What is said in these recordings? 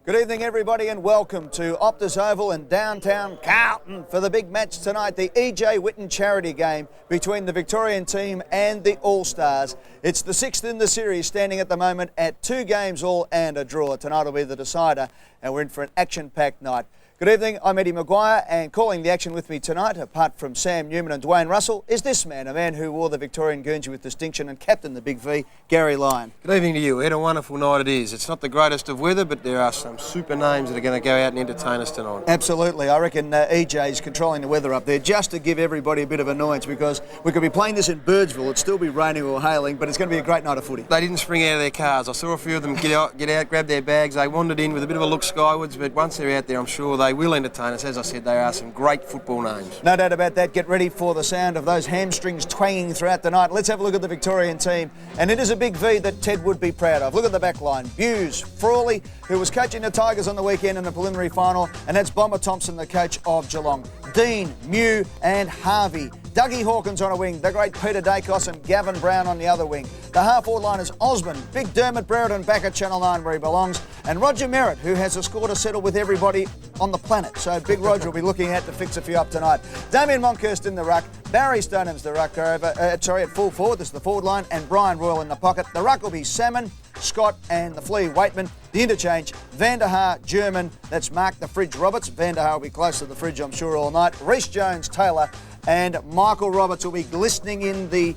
Good evening, everybody, and welcome to Optus Oval in downtown Carlton for the big match tonight, the E.J. Whitten charity game between the Victorian team and the All-Stars. It's the sixth in the series, standing at the moment at 2 games all and a draw. Tonight will be the decider, and we're in for an action-packed night. Good evening, I'm Eddie Maguire, and calling the action with me tonight, apart from Sam Newman and Dwayne Russell, is this man, a man who wore the Victorian Guernsey with distinction and captained the Big V, Gary Lyon. Good evening to you, Ed. A wonderful night it is. It's not the greatest of weather, but there are some super names that are going to go out and entertain us tonight. Absolutely. I reckon EJ's controlling the weather up there just to give everybody a bit of annoyance, because we could be playing this in Birdsville, it'd still be raining or hailing, but it's going to be a great night of footy. They didn't spring out of their cars. I saw a few of them get out, grab their bags. They wandered in with a bit of a look skywards, but once they're out there, I'm sure they will entertain us. As I said, there are some great football names. No doubt about that. Get ready for the sound of those hamstrings twanging throughout the night. Let's have a look at the Victorian team. And it is a big V that Ted would be proud of. Look at the back line. Buse, Frawley, who was coaching the Tigers on the weekend in the preliminary final. And that's Bomber Thompson, the coach of Geelong. Dean, Mew and Harvey. Dougie Hawkins on a wing, the great Peter Dacos and Gavin Brown on the other wing. The half-forward line is Osmond, Big Dermot Brereton back at Channel 9 where he belongs, and Roger Merritt, who has a score to settle with everybody on the planet. So Big Roger will be looking at to fix a few up tonight. Damien Monkhurst in the ruck, Barry Stoneham's the ruck at full forward, this is the forward line, and Brian Royal in the pocket. The ruck will be Salmon, Scott and the Flea Waitman. The interchange, Vanderhaar, German, that's Mark the Fridge Roberts. Vanderhaar will be close to the fridge, I'm sure, all night. Reece Jones, Taylor, and Michael Roberts will be glistening in the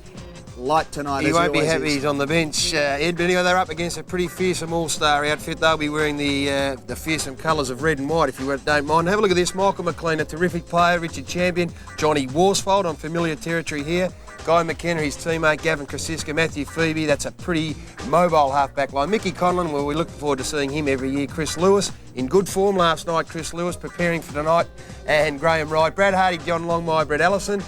light tonight. He won't be happy he's on the bench, Ed, but anyway, they're up against a pretty fearsome all-star outfit. They'll be wearing the fearsome colours of red and white, if you don't mind. Have a look at this. Michael McLean, a terrific player. Richard Champion, Johnny Worsfold on familiar territory here. Guy McKenna, his teammate, Gavin Krasiska, Matthew Phoebe. That's a pretty mobile half-back line. Mickey Conlon, well, we look forward to seeing him every year. Chris Lewis, in good form last night. Chris Lewis preparing for tonight. And Graham Wright, Brad Hardy, John Longmire, Brett Allison.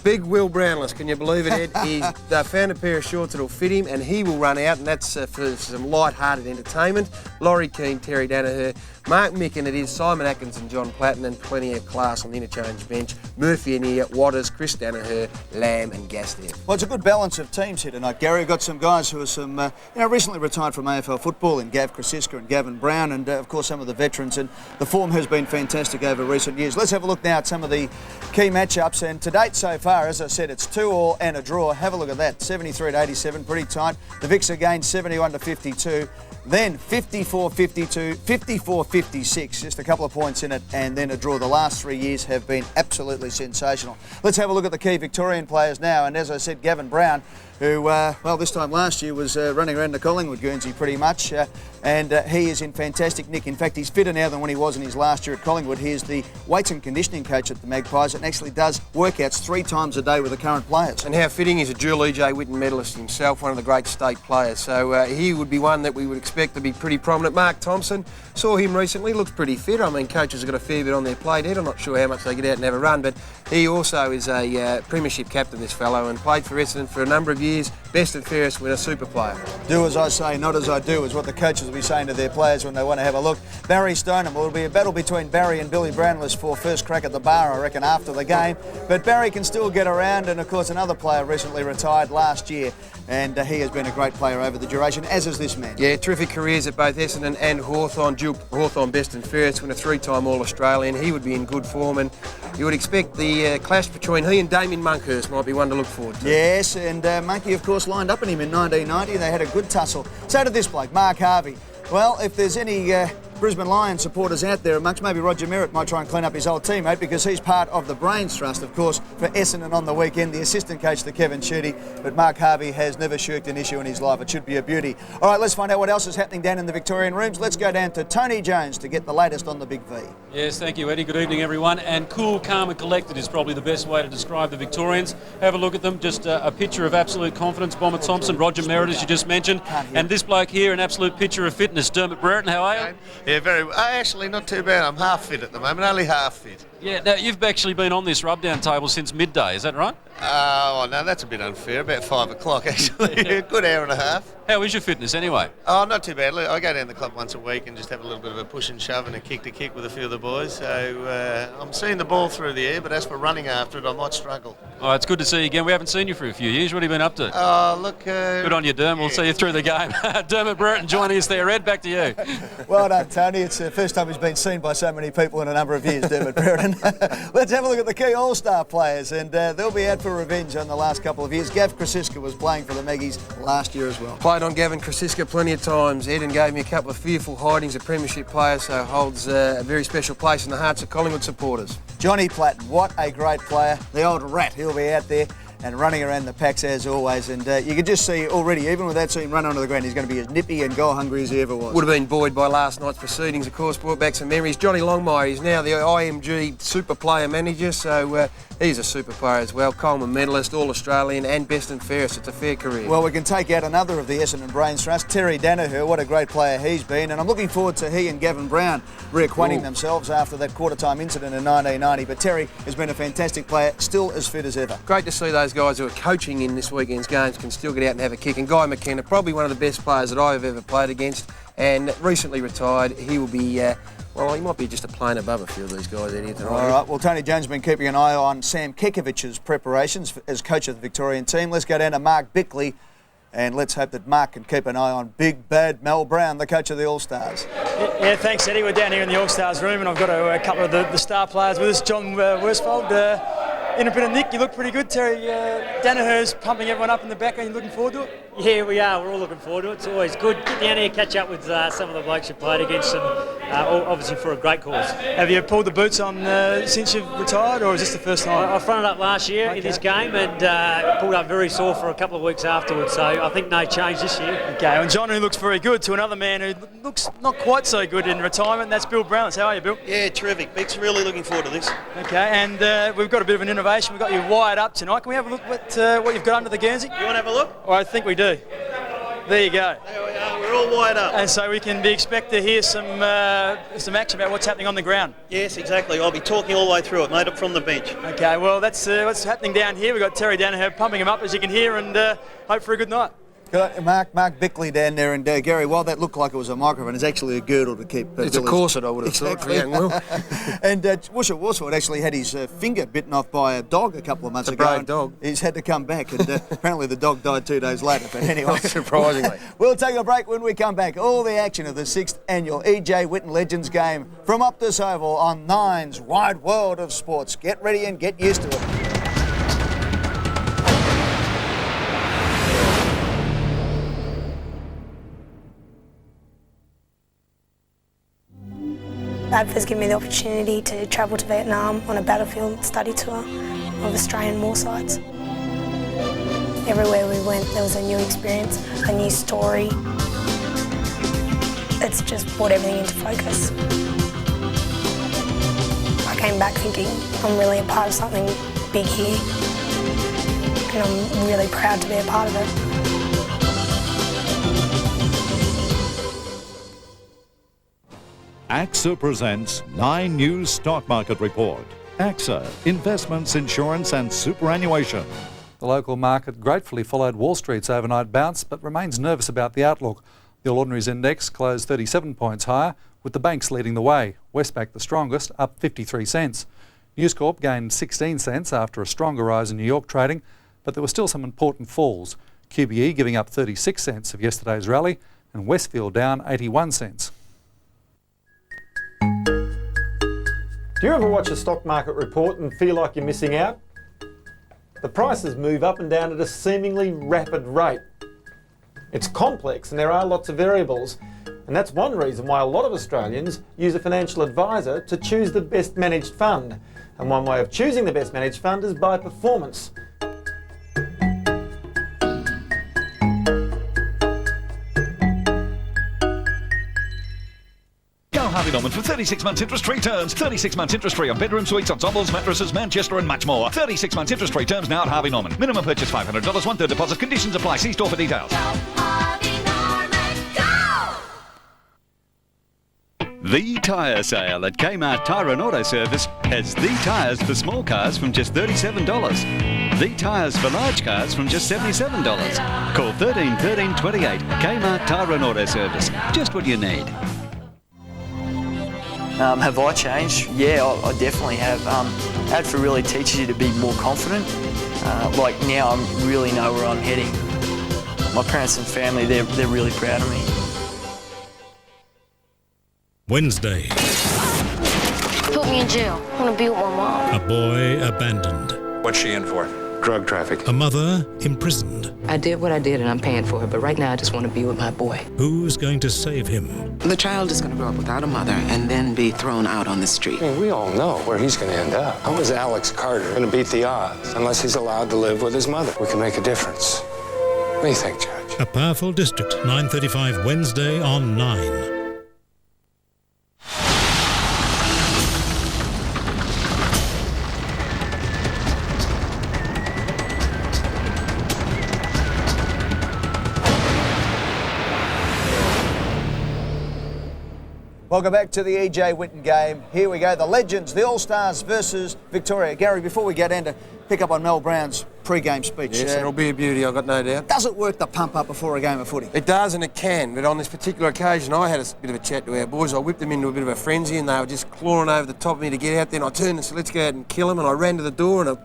Big Will Brownless, can you believe it, Ed? They found a pair of shorts that'll fit him, and he will run out, and that's for some light-hearted entertainment. Laurie Keane, Terry Danaher, Mark Micken, it is Simon Atkins and John Platten, and plenty of class on the interchange bench. Murphy and here, Watters, Chris Danaher, Lamb and Gastier. Well, it's a good balance of teams here tonight, Gary. We've got some guys who are recently retired from AFL football in Gav Krasiska and Gavin Brown, and of course some of the veterans, and the form has been fantastic over recent years. Let's have a look now at some of the key matchups, and to date so far, as I said, it's 2 all and a draw. Have a look at that, 73 to 87, pretty tight. The Vics again 71 to 52. Then 54-52, 54-56, just a couple of points in it, and then a draw. The last 3 years have been absolutely sensational. Let's have a look at the key Victorian players now, and as I said, Gavin Brown, who, this time last year was running around the Collingwood Guernsey pretty much, and he is in fantastic nick. In fact, he's fitter now than when he was in his last year at Collingwood. He is the weights and conditioning coach at the Magpies and actually does workouts 3 times a day with the current players. And how fitting, he's a dual E.J. Whitten medalist himself, one of the great state players. So he would be one that we would expect to be pretty prominent. Mark Thompson, saw him recently, looks pretty fit. I mean, coaches have got a fair bit on their plate. I'm not sure how much they get out and have a run, but he also is a premiership captain, this fellow, and played for Essendon for a number of years. Best and fairest with a super player. Do as I say, not as I do, is what the coaches will be saying to their players when they want to have a look. Barry Stoneham, will be a battle between Barry and Billy Brownless for first crack at the bar, I reckon, after the game. But Barry can still get around, and of course another player recently retired last year, and he has been a great player over the duration, as is this man. Yeah, terrific careers at both Essendon and Hawthorn. Hawthorn best and fairest, win a 3-time All-Australian. He would be in good form, and you would expect the clash between he and Damien Monkhurst might be one to look forward to. Yes, and Monkey, of course, lined up in him in 1990. They had a good tussle. So did this bloke, Mark Harvey. Well, if there's any Brisbane Lions supporters out there amongst, maybe Roger Merritt might try and clean up his old teammate because he's part of the brains trust, of course, for Essendon on the weekend, the assistant coach to Kevin Sheedy. But Mark Harvey has never shirked an issue in his life. It should be a beauty. All right, let's find out what else is happening down in the Victorian rooms. Let's go down to Tony Jones to get the latest on the Big V. Yes, thank you, Eddie. Good evening, everyone. And cool, calm and collected is probably the best way to describe the Victorians. Have a look at them. Just a picture of absolute confidence. Bomber Thompson, Roger Merritt, as you just mentioned. And this bloke here, an absolute picture of fitness. Dermot Brereton, how are you? Yeah, very well. Actually, not too bad. I'm half fit at the moment, only half fit. Yeah, now you've actually been on this rub-down table since midday, is that right? Oh, no, that's a bit unfair. About 5 o'clock, actually. A good hour and a half. How is your fitness anyway? Oh, not too bad. Look, I go down to the club once a week and just have a little bit of a push and shove and a kick to kick with a few of the boys. So I'm seeing the ball through the air, but as for running after it, I might struggle. Oh, it's good to see you again. We haven't seen you for a few years. What have you been up to? Oh, look. Good on you, Derm. We'll see you through the game. Dermot Brereton joining us there. Ed, back to you. Well done, Tony. It's the first time he's been seen by so many people in a number of years, Dermot Brereton. Let's have a look at the key All-Star players, and they'll be out for revenge on the last couple of years. Gav Krasiska was playing for the Maggies last year as well. Played on Gavin Krasiska plenty of times. Eden gave me a couple of fearful hidings of premiership players, so holds a very special place in the hearts of Collingwood supporters. Johnny Platten, what a great player. The old rat, he'll be out there and running around the packs as always. And you can just see already, even without seeing him run onto the ground, he's going to be as nippy and goal hungry as he ever was. Would have been buoyed by last night's proceedings, of course, brought back some memories. Johnny Longmire is now the IMG Super Player Manager, so he's a super player as well. Coleman medalist, All-Australian and best and fairest. It's a fair career. Well, we can take out another of the Essendon Brains Trust, Terry Danaher. What a great player he's been. And I'm looking forward to he and Gavin Brown reacquainting themselves after that quarter-time incident in 1990. But Terry has been a fantastic player, still as fit as ever. Great to see those guys who are coaching in this weekend's games can still get out and have a kick. And Guy McKenna, probably one of the best players that I've ever played against, and recently retired. He will be, well, he might be just a plane above a few of these guys out here tonight. All right, well, Tony Jones has been keeping an eye on Sam Kekovic's preparations as coach of the Victorian team. Let's go down to Mark Bickley, and let's hope that Mark can keep an eye on big, bad Mel Brown, the coach of the All-Stars. Yeah, thanks, Eddie. We're down here in the All-Stars room, and I've got a couple of the star players with us. John Worsfold, in a bit of nick, you look pretty good. Terry Danaher's pumping everyone up in the back. Are you looking forward to it? Yeah, we are. We're all looking forward to it. It's always good. Get down here, catch up with some of the blokes you played against, and obviously for a great cause. Have you pulled the boots on since you've retired, or is this the first time? I fronted up last year in this game and pulled up very sore for a couple of weeks afterwards, so I think no change this year. Okay, and John, who looks very good, to another man who looks not quite so good in retirement, and that's Bill Brownless. How are you, Bill? Yeah, terrific. Big's really looking forward to this. Okay, and we've got a bit of an innovation. We've got you wired up tonight. Can we have a look at what you've got under the Guernsey? You want to have a look? Oh, I think we do. There you go. There we are. We're all wired up. And so we can expect to hear some action about what's happening on the ground. Yes, exactly. I'll be talking all the way through it, mate, up from the bench. Okay, well, that's what's happening down here. We've got Terry Danaher pumping him up, as you can hear, and hope for a good night. Mark Bickley down there, and Gary, while that looked like it was a microphone, it's actually a girdle to keep... It's a corset, I would have thought, for young Will. And Woosha Worsfold actually had his finger bitten off by a dog a couple of months ago. A brave dog. He's had to come back, and apparently the dog died 2 days later. But anyway, surprisingly. We'll take a break. When we come back, all the action of the 6th annual E.J. Whitten Legends game from Optus Oval on Nine's Wide World of Sports. Get ready and get used to it. ABF has given me the opportunity to travel to Vietnam on a battlefield study tour of Australian war sites. Everywhere we went, there was a new experience, a new story. It's just brought everything into focus. I came back thinking I'm really a part of something big here, and I'm really proud to be a part of it. AXA presents 9 News Stock Market Report. AXA, investments, insurance and superannuation. The local market gratefully followed Wall Street's overnight bounce but remains nervous about the outlook. The All Ordinaries Index closed 37 points higher, with the banks leading the way. Westpac the strongest, up 53 cents. News Corp gained 16 cents after a stronger rise in New York trading, but there were still some important falls. QBE giving up 36 cents of yesterday's rally, and Westfield down 81 cents. Do you ever watch a stock market report and feel like you're missing out? The prices move up and down at a seemingly rapid rate. It's complex and there are lots of variables, And that's one reason why a lot of Australians use a financial advisor to choose the best managed fund. And one way of choosing the best managed fund is by performance. Harvey Norman for 36 months interest-free terms. 36 months interest-free on bedroom suites, ensembles, mattresses, Manchester and much more. 36 months interest-free terms now at Harvey Norman. Minimum purchase $500, 1/3 deposit. Conditions apply. See store for details. The Tyre Sale at Kmart Tyre and Auto Service has the tyres for small cars from just $37. The tyres for large cars from just $77. Call 13 13 28. Kmart Tyre and Auto Service. Just what you need. Have I changed? Yeah, I definitely have. ADFA really teaches you to be more confident. Like now I really know where I'm heading. My parents and family, they're really proud of me. Wednesday. Put me in jail. I want to be with my mom. A boy abandoned. What's she in for? Drug traffic. A mother imprisoned. I did what I did and I'm paying for it, but right now I just want to be with my boy. Who's going to save him? The child is going to grow up without a mother and then be thrown out on the street. I mean, we all know where he's going to end up. How is Alex Carter going to beat the odds unless he's allowed to live with his mother? We can make a difference. What do you think, Judge? A Powerful District, 9:35 Wednesday on 9. Welcome back to the EJ Whitten game. Here we go, the legends, the All-Stars versus Victoria. Gary, before we get in to pick up on Mel Brown's pre-game speech. Yes, it'll be a beauty, I've got no doubt. Does it work the pump up before a game of footy? It does and it can, but on this particular occasion I had a bit of a chat to our boys. I whipped them into a bit of a frenzy and they were just clawing over the top of me to get out there, and I turned and said, let's go out and kill them, and I ran to the door and it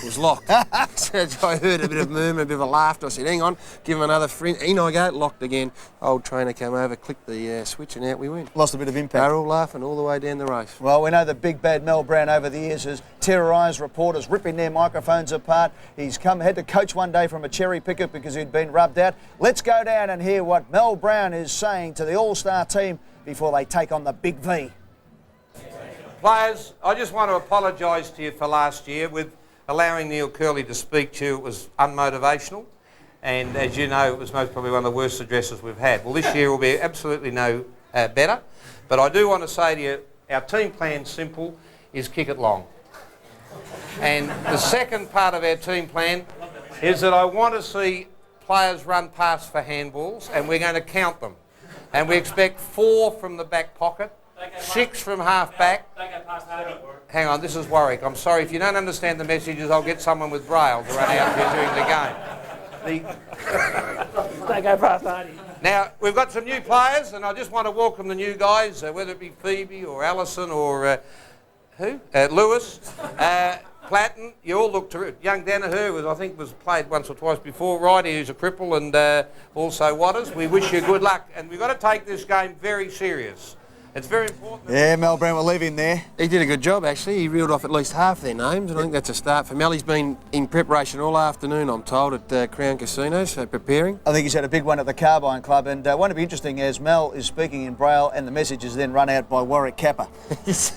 was locked. So I heard a bit of murmur, a bit of a laughter. I said, hang on, give him another friend. In I go, locked again. Old trainer came over, clicked the switch, and out we went. Lost a bit of impact. They were all laughing all the way down the race. Well, we know that big bad Mel Brown over the years has terrorised reporters, ripping their microphones apart. He's had to coach one day from a cherry picker because he'd been rubbed out. Let's go down and hear what Mel Brown is saying to the All-Star team before they take on the Big V. Players, I just want to apologise to you for last year with allowing Neil Curley to speak to you. It was unmotivational, and as you know, it was most probably one of the worst addresses we've had. Well, this year will be absolutely no better, but I do want to say to you, our team plan's simple, is kick it long. And the second part of our team plan is that I want to see players run past for handballs, and we're going to count them. And we expect 4 from the back pocket, 6 from half back. Hang on, this is Warwick. I'm sorry, if you don't understand the messages, I'll get someone with Braille to run out here during the game. They go past 80. Now, we've got some new players, and I just want to welcome the new guys, whether it be Phoebe or Alison or Lewis, Platten. You all look terrific. Young Danaher, I think was played once or twice before. Righty, who's a cripple, and also Waters. We wish you good luck, and we've got to take this game very serious. It's very important. Yeah, Mel Brown will leave him there. He did a good job, actually. He reeled off at least half their names, and I think that's a start for Mel. He's been in preparation all afternoon, I'm told, at Crown Casino, so preparing. I think he's had a big one at the Carbine Club, and won't it be interesting as Mel is speaking in Braille and the message is then run out by Warwick Kappa. Yes,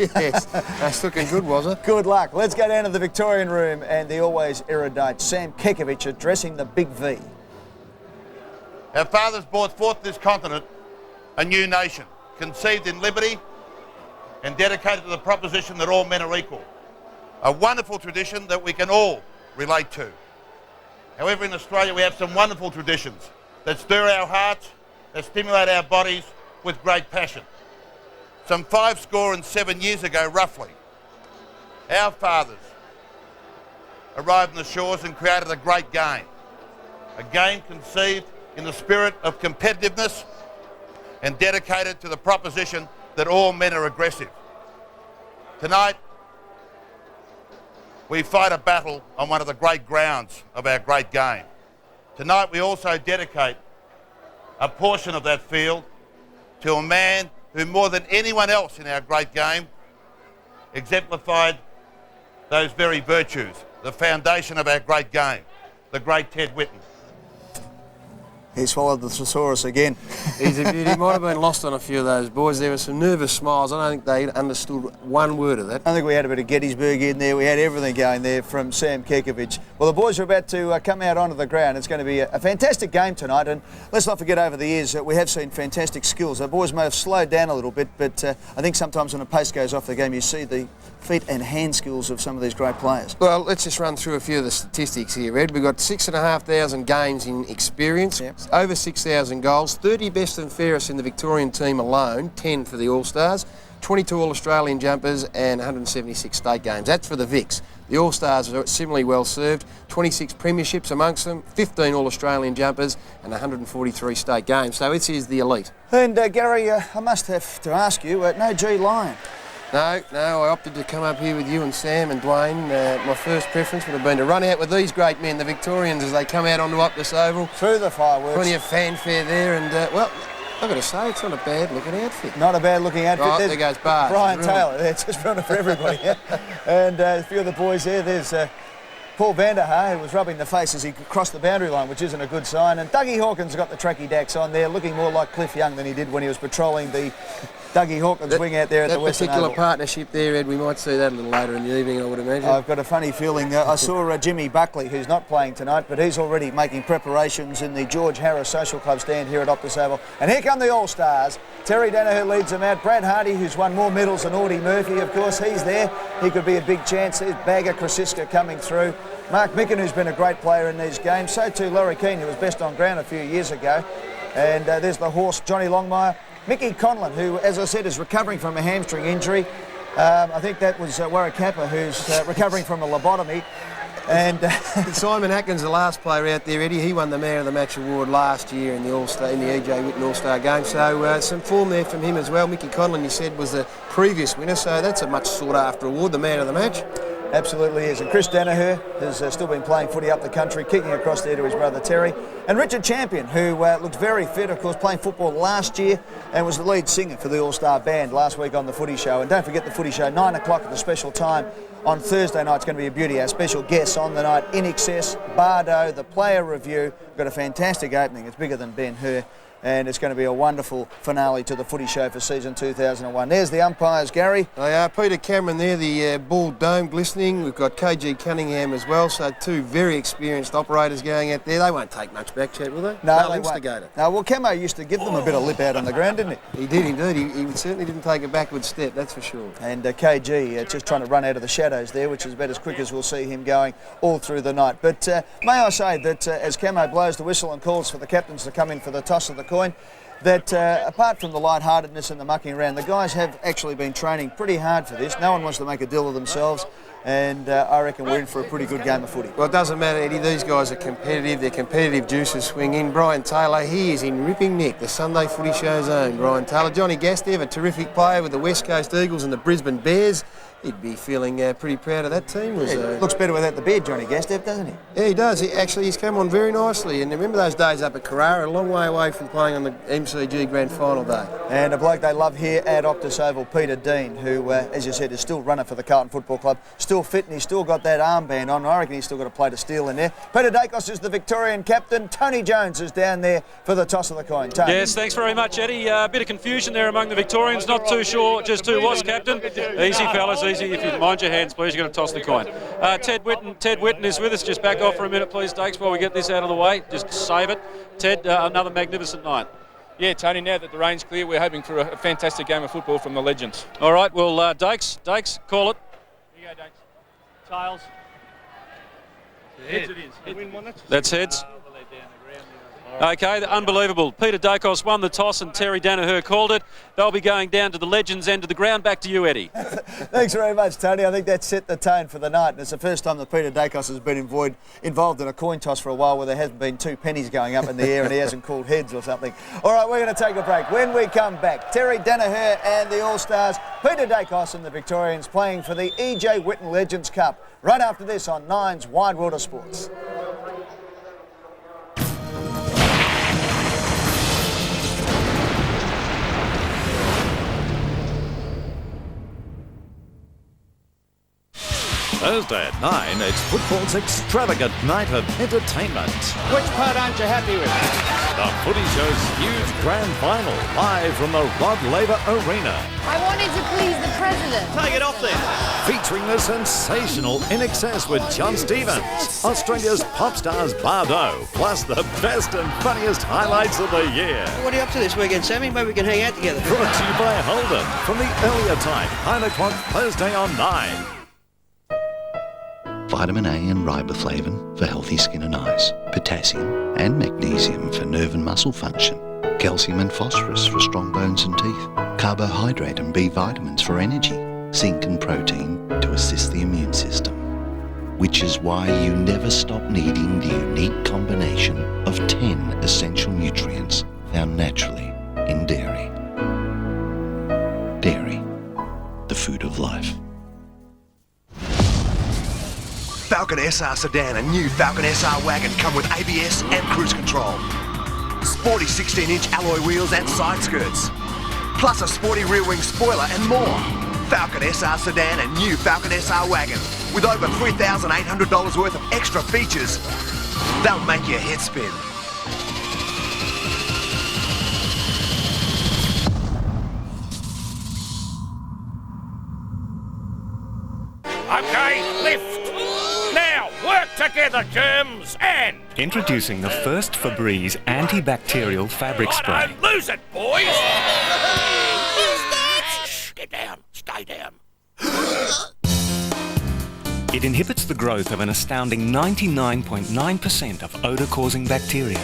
that's looking good, was it? Good luck. Let's go down to the Victorian room and the always erudite Sam Kekovich addressing the Big V. Our fathers brought forth this continent a new nation, conceived in liberty and dedicated to the proposition that all men are equal. A wonderful tradition that we can all relate to. However, in Australia we have some wonderful traditions that stir our hearts, that stimulate our bodies with great passion. Some 57 years ago, roughly, our fathers arrived on the shores and created a great game. A game conceived in the spirit of competitiveness and dedicated to the proposition that all men are aggressive. Tonight, we fight a battle on one of the great grounds of our great game. Tonight, we also dedicate a portion of that field to a man who, more than anyone else in our great game, exemplified those very virtues, the foundation of our great game, the great Ted Whitten. He's followed the thesaurus again. He's a beauty. He might have been lost on a few of those boys. There were some nervous smiles. I don't think they understood one word of that. I think we had a bit of Gettysburg in there. We had everything going there from Sam Kekovich. Well, the boys are about to come out onto the ground. It's going to be a fantastic game tonight. And let's not forget over the years that we have seen fantastic skills. The boys may have slowed down a little bit, but I think sometimes when a pace goes off the game, you see the feet and hand skills of some of these great players. Well, let's just run through a few of the statistics here, Ed. We've got 6,500 games in experience, over 6,000 goals, 30 best and fairest in the Victorian team alone, 10 for the All-Stars, 22 All-Australian jumpers and 176 state games. That's for the Vics. The All-Stars are similarly well served, 26 premierships amongst them, 15 All-Australian jumpers and 143 state games. So this is the elite. And Gary, I must have to ask you, no G Lion. No, I opted to come up here with you and Sam and Dwayne. My first preference would have been to run out with these great men, the Victorians, as they come out onto Optus Oval. Through the fireworks. Plenty of fanfare there, and well, I've got to say, it's not a bad looking outfit. Not a bad looking outfit. Right, there goes Bart. Brian Taylor, it's just ruined it for everybody. And a few of the boys there, there's Paul Vanderhaar, who was rubbing the face as he crossed the boundary line, which isn't a good sign. And Dougie Hawkins got the tracky dacks on there, looking more like Cliff Young than he did when he was patrolling the Dougie Hawkins wing out there at the Western That particular Oval. partnership there, Ed, we might see that a little later in the evening, I would imagine. I've got a funny feeling. I saw Jimmy Buckley, who's not playing tonight, but he's already making preparations in the George Harris Social Club stand here at Optus Oval. And here come the All-Stars. Terry Danaher leads them out. Brad Hardy, who's won more medals than Audie Murphy, of course, he's there. He could be a big chance. There's Bagger Krasiska coming through. Mark Micken, who's been a great player in these games. So too Laurie Keane, who was best on ground a few years ago. And there's the horse, Johnny Longmire. Mickey Conlon, who, as I said, is recovering from a hamstring injury. I think that was Warrakappa, who's recovering from a lobotomy. And Simon Atkins, the last player out there, Eddie, he won the Man of the Match award last year in the All-Star, in the E.J. Whitten All-Star game. So some form there from him as well. Mickey Conlon, you said, was the previous winner, so that's a much sought-after award, the Man of the Match. Absolutely is. And Chris Danaher has still been playing footy up the country, kicking across there to his brother Terry. And Richard Champion, who looks very fit, of course, playing football last year and was the lead singer for the All-Star Band last week on the Footy Show. And don't forget the Footy Show, 9 o'clock at the special time on Thursday night. It's going to be a beauty. Our special guests on the night, In Excess, Bardo, the player review. We've got a fantastic opening. It's bigger than Ben-Hur. And it's going to be a wonderful finale to the Footy Show for season 2001. There's the umpires, Gary. They are. Peter Cameron there, the ball dome glistening. We've got KG Cunningham as well, so two very experienced operators going out there. They won't take much back chat, will they? No, They'll they instigate won't. it. No, well, Camo used to give them a bit of lip out on the ground, didn't he? He did indeed. He certainly didn't take a backward step, that's for sure. And KG just trying to run out of the shadows there, which is about as quick as we'll see him going all through the night. But may I say that as Camo blows the whistle and calls for the captains to come in for the toss of the coin, that apart from the lightheartedness and the mucking around, the guys have actually been training pretty hard for this. No one wants to make a deal of themselves, and I reckon we're in for a pretty good game of footy. Well, it doesn't matter, Eddie. These guys are competitive. Their competitive juices swing in. Brian Taylor, he is in ripping nick. The Sunday Footy Show's own Brian Taylor. Johnny Gastev, a terrific player with the West Coast Eagles and the Brisbane Bears. He'd be feeling pretty proud of that team. Looks better without the beard, Johnny Gastev, doesn't he? Yeah, he does. He's come on very nicely. And remember those days up at Carrara, a long way away from playing on the MCG Grand Final day. And a bloke they love here at Optus Oval, Peter Dean, who, as you said, is still runner for the Carlton Football Club. Still fit, and he's still got that armband on. I reckon he's still got a plate of steel in there. Peter Dacos is the Victorian captain. Tony Jones is down there for the toss of the coin. Tony. Yes, thanks very much, Eddie. A bit of confusion there among the Victorians. Not too sure just who was captain. Easy, fellas, easy. If you mind your hands, please. You're going to toss the coin. Ted Whitten is with us. Just back off for a minute, please, Dakes, while we get this out of the way. Just save it. Ted, another magnificent night. Yeah, Tony, now that the rain's clear, we're hoping for a fantastic game of football from the legends. All right, well, Dakes, call it. Here you go, Dakes. Tails. Heads it is. That's heads. Okay, unbelievable. Peter Dacos won the toss and Terry Danaher called it. They'll be going down to the legends' end of the ground. Back to you, Eddie. Thanks very much, Tony. I think that set the tone for the night. And it's the first time that Peter Dacos has been involved in a coin toss for a while where there hasn't been two pennies going up in the air and he hasn't called heads or something. All right, we're going to take a break. When we come back, Terry Danaher and the All-Stars, Peter Dacos and the Victorians playing for the E.J. Whitten Legends Cup. Right after this on Nine's Wide World of Sports. Thursday at 9, it's football's extravagant night of entertainment. Which part aren't you happy with? The Footy Show's huge grand final, live from the Rod Laver Arena. I wanted to please the president. Take it off there. Featuring the sensational In Excess with John Stevens, Australia's pop stars Bardo, plus the best and funniest highlights of the year. What are you up to this weekend, Sammy? Maybe we can hang out together. Brought to you by Holden, from the earlier time, 9 o'clock Thursday on 9. Vitamin A and riboflavin for healthy skin and eyes, potassium and magnesium for nerve and muscle function, calcium and phosphorus for strong bones and teeth, carbohydrate and B vitamins for energy, zinc and protein to assist the immune system. Which is why you never stop needing the unique combination of 10 essential nutrients found naturally in dairy. Dairy, the food of life. Falcon SR sedan and new Falcon SR wagon come with ABS and cruise control. Sporty 16-inch alloy wheels and side skirts. Plus a sporty rear wing spoiler and more. Falcon SR sedan and new Falcon SR wagon with over $3,800 worth of extra features. They'll make your head spin. Okay, lift. Now, work together, germs, and... Introducing the first Febreze antibacterial fabric spray. Don't lose it, boys! Shh, get down, stay down. It inhibits the growth of an astounding 99.9% of odour-causing bacteria.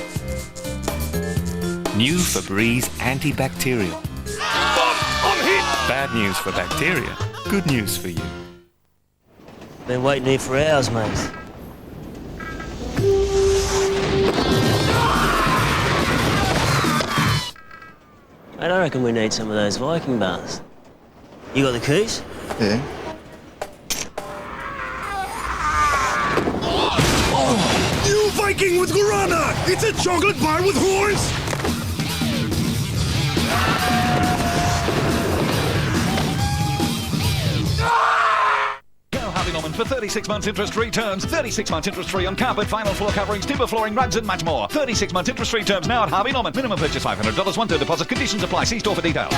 New Febreze antibacterial. I'm hit! Bad news for bacteria, good news for you. Been waiting here for hours, mate. Mate, I reckon we need some of those Viking bars. You got the keys? Yeah. Oh, new Viking with guarana! It's a chocolate bar with horns! For 36 months interest-free terms, 36 months interest-free on carpet, vinyl floor coverings, timber flooring, rugs and much more. 36 months interest-free terms now at Harvey Norman. Minimum purchase $500, 1/3 deposit. Conditions apply. See store for details.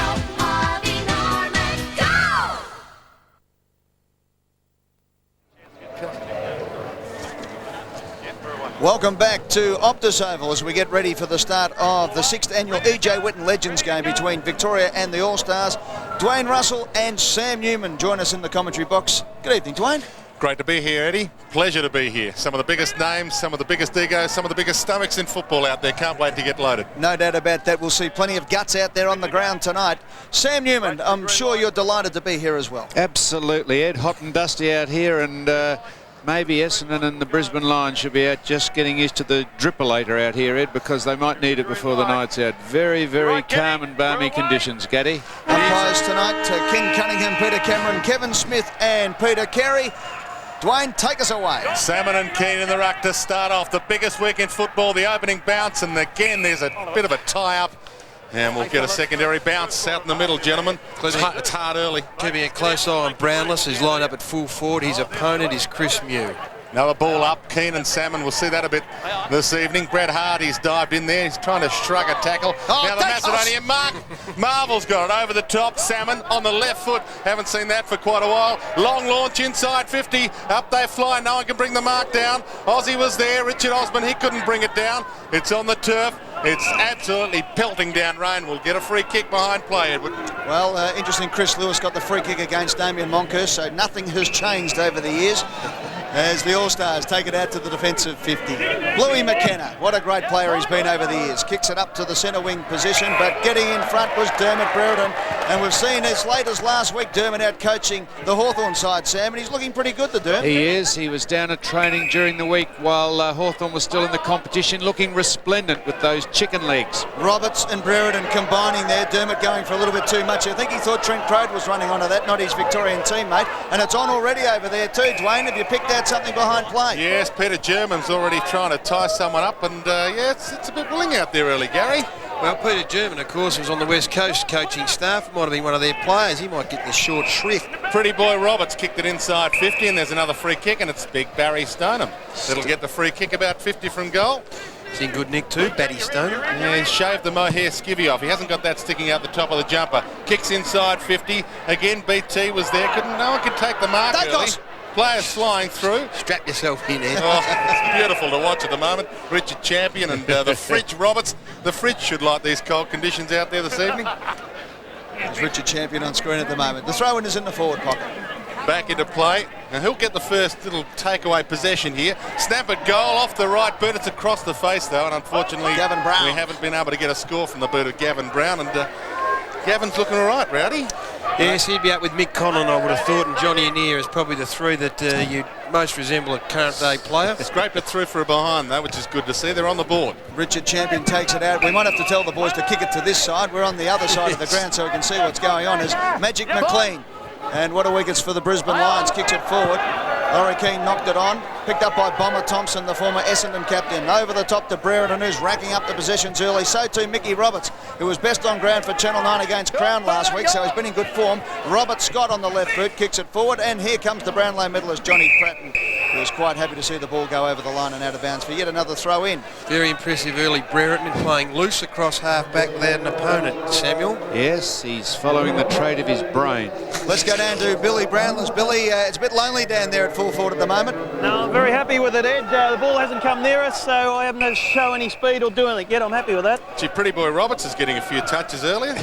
Welcome back to Optus Oval as we get ready for the start of the 6th annual E.J. Whitten Legends game between Victoria and the All-Stars. Dwayne Russell and Sam Newman join us in the commentary box. Good evening, Dwayne. Great to be here, Eddie. Pleasure to be here. Some of the biggest names, some of the biggest egos, some of the biggest stomachs in football out there. Can't wait to get loaded. No doubt about that. We'll see plenty of guts out there on the ground tonight. Sam Newman, I'm sure you're delighted to be here as well. Absolutely, Ed. Hot and dusty out here, and maybe Essendon and the Brisbane Lions should be out just getting used to the drippolator out here, Ed, because they might need it before the night's out. Very, very calm and balmy conditions, Gaddy. Umpires tonight, Ken Cunningham, Peter Cameron, Kevin Smith and Peter Carey. Dwayne, take us away. Salmon and Keane in the ruck to start off the biggest week in football, the opening bounce, and again there's a bit of a tie-up. And we'll get a secondary bounce out in the middle, gentlemen. It's hard early. Keeping a close eye on Brownless, who's lined up at full forward. His opponent is Chris Mew. Another ball up. Keane and Salmon, we'll see that a bit this evening. Brad Hardy's dived in there. He's trying to shrug a tackle. Now the Macedonian Marvel's got it over the top. Salmon on the left foot. Haven't seen that for quite a while. Long launch inside 50. Up they fly. No one can bring the mark down. Aussie was there. Richard Osman, he couldn't bring it down. It's on the turf. It's absolutely pelting down rain. We'll get a free kick behind play, Edward. Well, interesting, Chris Lewis got the free kick against Damien Monkhurst, so nothing has changed over the years as the All-Stars take it out to the defensive 50. Bluey McKenna, what a great player he's been over the years. Kicks it up to the centre wing position, but getting in front was Dermot Brereton. And we've seen as late as last week Dermot out coaching the Hawthorn side, Sam, and he's looking pretty good, the Dermot. He is. He was down at training during the week while Hawthorn was still in the competition, looking resplendent with those chicken legs. Roberts and Brereton combining there. Dermot going for a little bit too much. I think he thought Trent Crode was running onto that, not his Victorian teammate. And it's on already over there too. Dwayne, have you picked out something behind play? Yes, Peter German's already trying to tie someone up, and yeah, it's a bit willing out there early, Gary. Well, Peter German, of course, was on the West Coast coaching staff. Might have been one of their players. He might get the short shrift. Pretty boy Roberts kicked it inside 50, and there's another free kick, and it's big Barry Stoneham that'll get the free kick about 50 from goal. He's in good nick too, Batty Stoneham. Yeah, he's shaved the mohair skivvy off. He hasn't got that sticking out the top of the jumper. Kicks inside 50. Again, BT was there. No one could take the mark early. Players flying through. Strap yourself in, Ed. Oh, it's beautiful to watch at the moment. Richard Champion and the Fridge Roberts. The Fridge should like these cold conditions out there this evening. There's Richard Champion on screen at the moment. The throw-in is in the forward pocket. Back into play. And he'll get the first little takeaway possession here. Snap at goal off the right boot. It's across the face, though, and unfortunately Gavin Brown. We haven't been able to get a score from the boot of Gavin Brown. And Gavin's looking all right, Rowdy. Yes, he'd be out with Mick Conlon, I would have thought, and Johnny Annear is probably the three that you most resemble a current-day player. Scraped it through for a behind, though, which is good to see. They're on the board. Richard Champion takes it out. We might have to tell the boys to kick it to this side. We're on the other side of the ground so we can see what's going on. Is Magic McLean. And what a week it's for the Brisbane Lions. Kicks it forward. Laurie Keane knocked it on. Picked up by Bomber Thompson, the former Essendon captain. Over the top to Brereton, who's racking up the possessions early. So too Mickey Roberts, who was best on ground for Channel 9 against Crown last week, so he's been in good form. Robert Scott on the left boot, kicks it forward. And here comes the Brownlow medalist, Johnny Pratton, who was quite happy to see the ball go over the line and out of bounds for yet another throw in. Very impressive early Brereton, playing loose across half-back without an opponent, Samuel. Yes, he's following the trade of his brain. Let's go down to Billy Brownless. Billy, it's a bit lonely down there at full forward at the moment. No, I'm very happy with it, Ed. The ball hasn't come near us, so I haven't had to show any speed or do anything yet. I'm happy with that. Gee, pretty boy Roberts is getting a few touches earlier.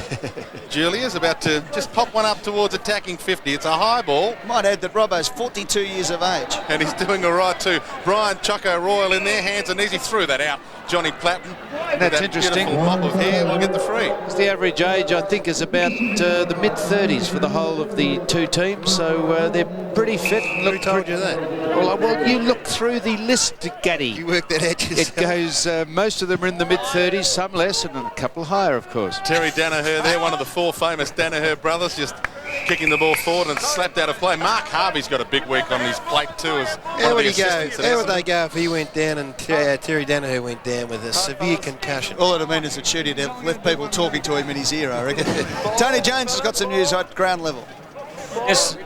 Julia's about to just pop one up towards attacking 50. It's a high ball. Might add that Robbo's 42 years of age. And he's doing all right too. Brian Choco Royal in there, hands and knees. He threw that out. Johnny Platten. That's interesting. Beautiful mop of hair will get the free. The average age, I think, is about the mid-30s for the whole of the two teams, so they're pretty fit. Who told you that? Well, you look through the list, Gaddy. You worked that out yourself. It goes, most of them are in the mid-30s, some less, and a couple higher, of course. Terry Danaher there, one of the four famous Danaher brothers, just kicking the ball forward and slapped out of play. Mark Harvey's got a big week on his plate too. As How would he go? How would they go if he went down and Terry Danaher went down with a severe concussion? All it'll mean is that Shooty left people talking to him in his ear, I reckon. Tony Jones has got some news at ground level. Yes.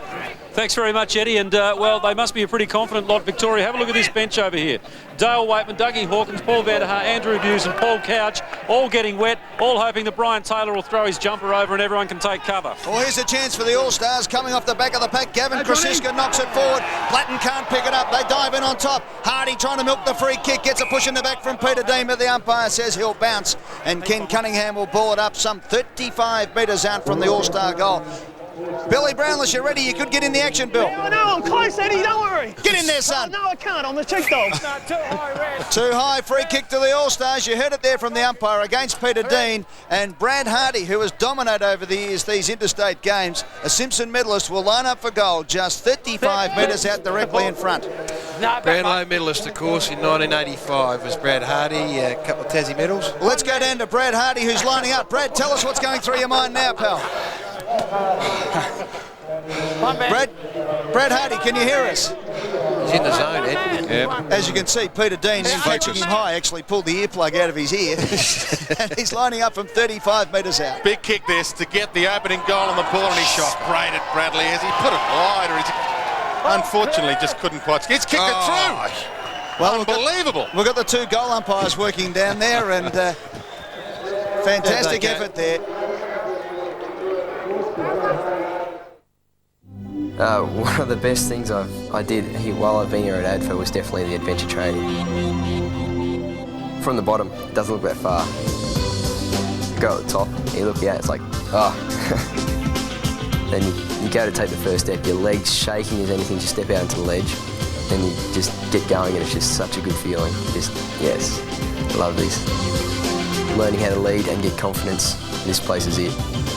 Thanks very much, Eddie. And, well, they must be a pretty confident lot, Victoria. Have a look at this bench over here. Dale Waitman, Dougie Hawkins, Paul Vanderhaar, Andrew Hughes and Paul Couch, all getting wet, all hoping that Brian Taylor will throw his jumper over and everyone can take cover. Well, here's a chance for the All-Stars coming off the back of the pack. Gavin Krasiska knocks it forward. Platten can't pick it up. They dive in on top. Hardy trying to milk the free kick. Gets a push in the back from Peter Dean, but the umpire says he'll bounce. And Ken Cunningham will ball it up some 35 metres out from the All-Star goal. Billy Brownless, you ready? You could get in the action, Bill. Yeah, I know, I'm close, Eddie, don't worry. Get in there, son. No, I can't, I'm the cheekdog. Too high, Red. Too high, free kick to the All-Stars. You heard it there from the umpire against Peter Dean. And Brad Hardy, who has dominated over the years these interstate games, a Simpson medalist, will line up for goal just 35 metres out directly in front. Brownlow medalist, of course, in 1985 was Brad Hardy, a couple of Tassie medals. Let's go down to Brad Hardy, who's lining up. Brad, tell us what's going through your mind now, pal. Brad Hardy, can you hear us? He's in the zone, Ed. Yep. As you can see, Peter Dean, in catching him high, actually pulled the earplug out of his ear. And he's lining up from 35 metres out. Big kick this to get the opening goal on the ball, and he sprayed it, Bradley, as he put it wide. Unfortunately, just couldn't quite. He's kicked it through. Well, unbelievable. We've got the two goal umpires working down there, and fantastic effort there. One of the best things I did while I've been here at ADFA was definitely the adventure training. From the bottom, it doesn't look that far. Go at the top, you look out, it's like, Then you go to take the first step, your legs shaking as anything, just step out into the ledge, and you just get going, and it's just such a good feeling. Yes, love this. Learning how to lead and get confidence, this place is it.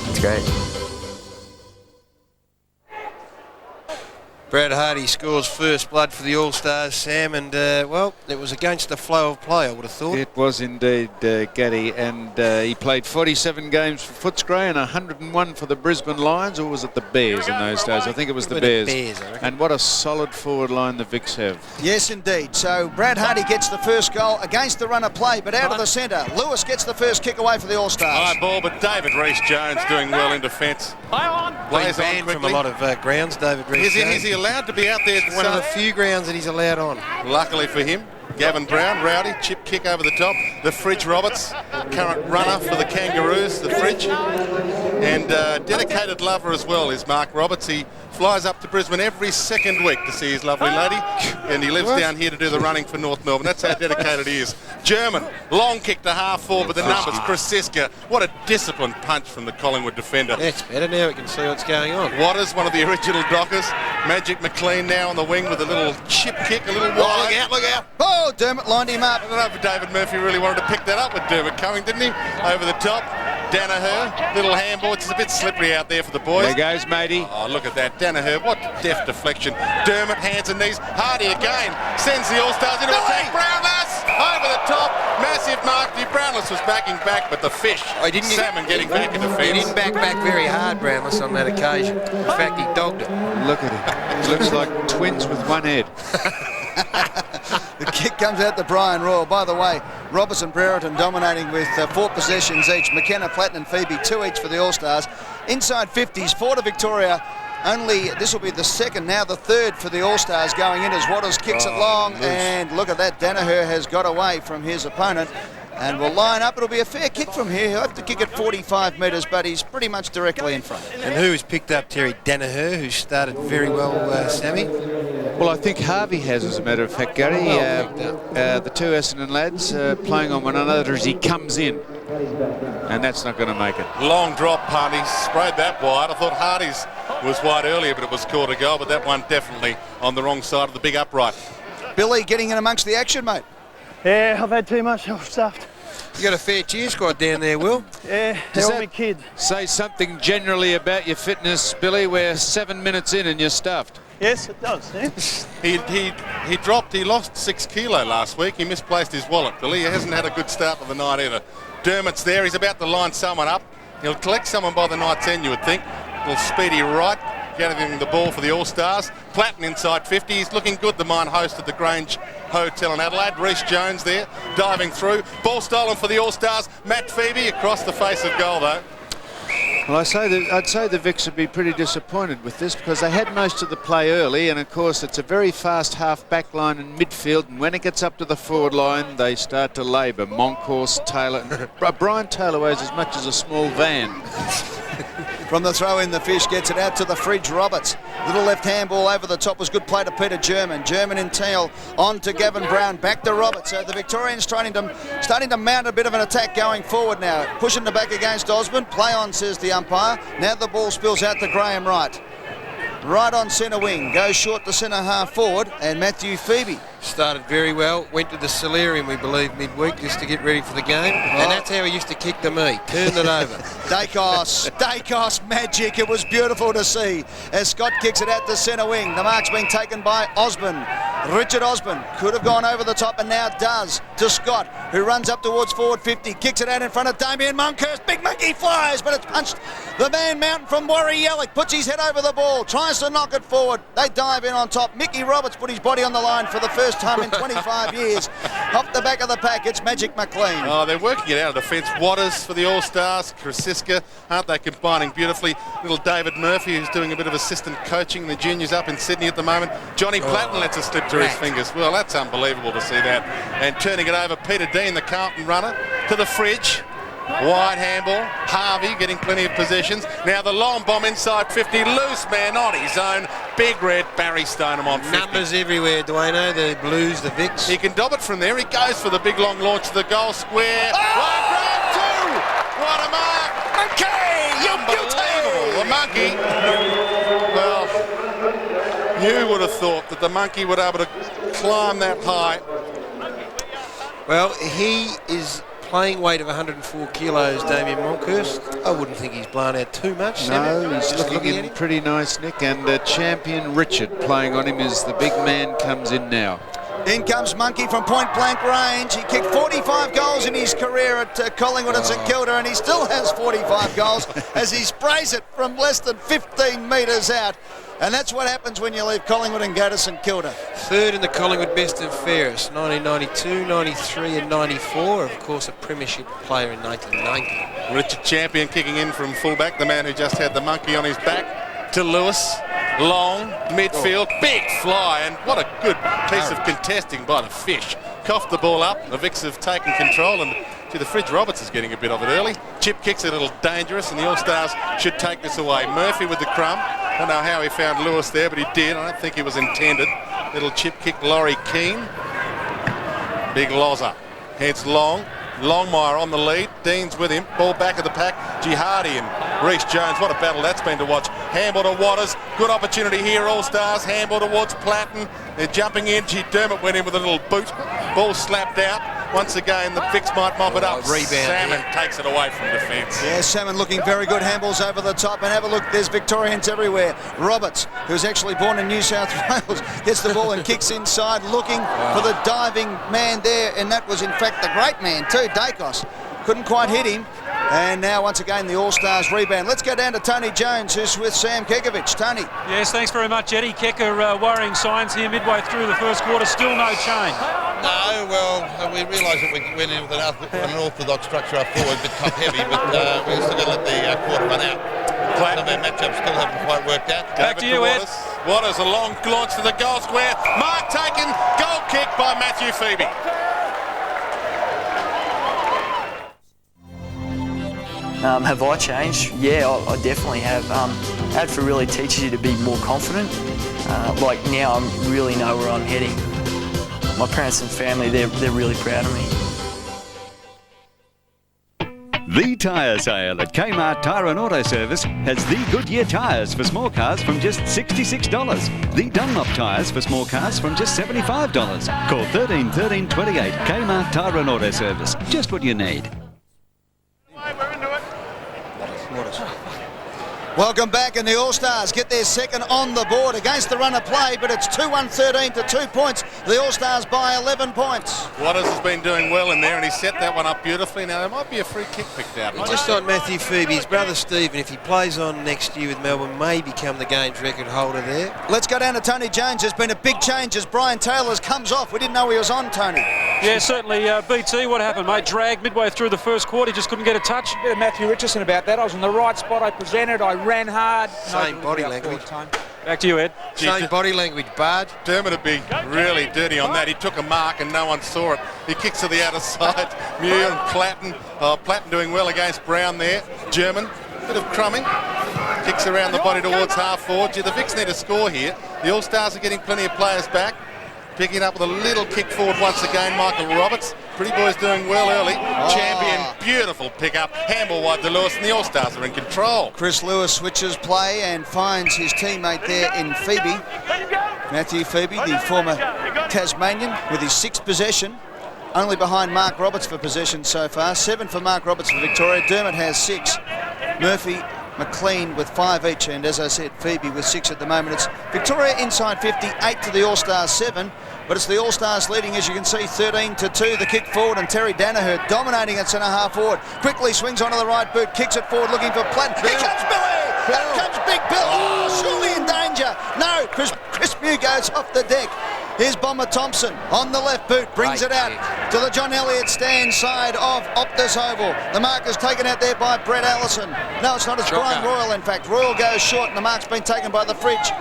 It's great. Brad Hardy scores first blood for the All-Stars, Sam, and, well, it was against the flow of play, I would have thought. It was indeed, Gaddy, and he played 47 games for Footscray and 101 for the Brisbane Lions, or was it the Bears in those days? I think it was the Bears. And what a solid forward line the Vics have. Yes, indeed. So Brad Hardy gets the first goal against the run of play, but out of the centre. Lewis gets the first kick away for the All-Stars. High ball, but David Rees-Jones doing well in defence. Plays banned from a lot of grounds, David Rees-Jones. Is he allowed to be out there? One of the few grounds that he's allowed on. Luckily for him, Gavin Brown, rowdy, chip kick over the top. The Fridge Roberts, current runner for the Kangaroos, the Fridge. And dedicated lover as well is Mark Roberts. He flies up to Brisbane every second week to see his lovely lady, and he lives down here to do the running for North Melbourne. That's how dedicated he is. German, long kick to half forward, but the numbers, Krasiska. What a disciplined punch from the Collingwood defender. That's better now, we can see what's going on. Waters, one of the original Dockers. Magic McLean now on the wing with a little chip kick, a little wide. Look out. Oh, Dermot lined him up. I don't know if David Murphy really wanted to pick that up with Dermot coming, didn't he? Over the top. Danaher, little handball. It's a bit slippery out there for the boys. There goes, matey. Oh, look at that. Danaher, what deft deflection. Dermot, hands and knees. Hardy again. Sends the All-Stars into attack. Brownless, over the top. Massive mark. The Brownless was backing back, but the fish, Salmon getting back in defence. He didn't back very hard, Brownless, on that occasion. In fact, he dogged it. Look at him. He looks like twins with one head. The kick comes out to Brian Royal. By the way, Robertson, Brereton dominating with 4 possessions each. McKenna, Platten and Phoebe, 2 each for the All-Stars. Inside 50s, 4 to Victoria. Only, this will be the second, now the third for the All-Stars going in as Waters kicks it long. Loose. And look at that, Danaher has got away from his opponent and will line up. It'll be a fair kick from here. He'll have to kick it 45 metres, but he's pretty much directly in front. And who's picked up Terry Danaher, who started very well, Sammy? Well, I think Harvey has, as a matter of fact, Gary. The two Essendon lads playing on one another as he comes in. And that's not going to make it. Long drop punt. He sprayed that wide. I thought Hardy's was wide earlier, but it was called a goal. But that one definitely on the wrong side of the big upright. Billy getting in amongst the action, mate. Yeah, I've had too much. I'm stuffed. You got a fair cheer squad down there, Will. Yeah, Does they're all my kids. Say something generally about your fitness, Billy? We're 7 minutes in and you're stuffed. Yes, it does. Yeah. He lost 6 kilo last week. He misplaced his wallet, Billy. He hasn't had a good start to the night either. Dermot's there. He's about to line someone up. He'll collect someone by the night's end, you would think. A little speedy right. Getting the ball for the All-Stars. Platten inside 50. He's looking good, the mine host at the Grange Hotel in Adelaide. Rees-Jones there, diving through. Ball stolen for the All-Stars. Matt Phoebe across the face of goal, though. Well, I'd say the Vics would be pretty disappointed with this because they had most of the play early, and of course it's a very fast half back line in midfield, and when it gets up to the forward line they start to labour. Monkhorst, Taylor. Brian Taylor weighs as much as a small van. From the throw in, the Fish gets it out to the Fridge Roberts. Little left handball over the top was good play to Peter German. German in tail on to Gavin Brown, back to Roberts. So the Victorians starting to mount a bit of an attack going forward now. Pushing the back against Osborne. Play on, says the umpire. Now the ball spills out to Graham Wright. Right on centre wing, goes short to centre half forward, and Matthew Phoebe. Started very well, went to the solarium, we believe, midweek just to get ready for the game. And that's how he used to kick the meat, turned it over. Dacos magic. It was beautiful to see as Scott kicks it out to centre wing. The mark's been taken by Osborne. Richard Osborne could have gone over the top and now does to Scott, who runs up towards forward 50, kicks it out in front of Damien Monkhorst. Big monkey flies, but it's punched. The man Mountain from Warrie Yellick puts his head over the ball, tries to knock it forward. They dive in on top. Mickey Roberts put his body on the line for the first time in 25 years. Off the back of the pack, it's Magic McLean. Oh, they're working it out of defence. Waters for the All-Stars, Krasiska, aren't they combining beautifully? Little David Murphy, who's doing a bit of assistant coaching. The juniors up in Sydney at the moment. Johnny Platten lets it slip through his fingers. Well, that's unbelievable to see that. And turning it over, Peter Dean, the Carlton runner, to the Fridge. Wide handball, Harvey getting plenty of possessions. Now the long bomb inside 50, loose man on his own. Big red Barry Stoneham on 50. Numbers everywhere, Dwayno, the Blues, the Vics. He can dob it from there. He goes for the big long launch to the goal square. Line grab two! What a mark! Monkey! Unbelievable. The monkey. Well, you would have thought that the monkey would be able to climb that high. Well, he is playing weight of 104 kilos, Damien Monkhurst. I wouldn't think he's blown out too much. No, he's just looking pretty nice, Nick. And champion Richard playing on him as the big man comes in now. In comes Monkey from point blank range. He kicked 45 goals in his career at Collingwood and St Kilda, and he still has 45 goals as he sprays it from less than 15 metres out. And that's what happens when you leave Collingwood and go to St Kilda. Third in the Collingwood Best and Fairest, 1992, 93 and 94. Of course, a premiership player in 1990. Richard Champion kicking in from fullback, the man who just had the monkey on his back, to Lewis. Long, midfield, big fly, and what a good piece of contesting by the Fish. Coughed the ball up, the Vicks have taken control, and the Fridge Roberts is getting a bit of it early. Chip kick's a little dangerous, and the All-Stars should take this away. Murphy with the crumb. I don't know how he found Lewis there, but he did. I don't think he was intended. Little chip kick, Laurie Keane. Big Loza. Heads long. Longmire on the lead. Dean's with him. Ball back of the pack. Jihadi and Reece Jones. What a battle that's been to watch. Handball to Waters. Good opportunity here, All-Stars. Handball towards Platten. They're jumping in. Dermott went in with a little boot. Ball slapped out. Once again, the Vicks might mop it up. Rebound. Salmon takes it away from defence. Yeah, Salmon looking very good. Handballs over the top. And have a look, there's Victorians everywhere. Roberts, who's actually born in New South Wales, gets the ball and kicks inside, looking for the diving man there. And that was, in fact, the great man too, Dacos. Couldn't quite hit him. And now, once again, the All-Stars rebound. Let's go down to Tony Jones, who's with Sam Kekovich. Tony. Yes, thanks very much, Eddie. Kecker worrying signs here midway through the first quarter. Still no change. No, well, we realised that we went in with an orthodox structure up forward, a bit top heavy, but we're still going to let the quarter run out. Some of our matchups still haven't quite worked out. Back to you, Ed. Waters, a long launch to the goal square. Mark taken, goal kick by Matthew Phoebe. Have I changed? Yeah, I definitely have. ADFA really teaches you to be more confident. Like now, I really know where I'm heading. My parents and family, they're really proud of me. The Tyre Sale at Kmart Tyre and Auto Service has the Goodyear tyres for small cars from just $66. The Dunlop tyres for small cars from just $75. Call 13 13 28. Kmart Tyre and Auto Service. Just what you need. Welcome back, and the All-Stars get their second on the board against the run of play, but it's 2-1-13 to 2 points. The All-Stars by 11 points. Waters has been doing well in there, and he set that one up beautifully. Now, there might be a free kick picked out. Just like Matthew Phoebe, his brother Stephen, if he plays on next year with Melbourne, may become the game's record holder there. Let's go down to Tony Jones. There's been a big change as Brian Taylor's comes off. We didn't know he was on, Tony. Yeah, certainly. BT, what happened, mate? Dragged midway through the first quarter, just couldn't get a touch. A bit of Matthew Richardson about that. I was in the right spot. I presented. I ran hard. Same body language. Back to you, Ed. Same body language, Bard. Dermott would be really dirty on that. He took a mark and no one saw it. He kicks to the outer side. Mew and Platten. Platten doing well against Brown there. German. Bit of crumbing. Kicks around the body towards half forward. Gee, the Vicks need a score here. The All-Stars are getting plenty of players back. Picking it up with a little kick forward once again, Michael Roberts. Pretty Boy's doing well early. Champion, beautiful pick-up. Handball wide to Lewis, and the All-Stars are in control. Chris Lewis switches play and finds his teammate there in Phoebe. Matthew Phoebe, the former Tasmanian, with his 6th possession. Only behind Mark Roberts for possession so far. 7 for Mark Roberts for Victoria. Dermott has 6. Murphy, McLean with 5 each, and as I said, Phoebe with 6 at the moment. It's Victoria inside 50, 8 to the All-Stars 7, but it's the All-Stars leading, as you can see, 13-2. The kick forward, and Terry Danaher dominating at centre half forward. Quickly swings onto the right boot, kicks it forward, looking for Platten. Here comes Billy! Here comes Big Bill! Oh, surely in danger. No, Chris Mew goes off the deck. Here's Bomber Thompson on the left boot, brings it out to the John Elliott stand side of Optus Oval. The mark is taken out there by Brett Allison. No, it's not, it's Brian Royal, in fact. Royal goes short, and the mark's been taken by the Fridge.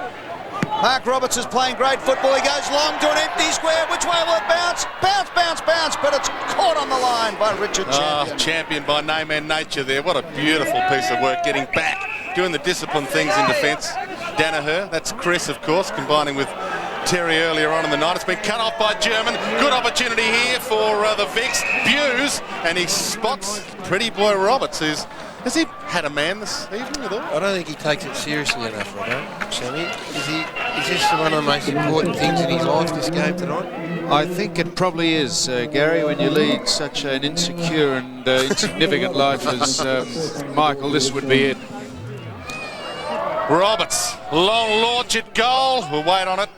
Mark Roberts is playing great football. He goes long to an empty square. Which way will it bounce? Bounce, bounce, bounce, but it's caught on the line by Richard Champion. Champion by name and nature there. What a beautiful piece of work getting back, doing the disciplined things in defence. Danaher, that's Chris, of course, combining with Terry earlier on in the night. It's been cut off by German. Good opportunity here for the Vicks. Buse, and he spots Pretty Boy Roberts, has he had a man this evening at all? I don't think he takes it seriously enough, I don't, Sammy. Is this one of the most important things in his life, this game tonight? I think it probably is, Gary, when you lead such an insecure and insignificant life as Michael, this would be it. Roberts, long launch at goal. We'll wait on it.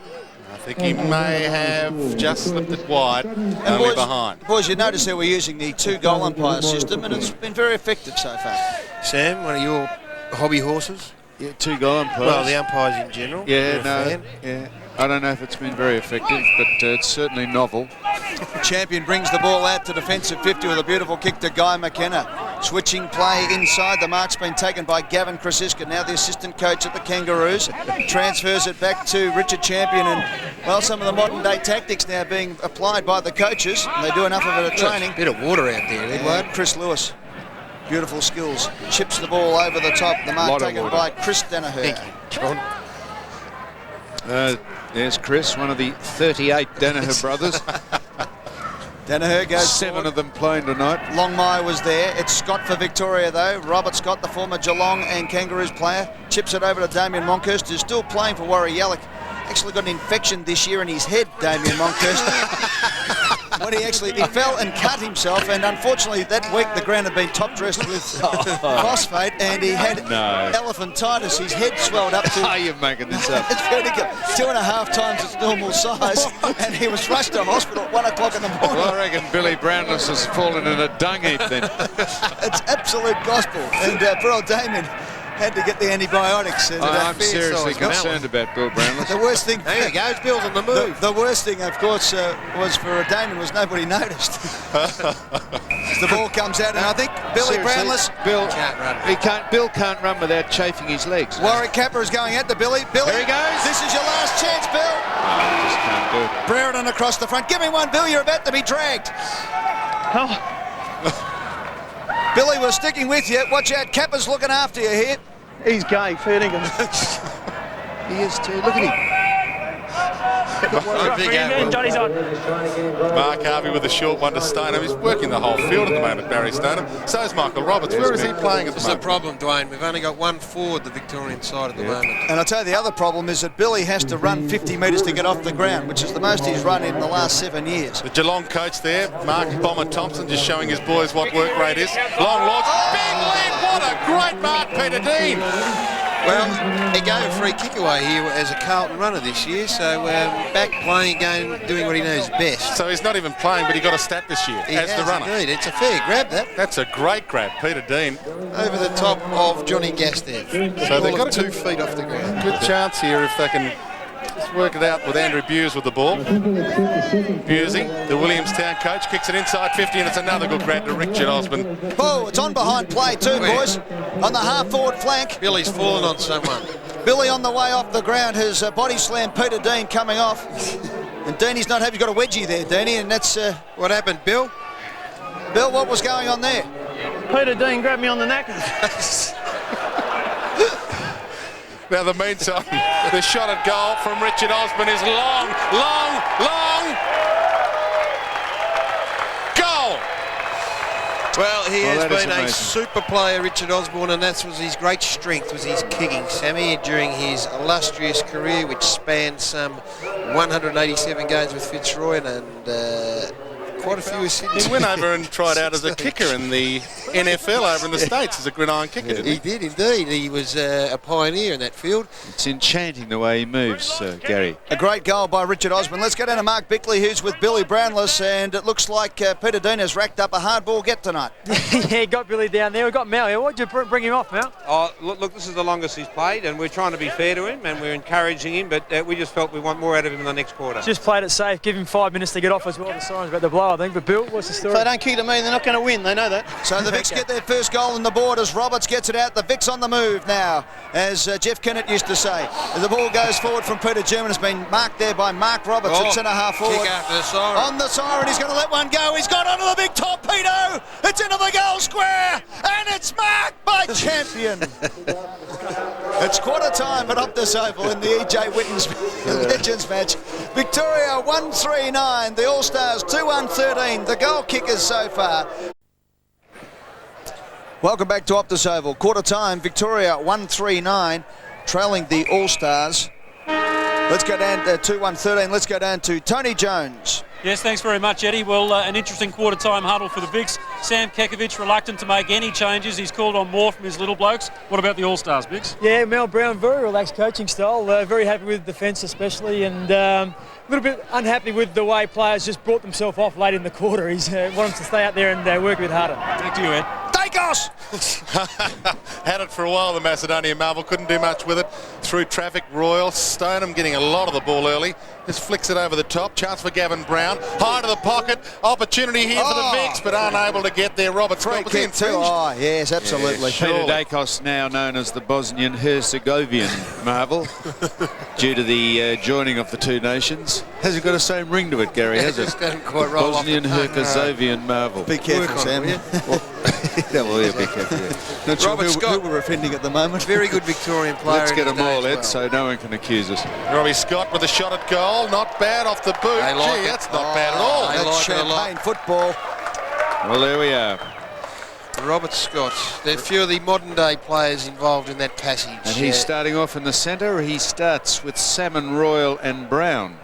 I think he may have just slipped it wide, only behind. Boys, you notice how we're using the 2-goal umpire system, and it's been very effective so far. Sam, one of your hobby horses? Yeah, 2-goal umpires. Well, the umpires in general. Yeah, no, yeah. I don't know if it's been very effective, but it's certainly novel. Champion brings the ball out to defensive 50 with a beautiful kick to Guy McKenna. Switching play inside. The mark's been taken by Gavin Krasiska, now the assistant coach at the Kangaroos. Transfers it back to Richard Champion, and, well, some of the modern-day tactics now being applied by the coaches. And they do enough of it at training. Bit of water out there, Edward. Chris Lewis. Beautiful skills. Chips the ball over the top. The mark taken by Chris Danaher. Thank you, John. There's Chris, one of the 38 Danaher brothers. Danaher goes 7 forward. of them playing tonight. Longmire was there. It's Scott for Victoria, though. Robert Scott, the former Geelong and Kangaroos player, chips it over to Damien Monkhurst, who's still playing for Warrigallock. Actually got an infection this year in his head, Damien Monkhurst. When he fell and cut himself, and unfortunately that week the ground had been top dressed with phosphate, and he had elephantitis. His head swelled up to. Oh, you're making this up. It's ridiculous. 2.5 times its normal size, and he was rushed to hospital at 1 o'clock in the morning. Well, I reckon Billy Brownless has fallen in a dung heap then. It's absolute gospel, and poor old Damien had to get the antibiotics. And, I'm seriously concerned about Bill Brownless. The worst thing. There you go, Bill's on the move. The worst thing, of course, was for Damien was nobody noticed. The ball comes out, and I think Billy Brownless. Bill can't run without chafing his legs. Warwick Capper is going at the Billy. Billy, there he goes. This is your last chance, Bill. Oh, just can't do it. Brereton across the front. Give me one, Bill. You're about to be dragged. Oh. Billy, we're sticking with you. Watch out, Capper's looking after you here. He's gay, Fernigan. He is too. Look at him. Mark Harvey with a short one to Stoneham. He's working the whole field at the moment, Barry Stoneham. So is Michael Roberts. Where is he playing at the moment? That's the problem, Dwayne. We've only got one forward, the Victorian side at the moment. And I'll tell you the other problem is that Billy has to run 50 metres to get off the ground, which is the most he's run in the last 7 years. The Geelong coach there, Mark Bomber Thompson, just showing his boys what work rate is. Long launch. Big lead. What a great mark, Peter Dean. Well, he gave a free kick away here as a Carlton runner this year, so back playing again, doing what he knows best. So he's not even playing, but he got a stat this year as the runner. Indeed. It's a fair grab, that. That's a great grab, Peter Dean. Over the top of Johnny Gastev. So they've got 2 feet off the ground. Good chance here if they can just work it out with Andrew Bewes with the ball. Bewesy, the Williamstown coach, kicks it inside 50, and it's another good grab to Richard Osborne. Oh, it's on behind play too, boys. On the half-forward flank. Billy's fallen on someone. Billy on the way off the ground has body slammed Peter Dean coming off. And Deanie's not happy. He's got a wedgie there, Deanie, and that's... what happened, Bill? Bill, what was going on there? Peter Dean grabbed me on the neck. Now, the meantime, the shot at goal from Richard Osborne is long, long. Goal! Well, he has been amazing. a super player, Richard Osborne, and that was his great strength, was his kicking, Sammy, during his illustrious career, which spanned some 187 games with Fitzroy and quite a few assists. He went over and tried out as a kicker in the NFL over in the States as a gridiron kicker, didn't he? He did indeed. He was a pioneer in that field. It's enchanting the way he moves, Gary. A great goal by Richard Osborne. Let's go down to Mark Bickley, who's with Billy Brownless, and it looks like Peter Dean has racked up a hard ball get tonight. Yeah, got Billy down there. We've got Mal here. Why'd you bring him off, Mal? Oh, look, this is the longest he's played, and we're trying to be fair to him, and we're encouraging him, but we just felt we want more out of him in the next quarter. Just played it safe. Give him 5 minutes to get off as well. The signs about the blow, I think. But Bill, what's the story? If they don't kick to me, they're not going to win. They know that. So the Vicks get their first goal on the board as Roberts gets it out. The Vicks on the move now, as Jeff Kennett used to say. The ball goes forward from Peter German. Has been marked there by Mark Roberts at centre half forward. Kick after the siren. On the siren, he's going to let one go. He's got onto the big torpedo. It's into the goal square, and it's marked by Champion. It's quarter time at Optus Oval in the E.J. Whitten's Legends match. Victoria 1-3-9, the All-Stars 2-1-13. The goal kickers so far. Welcome back to Optus Oval. Quarter time, Victoria 1-3-9, trailing the All-Stars. Let's go down to 2-1-13. Let's go down to Tony Jones. Yes, thanks very much, Eddie. Well, an interesting quarter-time huddle for the Vicks. Sam Kekovich reluctant to make any changes. He's called on more from his little blokes. What about the All-Stars, Vicks? Yeah, Mel Brown, very relaxed coaching style. Very happy with defence especially, and a little bit unhappy with the way players just brought themselves off late in the quarter. He's wants them to stay out there and work a bit harder. Back to you, Ed. Dacos! Had it for a while, the Macedonian Marvel. Couldn't do much with it. Through traffic, Royal. Stoneham getting a lot of the ball early. Just flicks it over the top. Chance for Gavin Brown. High to the pocket. Opportunity here for the Vicks, but unable to get there. Robert Scott was infringed. Oh, yes, absolutely. Peter Dacos, now known as the Bosnian-Herzegovian Marvel, due to the joining of the two nations. Hasn't got the same ring to it, Gary, has it? Just don't quite roll off the tongue. Bosnian-Herzegovian Marvel. Be careful, Sam. Be careful. Not sure Robert who Scott. we're offending at the moment. Very good Victorian player. Let's get in them his all, day as Ed, well. so no one can accuse us. Robbie Scott with a shot at goal. Not bad off the boot. They like it. That's not bad at all. They That's like it a lot. champagne football. Well, there we are. Robert Scott. There are a few of the modern day players involved in that passage. And he's starting off in the centre. He starts with Salmon, Royal and Brown.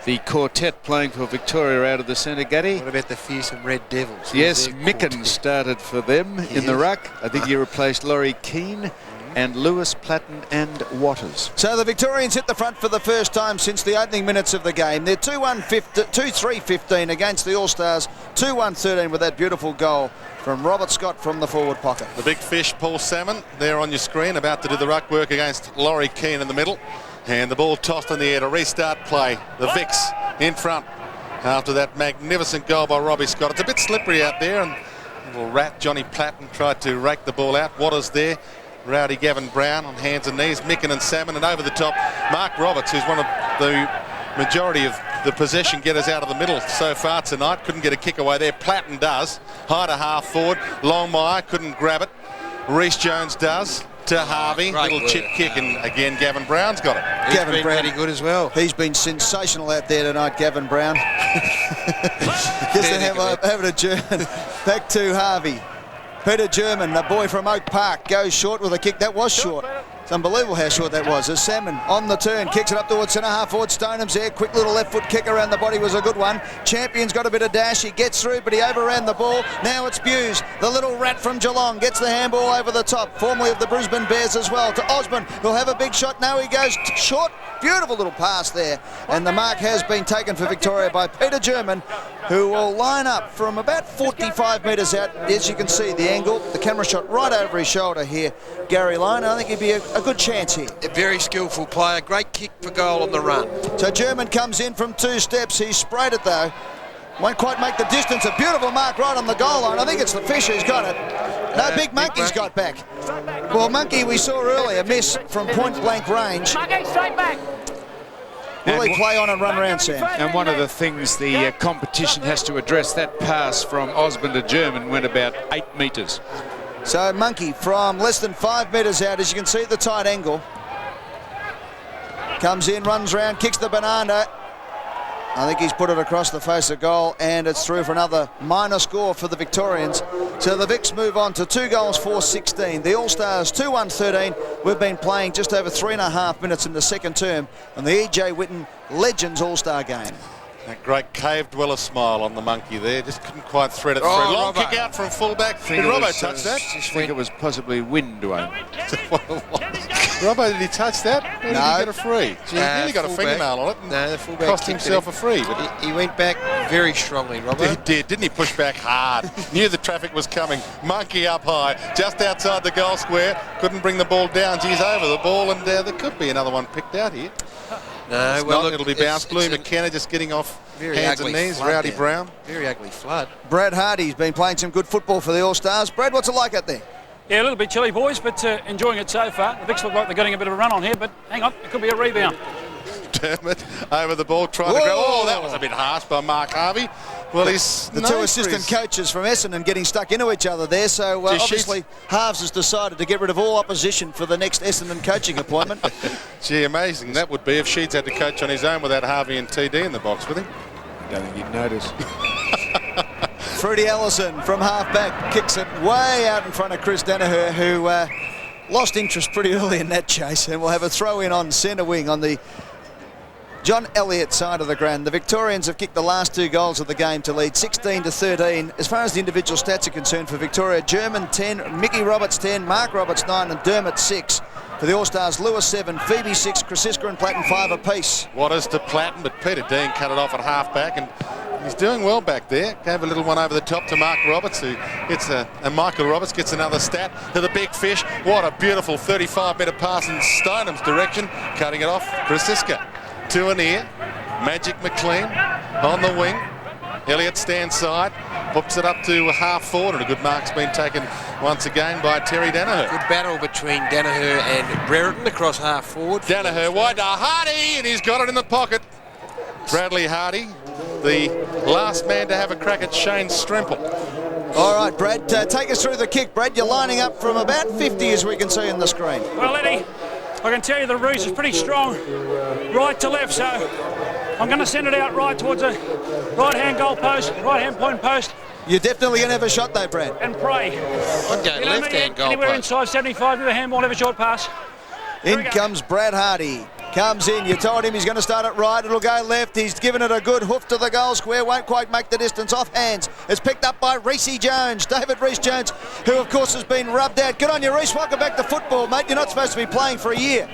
The quartet playing for Victoria out of the centre, Gaddy. What about the fearsome Red Devils? Yes, Who's their Micken quartet? started for them in the ruck. I think he replaced Laurie Keane and Lewis, Platten and Waters. So the Victorians hit the front for the first time since the opening minutes of the game. They're 2-3-15 against the All-Stars, 2-1-13 with that beautiful goal from Robert Scott from the forward pocket. The big fish, Paul Salmon, there on your screen, about to do the ruck work against Laurie Keane in the middle. And the ball tossed in the air to restart play. The Vicks in front after that magnificent goal by Robbie Scott. It's a bit slippery out there, and little rat Johnny Platten tried to rake the ball out. Waters there. Rowdy Gavin Brown on hands and knees. Micken and Salmon, and over the top, Mark Roberts, who's one of the majority of the possession getters out of the middle so far tonight. Couldn't get a kick away there. Platten does. High to half forward. Longmire couldn't grab it. Reece Jones does. To Harvey, little chip kick, and again Gavin Brown's got it. He's been pretty good as well. He's been sensational out there tonight, Gavin Brown. Just to have a German. Back to Harvey. Peter German, the boy from Oak Park, goes short with a kick. That was short. It's unbelievable how short that was. As Salmon on the turn, kicks it up towards centre half forward. Stoneham's there. Quick little left foot kick around the body was a good one. Champion's got a bit of dash. He gets through, but he overran the ball. Now it's Buse, the little rat from Geelong, gets the handball over the top. Formerly of the Brisbane Bears as well. To Osborne, who'll have a big shot. Now he goes short. Beautiful little pass there. And the mark has been taken for Victoria by Peter German, who will line up from about 45 metres out. As you can see, the angle, the camera shot right over his shoulder here. Gary Lyon, I think he'd be a good chance here. A very skillful player. Great kick for goal on the run. So German comes in from 2 steps. He sprayed it though. Won't quite make the distance. A beautiful mark right on the goal line. I think it's the fish who's got it. No, Big Monkey's got back. Well, Monkey we saw earlier miss from point blank range. Monkey, straight back. Will he play on and run around, Sam? And one of the things the competition has to address, that pass from Osborne to German went about 8 metres. So Monkey from less than 5 metres out, as you can see the tight angle. Comes in, runs round, kicks the banana. I think he's put it across the face of goal, and it's through for another minor score for the Victorians. So the Vicks move on to 2 goals for 16. The All-Stars 2-1-13. We've been playing just over 3.5 minutes in the second term on the E.J. Whitten Legends All-Star game. That great cave dweller smile on the Monkey there. Just couldn't quite thread it through. Long kick out from fullback. Did Robbo touch that? I think it was possibly wind, Dwayne. Robbo, did he touch that? Or did he get a free? Gee, he nearly got a fullback. fingernail on it and No, the fullback cost kicked himself it. a free. But He went back very strongly, Robbo. he did, didn't he? Push back hard. Knew the traffic was coming. Monkey up high, just outside the goal square. Couldn't bring the ball down. He's over the ball, and there could be another one picked out here. No, It's well, not, look, it'll be bounced. Bluey McKenna just getting off very hands ugly and knees. flood Rowdy there. Brown. Very ugly flood. Brad Hardy's been playing some good football for the All-Stars. Brad, what's it like out there? Yeah, a little bit chilly, boys, but enjoying it so far. The Vicks look like they're getting a bit of a run on here, but hang on, it could be a rebound. Dermot over the ball, trying to grab. Oh, that was a bit harsh by Mark Harvey. Well, he's The two assistant coaches from Essendon getting stuck into each other there, so obviously Halves has decided to get rid of all opposition for the next Essendon coaching appointment. Gee, amazing that would be if Sheeds had to coach on his own without Harvey and TD in the box with him. I don't think you'd notice. Fruity Ellison from half-back kicks it way out in front of Chris Danaher, who lost interest pretty early in that chase, and will have a throw-in on centre wing on the John Elliott side of the ground. The Victorians have kicked the last 2 goals of the game to lead 16-13. As far as the individual stats are concerned for Victoria, German 10, Mickey Roberts 10, Mark Roberts 9 and Dermot 6. For the All-Stars, Lewis 7, Phoebe 6, Krasiska and Platten 5 apiece. Waters to Platten, but Peter Dean cut it off at half-back, and he's doing well back there. Gave a little one over the top to Mark Roberts, who gets and Michael Roberts gets another stat to the big fish. What a beautiful 35-metre pass in Stoneham's direction, cutting it off. Krasiska to an ear. Magic McLean on the wing. Elliott stands side, hooks it up to half forward, and a good mark's been taken once again by Terry Danaher. Good battle between Danaher and Brereton across half forward. Danaher wide to Hardy, and he's got it in the pocket. Bradley Hardy, the last man to have a crack at Shane Stremple. All right, Brad, take us through the kick. Brad, you're lining up from about 50 as we can see on the screen. Well, Eddie, I can tell you the roost is pretty strong, right to left, so I'm going to send it out right towards the right-hand goal post, right-hand point post. You're definitely going to have a shot though, Brad. And pray. I'd go left-hand goal Anywhere post. inside 75 with a handball, have a short pass. In comes Brad Hardy. Comes in. You told him he's going to start it right. It'll go left. He's given it a good hoof to the goal square. Won't quite make the distance. Off hands. It's picked up by Reece Jones. David Reece Jones, who of course has been rubbed out. Good on you, Reece. Welcome back to football, mate. You're not supposed to be playing for a year.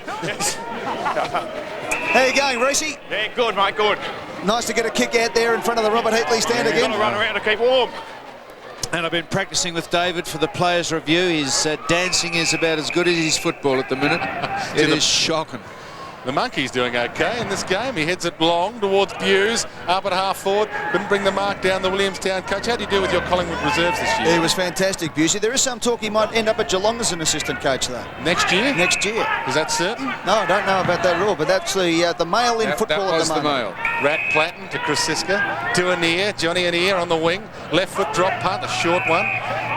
How you going, Reece? Yeah, good, mate, good. Nice to get a kick out there in front of the Robert Heatley stand again. Got to run around to keep warm. And I've been practicing with David for the players' review. His dancing is about as good as his football at the minute. It is shocking. The Monkey's doing okay in this game. He heads it long towards Buse, up at half forward. Couldn't bring the mark down, the Williamstown coach. How do you do with your Collingwood reserves this year? He was fantastic, Busey. There is some talk he might end up at Geelong as an assistant coach, though. Next year? Next year. Is that certain? No, I don't know about that rule, but that's the mail in football that was at the moment. the mail. Rat Platten to Krasiska, to Anir, Johnny Anir on the wing. Left foot drop punt, a short one.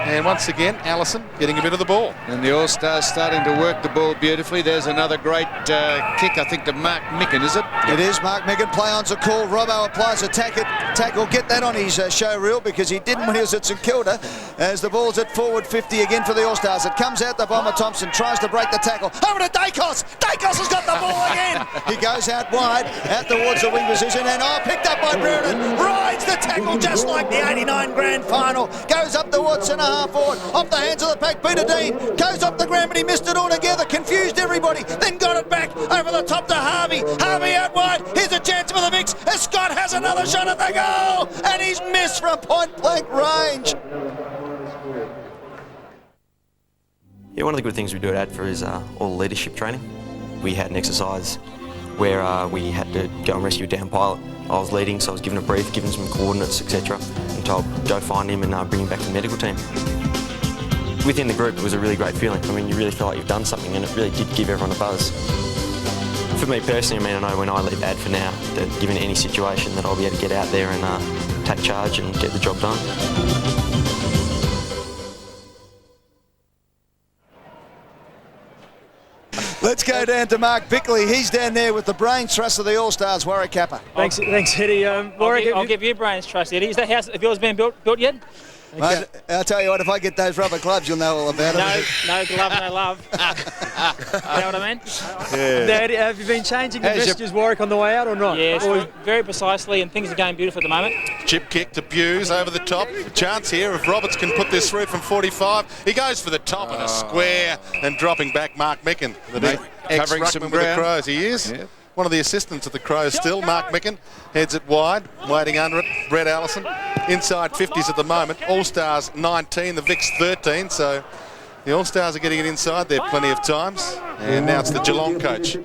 And once again, Allison getting a bit of the ball. And the All-Stars starting to work the ball beautifully. There's another great kick, I think, to Mark Micken, is it? It is. Mark Micken. Play-on's a call. Robbo applies a tackle. Get that on his show reel because he didn't when he was at St Kilda. As the ball's at forward 50 again for the All-Stars. It comes out to Bomber Thompson. Tries to break the tackle. Over to Dacos. Dacos has got the ball again. He goes out wide, out towards the wing position. And picked up by Brereton. Rides the tackle just like the 89 grand final. Goes up towards centre half forward. Off the hands of the pack. Peter Dean goes up the ground, but he missed it altogether. Confused everybody. Then got it back over the top to Harvey. Harvey out wide. Here's a chance for the Vicks. As Scott has another shot at the goal. And he's missed from point blank range. Yeah, one of the good things we do at ADFA is all the leadership training. We had an exercise where we had to go and rescue a down pilot. I was leading, so I was given a brief, given some coordinates, etc. and told go find him and bring him back to the medical team. Within the group, it was a really great feeling. I mean, you really feel like you've done something, and it really did give everyone a buzz. For me personally, I know when I leave ADFA now, that given any situation, that I'll be able to get out there and take charge and get the job done. Let's go down to Mark Bickley. He's down there with the brains trust of the All-Stars, Warwick Kappa. Thanks, Eddie. Warwick, I'll give you brains trust, Eddie. Is that house of yours been built yet? Mate, I'll tell you what, if I get those rubber gloves, you'll know all about it. No glove, no love. You know what I mean? Yeah. Eddie, have you been changing the messages, Warwick, on the way out or not? Yes, very precisely, and things are going beautiful at the moment. Chip kick to Buse over the top. Chance here if Roberts can put this through from 45. He goes for the top and a square and dropping back Mark Micken. The big covering some with the ground. Crows. He is. Yeah. One of the assistants of the Crows still, Mark Micken, heads it wide, waiting under it, Brett Allison. Inside 50s at the moment, All-Stars 19, the Vicks 13, so the All-Stars are getting it inside there plenty of times. And now it's the Geelong coach,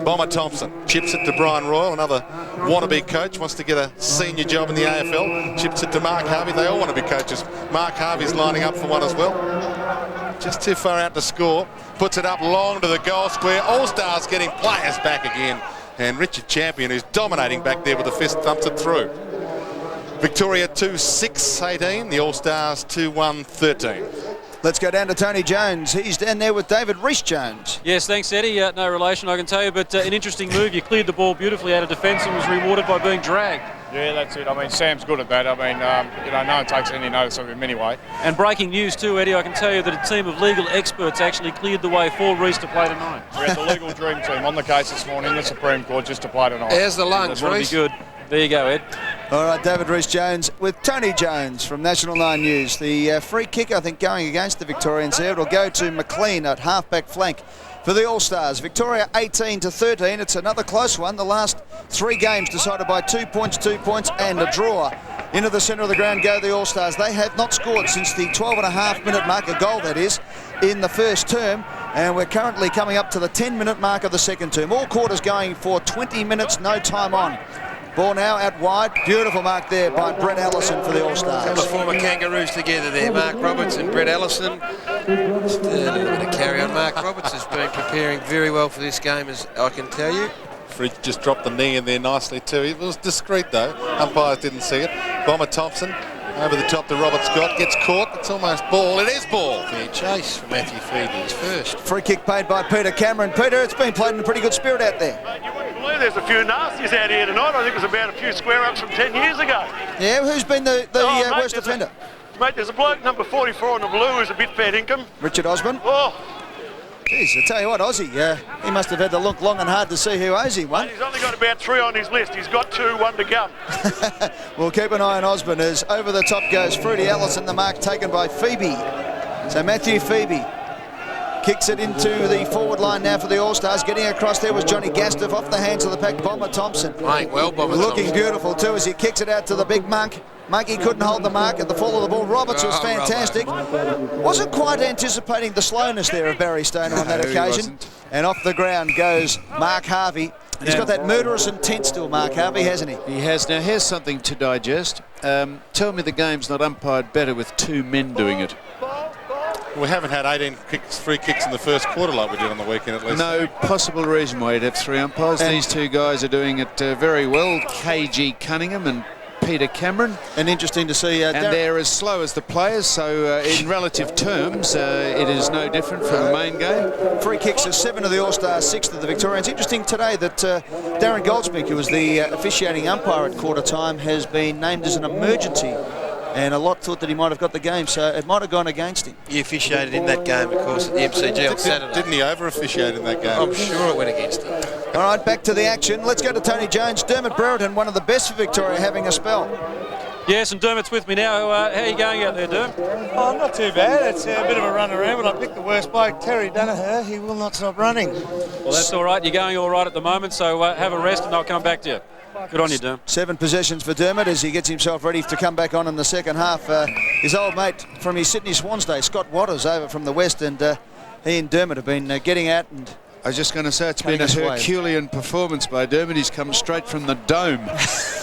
Bomber Thompson. Chips it to Brian Royal, another wannabe coach, wants to get a senior job in the AFL. Chips it to Mark Harvey, they all want to be coaches. Mark Harvey's lining up for one as well. Just too far out to score, puts it up long to the goal square. All-Stars getting players back again. And Richard Champion, who's dominating back there with a fist, thumps it through. Victoria 2-6-18, the All-Stars 2-1-13. Let's go down to Tony Jones. He's down there with David Reece Jones. Yes, thanks, Eddie. No relation, I can tell you, but an interesting move. You cleared the ball beautifully out of defence and was rewarded by being dragged. Yeah, that's it. I mean, Sam's good at that. I mean, no one takes any notice of him anyway. And breaking news too, Eddie, I can tell you that a team of legal experts actually cleared the way for Reece to play tonight. We had the legal dream team on the case this morning in the Supreme Court just to play tonight. There's the lungs, That'll be Reece. good. There you go, Ed. All right, David Rees-Jones with Tony Jones from National 9 News. The free kick, I think, going against the Victorians there. It'll go to McLean at half-back flank for the All-Stars. Victoria 18-13. It's another close one. The last 3 games decided by 2 points, 2 points and a draw. Into the centre of the ground go the All-Stars. They have not scored since the 12.5-minute mark, a goal that is, in the first term. And we're currently coming up to the 10-minute mark of the second term. All quarters going for 20 minutes, no time on. Ball now out wide. Beautiful mark there by Brett Allison for the All-Stars. Couple of former Kangaroos together there, Mark Roberts and Brett Allison. Just a little bit of carry on. Mark Roberts has been preparing very well for this game, as I can tell you. Fridge just dropped the knee in there nicely too. It was discreet though. Umpires didn't see it. Bomber Thompson over the top to Robert Scott. Gets caught. It's almost ball. It is ball. Fair chase for Matthew Feedy's first. Free kick paid by Peter Cameron. Peter, it's been played in a pretty good spirit out there. You wouldn't believe there's a few nasties out here tonight. I think it was about a few square-ups from 10 years ago. Yeah, who's been the worst offender? Mate, there's a bloke, number 44 on the blue, who's a bit fair income. Richard Osborne? Oh. Jeez, I tell you what, Aussie, he must have had to look long and hard to see who Aussie won. He's only got about 3 on his list. He's got 2, 1 to come. We'll keep an eye on Osborne as over the top goes Fruity Allison, the mark taken by Phoebe. So Matthew Phoebe kicks it into the forward line now for the All-Stars. Getting across there was Johnny Gastiff off the hands of the pack. Bomber Thompson. Playing well, Bomber Looking Thompson. beautiful too as he kicks it out to the big Monk. Monkey couldn't hold the mark at the fall of the ball. Roberts was fantastic. Wasn't quite anticipating the slowness there of Barry Stoner on that occasion. And off the ground goes Mark Harvey. He's got that murderous intent still, Mark Harvey, hasn't he? He has. Now, here's something to digest. Tell me the game's not umpired better with 2 men doing it. We haven't had 18 free kicks in the first quarter like we did on the weekend at least. No possible reason why you'd have 3 umpires. And these 2 guys are doing it very well. KG Cunningham and Peter Cameron. And interesting to see... and they're as slow as the players, so in relative terms, it is no different from the main game. Free kicks are 7 of the All-Stars, 6 of the Victorians. Interesting today that Darren Goldsmith, who was the officiating umpire at quarter time, has been named as an emergency. And a lot thought that he might have got the game, so it might have gone against him. He officiated in that game, of course, at the MCG on Saturday. Didn't he over-officiate in that game? I'm sure it went against him. All right, back to the action. Let's go to Tony Jones. Dermot Brereton, one of the best for Victoria, having a spell. Yes, and Dermot's with me now. How are you going out there, Derm? Oh, not too bad. It's a bit of a run around, but I picked the worst bloke, Terry Danaher. He will not stop running. Well, that's all right. You're going all right at the moment, so have a rest and I'll come back to you. Good on you, Derm. 7 possessions for Dermot as he gets himself ready to come back on in the second half. His old mate from his Sydney Swans day, Scott Waters, over from the West, and he and Dermot have been getting out and... I was just going to say it's been a Herculean performance by Dermot. He's come straight from the dome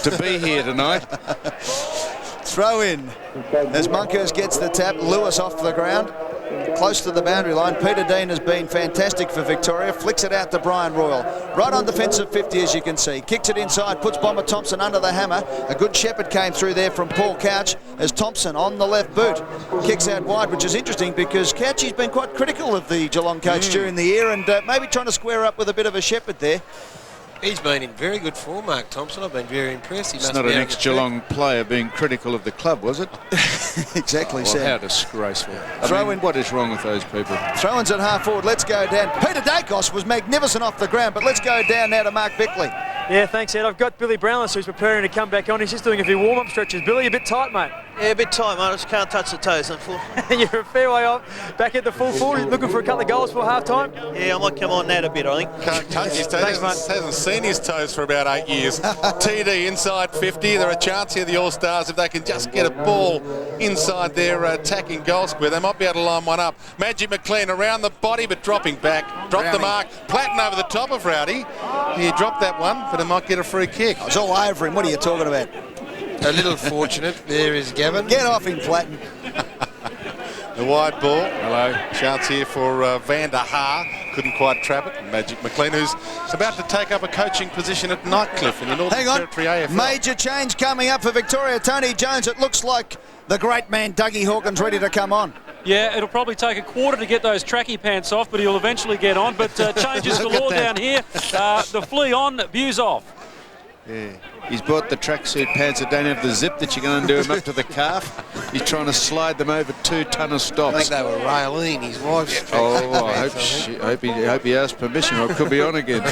to be here tonight. Throw in as Monkhurst gets the tap. Lewis off the ground, close to the boundary line. Peter Dean has been fantastic for Victoria. Flicks it out to Brian Royal. Right on defensive 50, as you can see. Kicks it inside, puts Bomber Thompson under the hammer. A good shepherd came through there from Paul Couch as Thompson on the left boot. Kicks out wide, which is interesting because Couchy's been quite critical of the Geelong coach during the year and maybe trying to square up with a bit of a shepherd there. He's been in very good form, Mark Thompson. I've been very impressed. It's not an ex-Geelong player being critical of the club, was it? Exactly, well, Sam. how disgraceful. I mean, what is wrong with those people? Throw-ins at half forward. Let's go down. Peter Dacos was magnificent off the ground, but let's go down now to Mark Bickley. Yeah, thanks, Ed. I've got Billy Brownless, who's preparing to come back on. He's just doing a few warm-up stretches. Billy, a bit tight, mate. Yeah, a bit tight, mate. I just can't touch the toes, unfortunately. You're a fair way off. Back at the full forward, looking for a couple of goals for half-time? Yeah, I might come on that a bit, I think. Can't touch his toes. Thanks, mate. Hasn't seen his toes for about 8 years. TD inside 50. There are a chance here, the All-Stars, if they can just get a ball inside their attacking goal square, they might be able to line one up. Magic McLean around the body, but dropping back. Dropped the mark. Platten over the top of Rowdy. He dropped that one, but he might get a free kick. I was all over him. What are you talking about? A little fortunate. There is Gavin. Get off him, Platten. The wide ball. Hello. Chance here for Van der Haar. Couldn't quite trap it. Magic McLean, who's about to take up a coaching position at Nightcliff in the Northern Territory AFL. Major change coming up for Victoria. Tony Jones, it looks like the great man Dougie Hawkins ready to come on. Yeah, it'll probably take a quarter to get those tracky pants off, but he'll eventually get on. But changes galore down here. The flea on, views off. Yeah. He's bought the tracksuit pants that don't have the zip that you can undo them up to the calf. He's trying to slide them over 2 ton of stops. I think they were Raylene, his wife's tracksuit. Oh, I hope he asked permission, or it could be on again.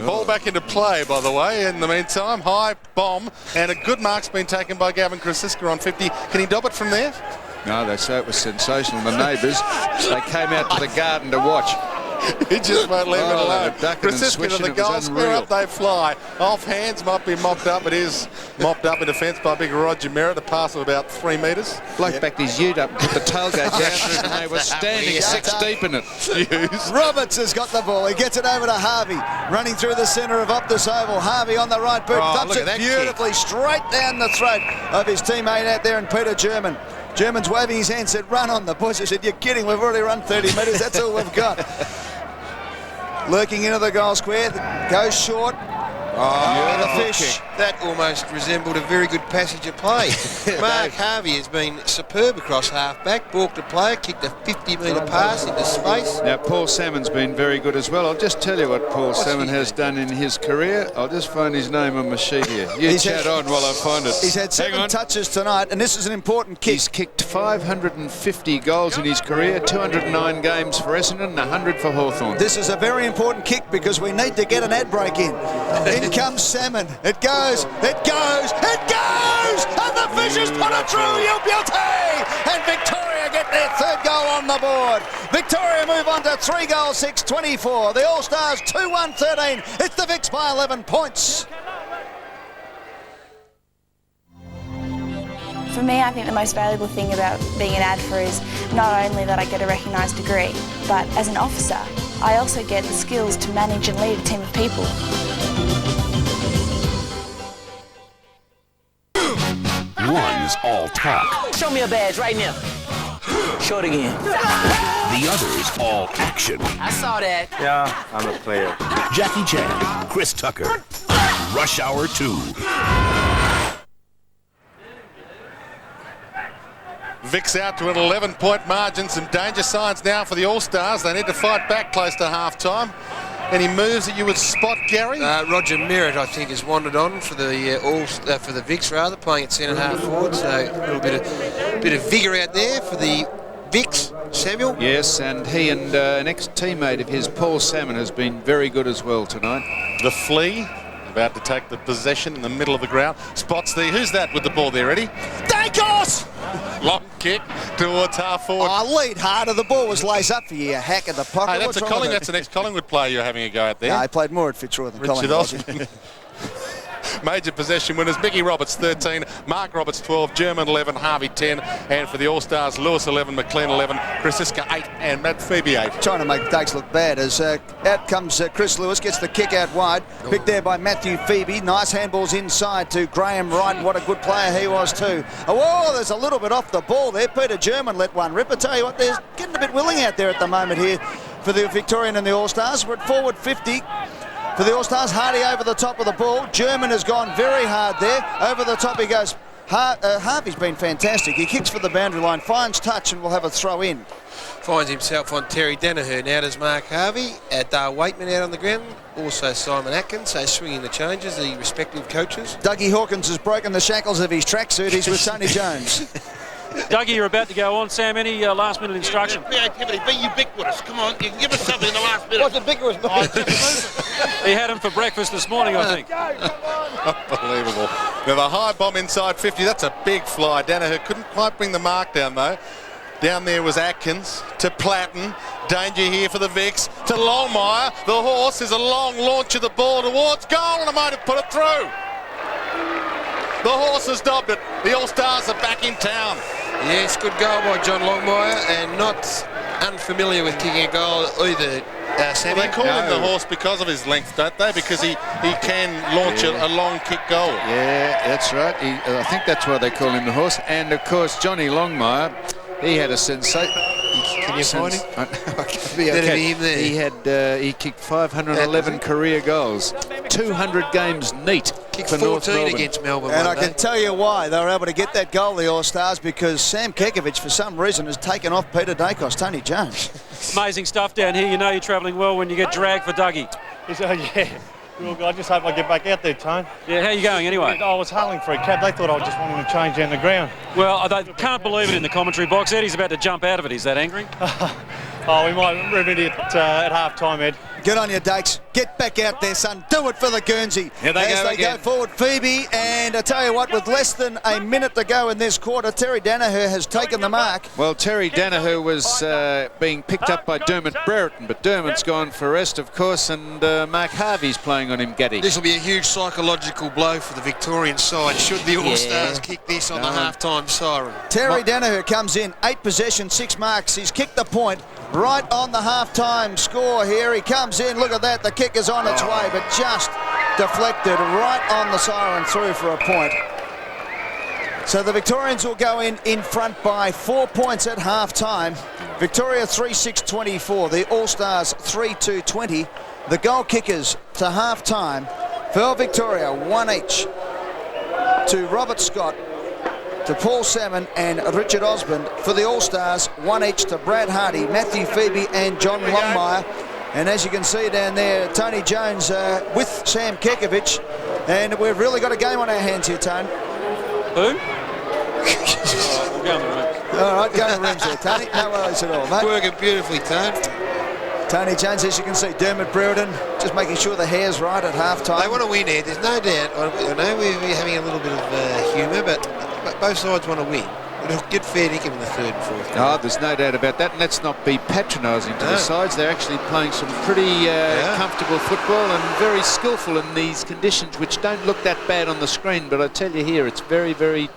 Ball back into play, by the way. In the meantime, high bomb, and a good mark's been taken by Gavin Krasiska on 50. Can he dob it from there? No, they say it was sensational. The neighbours, they came out to the garden to watch. He just won't leave it alone. Krasiska to the goal, square up they fly. Off hands might be mopped up. It is mopped up in defence by big Roger Merritt, a pass of about 3 metres. Bloke backed his ute up and put the tailgate down, and they were standing 6 deep in it. Roberts has got the ball. He gets it over to Harvey, running through the centre of Optus Oval. Harvey on the right boot, dumps it beautifully straight down the throat of his teammate out there, and Peter German. German's waving his hand, said, run on the bush. I said, you're kidding, we've already run 30 metres, that's all we've got. Lurking into the goal square, goes short. The fish. That almost resembled a very good passage of play. Mark Harvey has been superb across half-back, balked a player, kicked a 50-metre pass into space. Now, Paul Salmon's been very good as well. I'll just tell you what Paul Salmon has done in his career. I'll just find his name on my sheet here. You chat on while I find it. He's had 7 touches tonight, and this is an important kick. He's kicked 550 goals in his career, 209 games for Essendon and 100 for Hawthorn. This is a very important kick because we need to get an ad break in. In comes Salmon. It goes, it goes, it goes! And the Fishers put it through, you beauty! And Victoria get their 3rd goal on the board. Victoria move on to 3 goals, 6-24. The All-Stars 2-1-13. It's the Vicks by 11 points. For me, I think the most valuable thing about being an ADFA is not only that I get a recognised degree, but as an officer, I also get the skills to manage and lead a team of people. One's all talk. Show me a badge right now. Show it again. The other's all action. I saw that. Yeah, I'm a player. Jackie Chan, Chris Tucker, Rush Hour 2. Vic's out to an 11-point margin. Some danger signs now for the All-Stars. They need to fight back close to half-time. Any moves that you would spot, Gary? Roger Merritt, I think, has wandered on for the for the Vicks, rather, playing at centre-half forward. So a little bit of vigour out there for the Vicks. Samuel? Yes, and he and an ex-teammate of his, Paul Salmon, has been very good as well tonight. The Flea, about to take the possession in the middle of the ground. Spots the... Who's that with the ball there, Eddie? Dacos! Long kick towards half forward. Lead harder. The ball was lace up for you, hack in the pocket. Hey, that's an ex-Collingwood player you're having a go at there. Yeah, I played more at Fitzroy than Collingwood. Major possession winners, Mickey Roberts 13, Mark Roberts 12, German 11, Harvey 10, and for the All-Stars, Lewis 11, McLean 11, Krasiska 8, and Matt Phoebe 8. Trying to make Dakes look bad as out comes Chris Lewis, gets the kick out wide, picked there by Matthew Phoebe. Nice handballs inside to Graham Wright. What a good player he was too. Oh, there's a little bit off the ball there. Peter German let one rip. I tell you what, they're getting a bit willing out there at the moment here for the Victorian and the All-Stars. We're at forward 50. For the All-Stars, Hardy over the top of the ball. German has gone very hard there. Over the top he goes. Harvey's been fantastic. He kicks for the boundary line, finds touch and will have a throw in. Finds himself on Terry Danaher. Now does Mark Harvey. Dale Waitman out on the ground. Also Simon Atkins. So swinging the changes, the respective coaches. Dougie Hawkins has broken the shackles of his tracksuit. He's with Tony Jones. Dougie, you're about to go on. Sam, any last-minute instruction? Creativity, be ubiquitous. Come on, you can give us something in the last minute. What's ubiquitous? He had him for breakfast this morning, I think. Unbelievable. Now the high bomb inside 50, that's a big fly. Danaher couldn't quite bring the mark down, though. Down there was Atkins to Platten. Danger here for the Vicks. To Longmire. The horse is a long launch of the ball towards goal, and I might have put it through. The horse has dobbed it. The All-Stars are back in town. Yes, good goal by John Longmire, and not unfamiliar with kicking a goal either. Sammy. Well, they call him the horse because of his length, don't they? Because he can launch a long kick goal. Yeah, that's right. I think that's why they call him the horse. And, of course, Johnny Longmire, he had a sensation. Can you find him? I can't be okay. He kicked 511 career goals, 200 games neat. Kicked for 14 against Melbourne. And I can tell you why they were able to get that goal, the All-Stars, because Sam Kekovich, for some reason, has taken off Peter Dacos, Tony Jones. Amazing stuff down here. You know you're travelling well when you get dragged for Dougie. He said, yeah. Real good. I just hope I get back out there, Tone. Yeah, how you going anyway? I was hurling for a cab. They thought I was just wanting to change down the ground. Well, I can't believe it in the commentary box. Eddie's about to jump out of it. Is that angry? Oh, we might remedy it at half-time, Ed. Good on you, Dakes. Get back out there, son. Do it for the Guernsey. Here they As go they again. go forward, Phoebe. And I tell you what, with less than a minute to go in this quarter, Terry Danaher has taken the mark. Well, Terry Danaher was being picked up by Dermot Brereton, but Dermot's gone for rest, of course, and Mark Harvey's playing on him, Gaddy. This will be a huge psychological blow for the Victorian side should the All-Stars kick this on the half-time siren. Terry Danaher comes in, 8 possessions, 6 marks. He's kicked the point right on the half-time score here. He comes in, look at that, the kick is on its way, but just deflected right on the siren through for a point. So the Victorians will go in front by 4 points at half-time. Victoria 3-6-24, the All-Stars 3-2-20. The goal kickers to half-time for Victoria, 1 each to Robert Scott, to Paul Salmon and Richard Osmond. For the All-Stars, 1 each to Brad Hardy, Matthew Phoebe and John Longmire. And as you can see down there, Tony Jones with Sam Kekovich. And we've really got a game on our hands here, Tony. Who? We'll go in the room. All right, go in the rooms there, Tony. No worries at all, mate. Working beautifully, Tone. Tony Jones, as you can see, Dermot Brereton just making sure the hair's right at half-time. They want to win, Ed. There's no doubt. I know we're having a little bit of humour, but both sides want to win. It'll get fair dinkum in the third and fourth. Oh, there's no doubt about that. And let's not be patronising to the sides. They're actually playing some pretty comfortable football and very skillful in these conditions, which don't look that bad on the screen. But I tell you here, it's very, very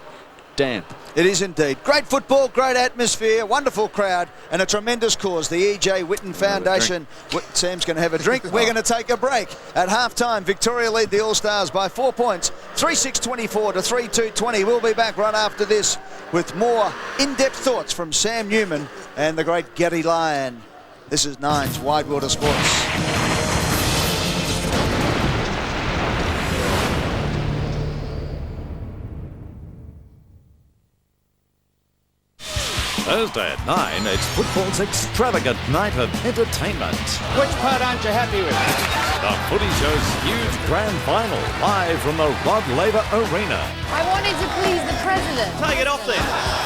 damp. It is indeed. Great football, great atmosphere, wonderful crowd, and a tremendous cause. The E.J. Whitten Foundation. Sam's going to have a drink. We're going to take a break. At half-time, Victoria lead the All-Stars by 4 points, 3-6-24 to 3-2-20. We'll be back right after this with more in-depth thoughts from Sam Newman and the great Gary Lyon. This is Nine's Wide World of Sports. Thursday at 9, it's football's extravagant night of entertainment. Which part aren't you happy with? The Footy Show's huge grand final, live from the Rod Laver Arena. I wanted to please the president. Take it off then.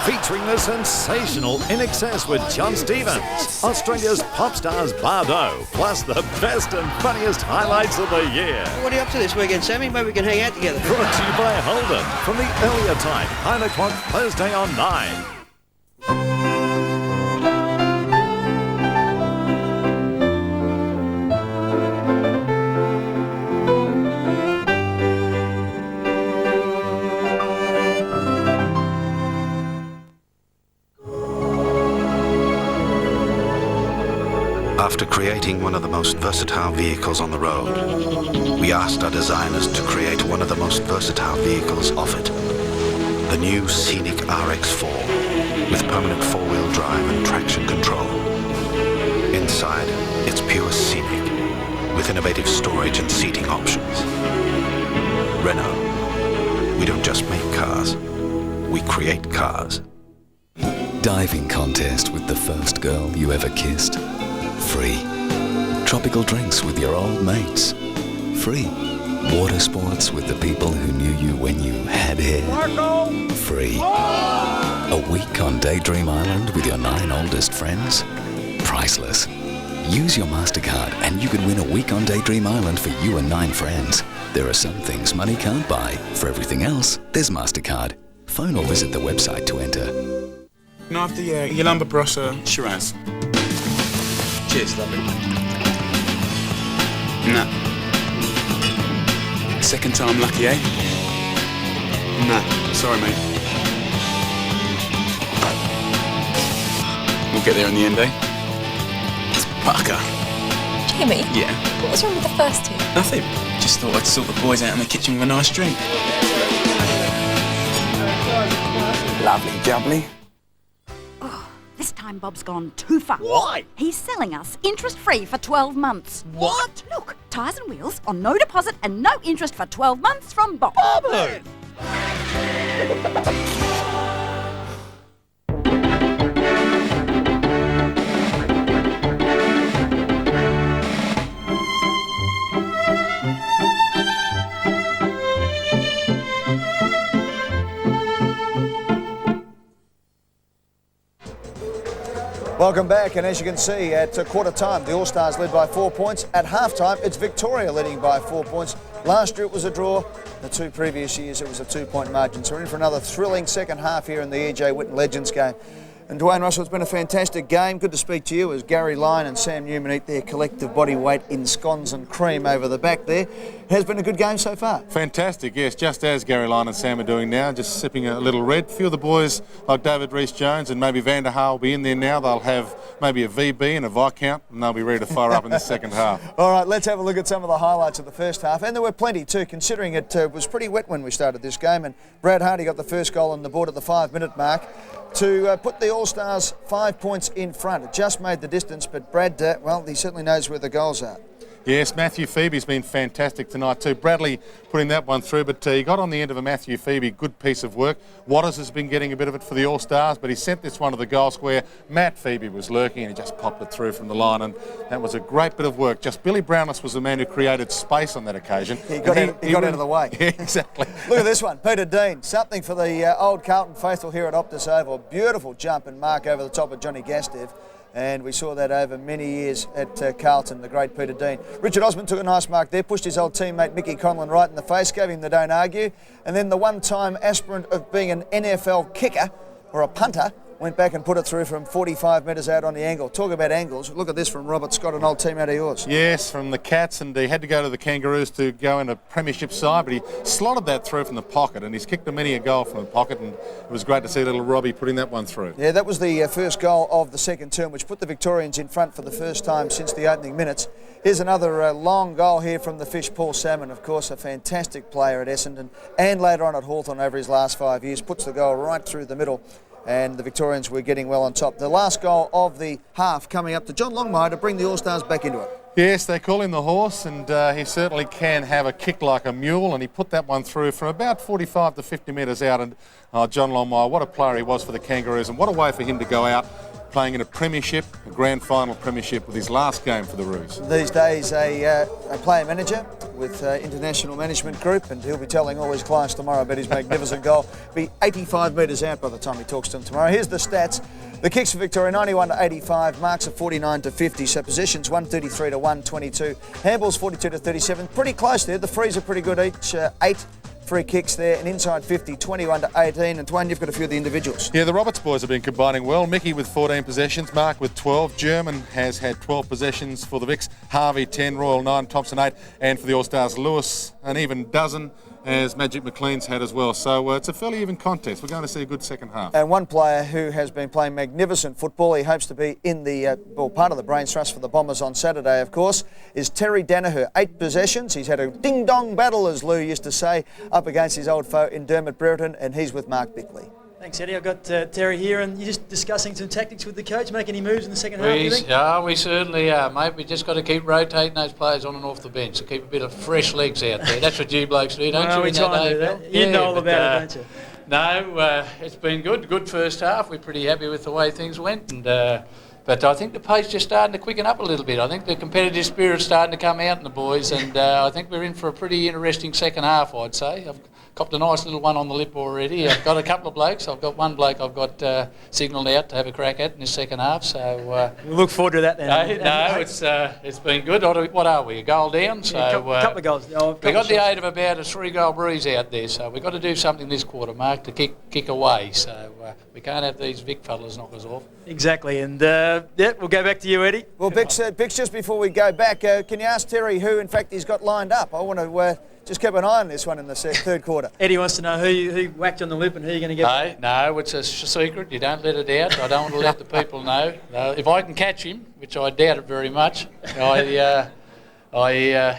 Featuring the sensational In Excess with John Stevens, Australia's pop stars Bardo, plus the best and funniest highlights of the year. What are you up to this weekend, Sammy? Maybe we can hang out together. Brought to you by Holden, from the earlier time, 9 o'clock Thursday on 9. After creating one of the most versatile vehicles on the road, we asked our designers to create one of the most versatile vehicles offered. The new Scenic RX-4 with permanent four-wheel drive and traction control. Inside, it's pure scenic with innovative storage and seating options. Renault, we don't just make cars, we create cars. Diving contest with the first girl you ever kissed. Free. Tropical drinks with your old mates. Free. Water sports with the people who knew you when you had hair. Free. A week on Daydream Island with your 9 oldest friends. Priceless. Use your MasterCard and you could win a week on Daydream Island for you and 9 friends. There are some things money can't buy. For everything else, there's MasterCard. Phone or visit the website to enter. Can I have the Yalumba Barossa Shiraz? Cheers, lovely. No. Second time lucky, eh? No. Sorry, mate. We'll get there in the end, eh? Parker. Jimmy? Yeah. What was wrong with the first two? Nothing. Just thought I'd sort the boys out in the kitchen with a nice drink. Lovely jubbly. This time Bob's gone too far. Why? He's selling us interest-free for 12 months. What? Look, tyres and wheels on no deposit and no interest for 12 months from Bob. Bobby! Welcome back, and as you can see, at quarter time, the All-Stars led by 4 points. At half-time, it's Victoria leading by 4 points. Last year it was a draw. The 2 previous years it was a 2-point margin. So we're in for another thrilling second half here in the E.J. Whitten Legends game. And Dwayne Russell, it's been a fantastic game. Good to speak to you as Gary Lyon and Sam Newman eat their collective body weight in scones and cream over the back there. It has been a good game so far. Fantastic, yes, just as Gary Lyon and Sam are doing now, just sipping a little red. A few of the boys like David Rees-Jones and maybe Van der Haar will be in there now. They'll have maybe a VB and a Viscount and they'll be ready to fire up in the second half. All right, let's have a look at some of the highlights of the first half. And there were plenty too, considering it was pretty wet when we started this game. And Brad Hardy got the first goal on the board at the 5-minute mark to put the All-Stars 5 points in front. It just made the distance, but Brad, well, he certainly knows where the goals are. Yes, Matthew Phoebe's been fantastic tonight too. Bradley putting that one through, but he got on the end of a Matthew Phoebe, good piece of work. Waters has been getting a bit of it for the All-Stars, but he sent this one to the goal square. Matt Phoebe was lurking and he just popped it through from the line, and that was a great bit of work. Just Billy Brownless was the man who created space on that occasion. He got out of the way. Yeah, exactly. Look at this one, Peter Dean. Something for the old Carlton faithful here at Optus Oval. Beautiful jump and mark over the top of Johnny Gastev. And we saw that over many years at Carlton, the great Peter Dean. Richard Osmond took a nice mark there, pushed his old teammate Mickey Conlon right in the face, gave him the don't argue. And then the one-time aspirant of being an NFL kicker, or a punter, went back and put it through from 45 metres out on the angle. Talk about angles. Look at this from Robert Scott, an old teammate of yours. Yes, from the Cats, and he had to go to the Kangaroos to go in a premiership side, but he slotted that through from the pocket, and he's kicked many a goal from the pocket, and it was great to see little Robbie putting that one through. Yeah, that was the first goal of the second term, which put the Victorians in front for the first time since the opening minutes. Here's another long goal here from the Fish, Paul Salmon, of course, a fantastic player at Essendon, and later on at Hawthorn over his last 5 years, puts the goal right through the middle. And the Victorians were getting well on top. The last goal of the half coming up to John Longmire to bring the All-Stars back into it. Yes, they call him the horse, and he certainly can have a kick like a mule, and he put that one through from about 45 to 50 metres out. And John Longmire, what a player he was for the Kangaroos, and what a way for him to go out playing in a premiership, a grand final premiership with his last game for the Roos. These days a player manager with International Management Group, and he'll be telling all his clients tomorrow about his magnificent goal. Be 85 metres out by the time he talks to them tomorrow. Here's the stats. The kicks for Victoria, 91 to 85, marks are 49 to 50, so possessions 133 to 122, handballs 42 to 37, pretty close there. The frees are pretty good each, 8 free kicks there, and inside 50, 21 to 18. And Dwayne, you've got a few of the individuals. Yeah, the Roberts boys have been combining well. Mickey with 14 possessions, Mark with 12. German has had 12 possessions for the Vicks. Harvey 10, Royal 9, Thompson 8, and for the All-Stars, Lewis an even dozen, as Magic McLean's had as well. So it's a fairly even contest. We're going to see a good second half. And one player who has been playing magnificent football, he hopes to be in the part of the brains trust for the Bombers on Saturday, of course, is Terry Danaher. 8 possessions. He's had a ding-dong battle, as Lou used to say, up against his old foe in Dermot Brereton, and he's with Mark Bickley. Thanks, Eddie. I've got Terry here, and you're just discussing some tactics with the coach. Make any moves in the second half, you think? Yeah, we certainly are, mate. We just got to keep rotating those players on and off the bench to keep a bit of fresh legs out there. That's what you blokes do, don't you? We try and do that. You know all about it, don't you? No, it's been good. Good first half. We're pretty happy with the way things went, and but I think the pace just starting to quicken up a little bit. I think the competitive spirit's starting to come out in the boys, and I think we're in for a pretty interesting second half, I'd say. I've copped a nice little one on the lip already. I've got a couple of blokes. I've got one bloke I've got signalled out to have a crack at in this second half. So we'll look forward to that then. It's been good. What are we? A goal down. So a couple of goals. We got the aid of about a 3-goal breeze out there. So we've got to do something this quarter, Mark, to kick away. So we can't have these Vic fellas knock us off. Exactly. And we'll go back to you, Eddie. Well, Bix, just before we go back, can you ask Terry who, in fact, he's got lined up? I want to just keep an eye on this one in the third quarter. Eddie wants to know who whacked on the lip and who you're going to get. No, it's a secret. You don't let it out. I don't want to let the people know. If I can catch him, which I doubt it very much,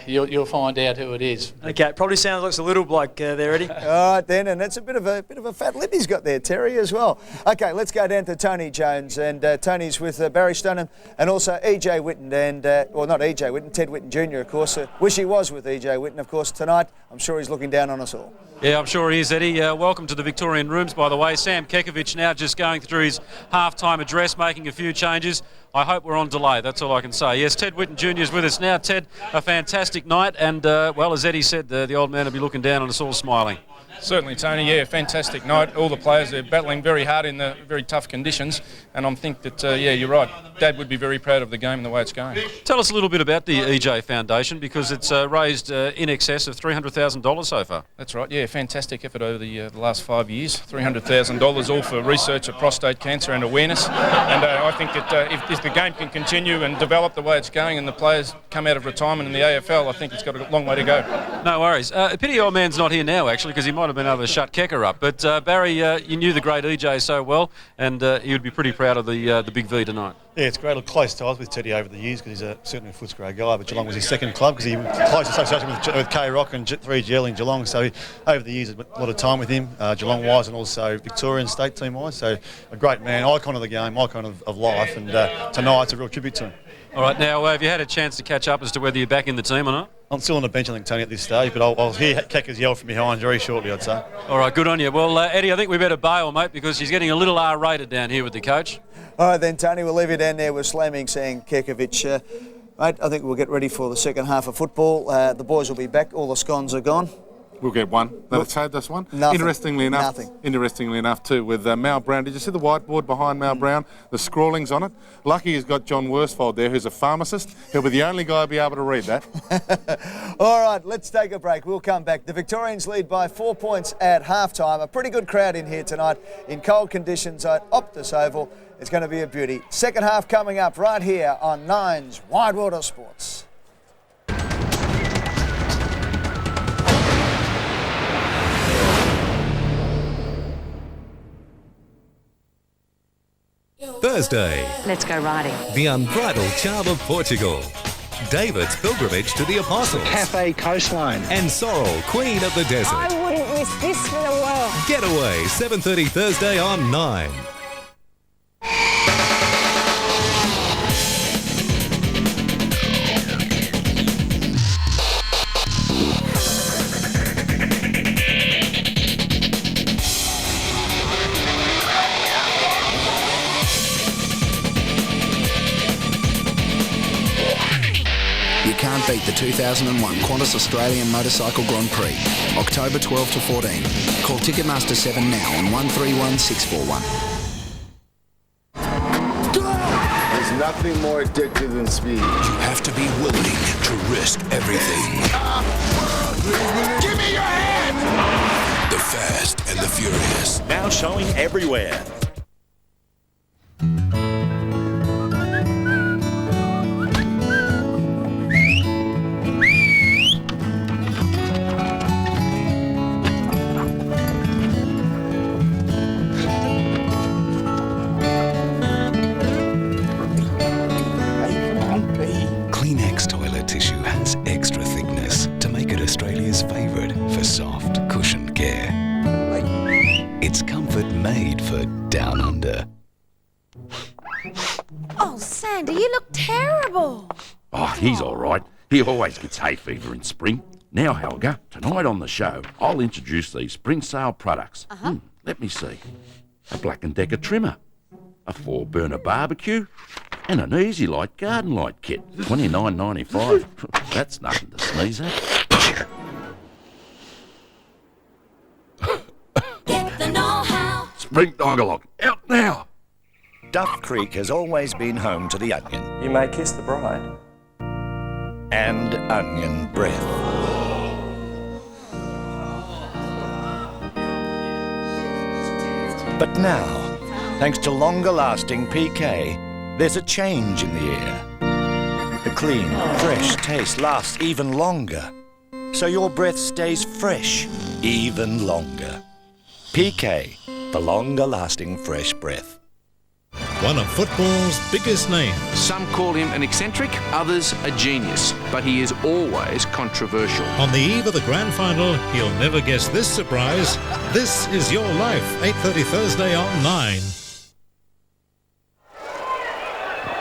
you'll find out who it is. Okay, it probably sounds like a little bloke there, Eddie. All right then, and that's a bit of a fat lip he's got there, Terry, as well. Okay, let's go down to Tony Jones, and Tony's with Barry Stoneham and also E.J. Whitten, and well, not E.J. Whitten, Ted Whitten Jr. of course. Wish he was with E.J. Whitten, of course. Tonight, I'm sure he's looking down on us all. Yeah, I'm sure he is, Eddie. Welcome to the Victorian Rooms, by the way. Sam Kekovich now just going through his half-time address, making a few changes. I hope we're on delay, that's all I can say. Yes, Ted Whitten Jr. is with us now. Ted, a fantastic night, and, well, as Eddie said, the old man will be looking down on us all smiling. Certainly, Tony. Yeah, fantastic night. All the players are battling very hard in the very tough conditions, and I think that, you're right. Dad would be very proud of the game and the way it's going. Tell us a little bit about the EJ Foundation, because it's raised in excess of $300,000 so far. That's right. Yeah, fantastic effort over the last 5 years. $300,000 all for research of prostate cancer and awareness. And I think that if the game can continue and develop the way it's going, and the players come out of retirement in the AFL, I think it's got a long way to go. No worries. Pity old man's not here now, actually, because he might have been able to shut Kecker up. But Barry, you knew the great EJ so well, and he would be pretty proud of the Big V tonight. Yeah, it's great. Close ties with Teddy over the years because he's certainly a Footscray guy, but Geelong was his second club because he close association with K-Rock and 3GL in Geelong. So over the years, a lot of time with him, Geelong-wise and also Victorian state team-wise. So a great man, icon of the game, icon of life, and tonight's a real tribute to him. All right, now have you had a chance to catch up as to whether you're back in the team or not? I'm still on the bench, I think, Tony, at this stage, but I'll hear Kecker's yell from behind very shortly, I'd say. All right, good on you. Well, Eddie, I think we better bail, mate, because he's getting a little R-rated down here with the coach. All right then, Tony, we'll leave you down there with slamming saying Kekovic. Mate, I think we'll get ready for the second half of football. The boys will be back. All the scones are gone. We'll get one. They've saved us one. Nothing. Interestingly enough, too, with Mal Brown. Did you see the whiteboard behind Mal Brown? The scrawlings on it. Lucky he's got John Worsfold there, who's a pharmacist. He'll be the only guy to be able to read that. All right, let's take a break. We'll come back. The Victorians lead by 4 points at half-time. A pretty good crowd in here tonight in cold conditions at Optus Oval. It's going to be a beauty. Second half coming up right here on Nine's Wide World of Sports. Thursday. Let's go riding. The unbridled charm of Portugal. David's pilgrimage to the Apostles. Cafe Coastline. And Sorrel, Queen of the Desert. I wouldn't miss this for the world. Getaway, 7:30 Thursday on 9. You can't beat the 2001 Qantas Australian Motorcycle Grand Prix, October 12 to 14. Call Ticketmaster 7 now on 131 641. There's nothing more addictive than speed. You have to be willing to risk everything. Give me your hand! The Fast and the Furious. Now showing everywhere. Kleenex toilet tissue has extra thickness to make it Australia's favourite for soft, cushioned care. It's comfort made for down under. Oh, Sandy, you look terrible. Oh, he's all right. He always gets hay fever in spring. Now, Helga, tonight on the show, I'll introduce these spring sale products. Let me see. A Black & Decker trimmer, a 4-burner barbecue, and an Easy Light garden light kit, $29.95. That's nothing to sneeze at. Get the know-how. Spring Dialogue, out now! Duff Creek has always been home to the onion. You may kiss the bride. And onion breath. But now, thanks to longer-lasting PK, there's a change in the air. The clean, fresh taste lasts even longer, so your breath stays fresh even longer. PK, the longer-lasting fresh breath. One of football's biggest names. Some call him an eccentric, others a genius, but he is always controversial. On the eve of the grand final, you'll never guess this surprise. This is Your Life, 8:30 Thursday on 9.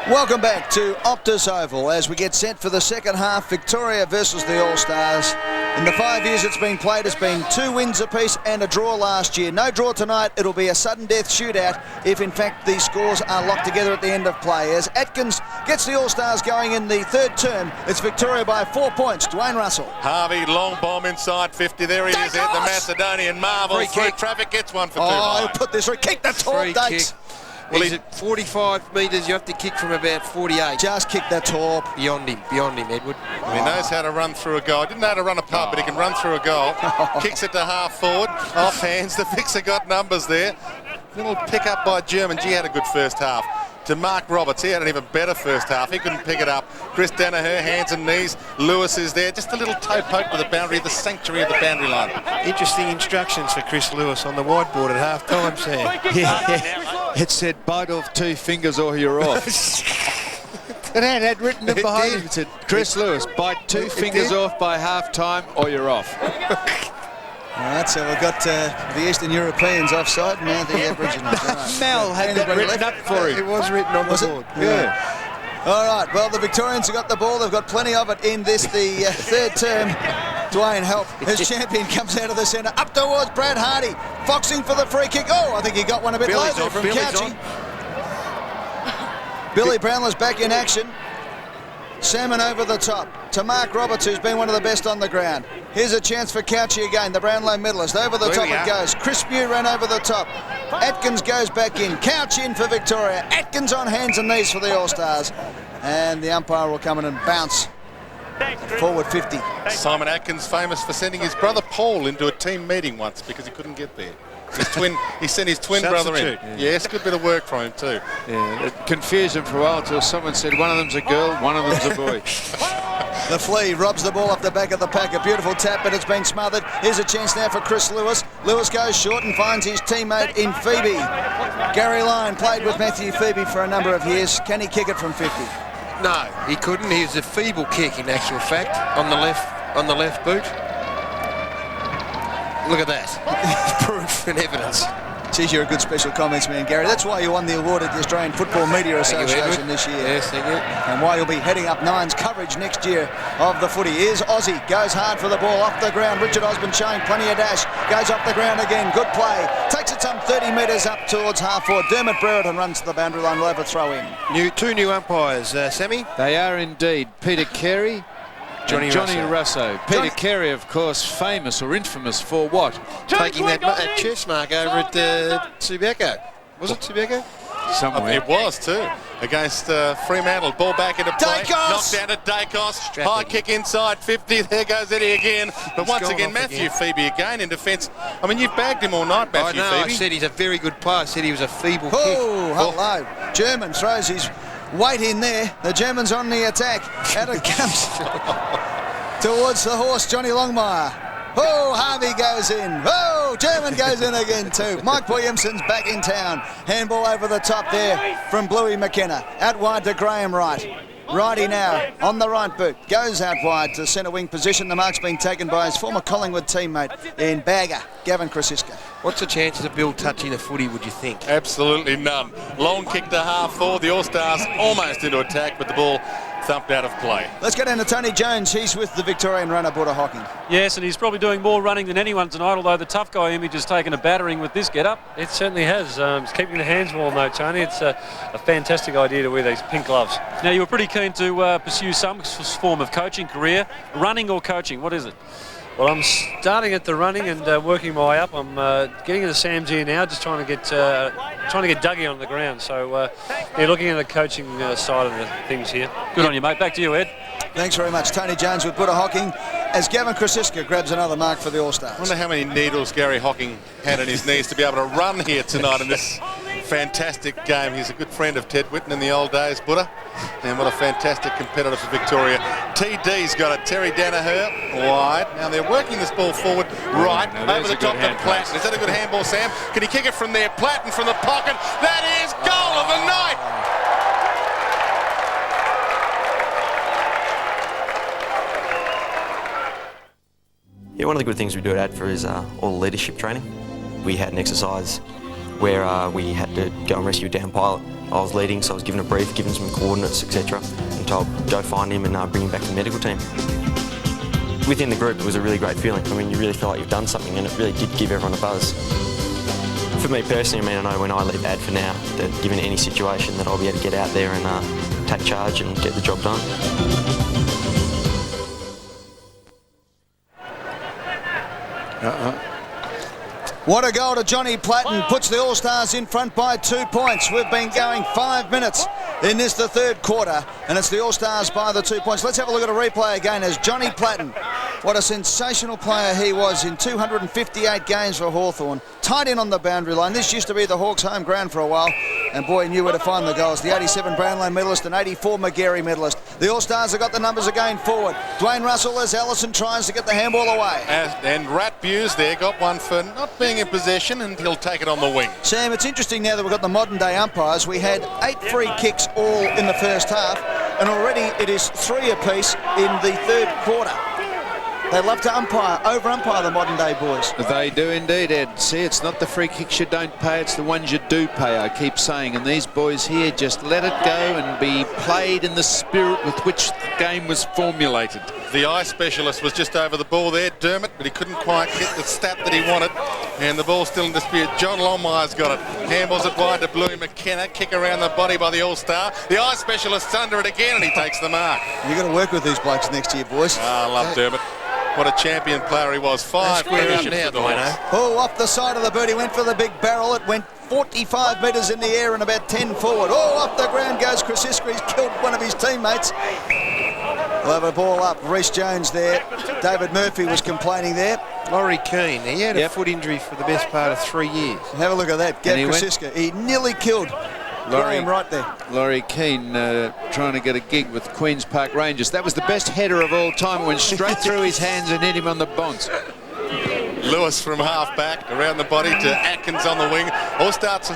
Welcome back to Optus Oval as we get set for the second half. Victoria versus the All-Stars. In the 5 years it's been played, it's been 2 wins apiece and a draw last year. No draw tonight. It'll be a sudden death shootout if, in fact, these scores are locked together at the end of play. As Atkins gets the All-Stars going in the third term. It's Victoria by 4 points. Dwayne Russell. Harvey, long bomb inside 50. There he is, at the Macedonian marvel. Free Through kick. traffic, gets one for 2. Oh, put this right. Kick the top, Free Dakes. kick. Well, he's at 45 metres. You have to kick from about 48. Just kick the top. Beyond him, Edward. He knows how to run through a goal. Didn't know how to run a pub, but he can run through a goal. Kicks it to half forward. Off hands. The fixer got numbers there. Little pick up by German. Gee, had a good first half. To Mark Roberts, he had an even better first half. He couldn't pick it up. Chris Danaher, hands and knees. Lewis is there. Just a little toe poke to the boundary, the sanctuary of the boundary line. Interesting instructions for Chris Lewis on the whiteboard at half time, Sam. Yeah. It said bite off 2 fingers or you're off. It had written it behind him. It said, Chris Lewis, bite 2 fingers off by half time or you're off. All right, so we've got the Eastern Europeans offside and now the Aboriginals. Right. Mel had that written up for him. It was written on the board. Yeah. All right, well, the Victorians have got the ball. They've got plenty of it in this, the third term. Dwayne Help, his champion, comes out of the centre, up towards Brad Hardy. Foxing for the free kick. Oh, I think he got one a bit low there from Couchy. Billy Brownlow's back in action. Salmon over the top to Mark Roberts, who's been one of the best on the ground. Here's a chance for Couchy again, the Brownlow medalist. Over the top it goes. Chris Mew ran over the top. Atkins goes back in. Couch in for Victoria. Atkins on hands and knees for the All-Stars. And the umpire will come in and bounce. Forward 50. Simon Atkins, famous for sending his brother Paul into a team meeting once because he couldn't get there. He sent his twin brother in. Yeah. Yes, good bit of work from him too. Yeah, it confused him for a while until someone said one of them's a girl, one of them's a boy. The Flea robs the ball off the back of the pack. A beautiful tap, but it's been smothered. Here's a chance now for Chris Lewis. Lewis goes short and finds his teammate in Phoebe. Gary Lyon played with Matthew Phoebe for a number of years. Can he kick it from 50? No, he couldn't. He was a feeble kick, in actual fact, on the left boot. Look at that. Proof and evidence. Geez, you're a good special comments man, Gary. That's why you won the award at the Australian Football Media Association this year. Yes, thank you. And why you'll be heading up Nine's coverage next year of the footy. Here's Aussie, goes hard for the ball off the ground. Richard Osborne showing plenty of dash. Goes off the ground again, good play. Takes it some 30 metres up towards half forward. Dermot Brereton runs to the boundary line, will have a throw in. Two new umpires, Sammy. They are indeed Peter Carey, Johnny Russo. Peter Carey, of course, famous or infamous for what? Taking that chess mark over at Subiaco. Was it Subiaco? Somewhere. It was too. Against Fremantle. Ball back into play. Dacos! Knocked down to Dacos. High kick inside 50. There goes Eddie again. But once again, Matthew Phoebe again in defence. I mean, you've bagged him all night, Matthew Phoebe. I said he's a very good player. I said he was a feeble kick. Oh, hello. German throws his weight in there. The German's on the attack. Out it comes towards the horse, Johnny Longmire. Oh, Harvey goes in. Oh, German goes in again too. Mike Williamson's back in town. Handball over the top there from Bluey McKenna. Out wide to Graham Wright. Righty now on the right boot. Goes out wide to centre wing position. The mark's been taken by his former Collingwood teammate in Bagger, Gavin Krasiska. What's the chances of Bill touching the footy, would you think? Absolutely none. Long kick to half forward. The All-Stars almost into attack, but the ball thumped out of play. Let's get into Tony Jones. He's with the Victorian runner, Buddha Hocking. Yes, and he's probably doing more running than anyone tonight, although the tough guy image has taken a battering with this get-up. It certainly has. It's keeping the hands warm, though, Tony. It's a fantastic idea to wear these pink gloves. Now, you were pretty keen to pursue some form of coaching career. Running or coaching, what is it? Well, I'm starting at the running and working my way up. I'm getting into Sam's here now, just trying to get Dougie on the ground. So, yeah, looking at the coaching side of the things here. Good on you, mate. Back to you, Ed. Thanks very much. Tony Jones with Buddha Hocking as Gavin Krasiska grabs another mark for the All-Stars. I wonder how many needles Gary Hocking had in his knees to be able to run here tonight in this fantastic game. He's a good friend of Ted Whitten in the old days, Buddha. And what a fantastic competitor for Victoria. TD's got it. Terry Danaher wide. Now they're working this ball forward right over the top to Platten. Is that a good handball, Sam? Can he kick it from there? Platten from the pocket. That is goal of the night. Yeah, one of the good things we do at ADFA is all leadership training. We had an exercise where we had to go and rescue a down pilot. I was leading, so I was given a brief, given some coordinates, etc., and told go find him and bring him back to the medical team. Within the group, it was a really great feeling. I mean, you really feel like you've done something, and it really did give everyone a buzz. For me personally, I mean, I know when I leave ADFA now, that given any situation, that I'll be able to get out there and take charge and get the job done. What a goal to Johnny Platten. Puts the All-Stars in front by 2 points. We've been going 5 minutes in this, the third quarter, and it's the All-Stars by the 2 points. Let's have a look at a replay again as Johnny Platten. What a sensational player he was in 258 games for Hawthorn. Tight in on the boundary line. This used to be the Hawks' home ground for a while, and boy, he knew where to find the goals. The 87 Brownlow medalist and 84 Magarey medalist. The All-Stars have got the numbers again forward. Dwayne Russell as Allison tries to get the handball away. And Rat Buse there got one for not being in possession, and he'll take it on the wing. Sam, it's interesting now that we've got the modern day umpires. We had 8 free kicks all in the first half, and already it is 3 apiece in the third quarter. They love to over-umpire the modern-day boys. They do indeed, Ed. See, it's not the free kicks you don't pay, it's the ones you do pay, I keep saying. And these boys here just let it go and be played in the spirit with which the game was formulated. The eye specialist was just over the ball there, Dermott, but he couldn't quite get the stat that he wanted. And the ball's still in dispute. John Longmire's got it. Handballs it wide to Bluey McKenna. Kick around the body by the All-Star. The eye specialist's under it again, and he takes the mark. You've got to work with these blokes next year, boys. I love Dermott. What a champion player he was. 5 premierships for the Hawks. Oh, off the side of the boot. He went for the big barrel. It went 45 metres in the air and about 10 forward. Oh, off the ground goes Chris Isker. He's killed one of his teammates. We'll have a ball up. Reece Jones there. David Murphy was complaining there. Laurie Keane, he had a foot injury for the best part of 3 years. Have a look at that. Gav Chris Isker. He nearly killed Graham right there. Laurie Keane trying to get a gig with Queen's Park Rangers. That was the best header of all time. It went straight through his hands and hit him on the bonce. Lewis from half-back, around the body to Atkins on the wing. All-Stars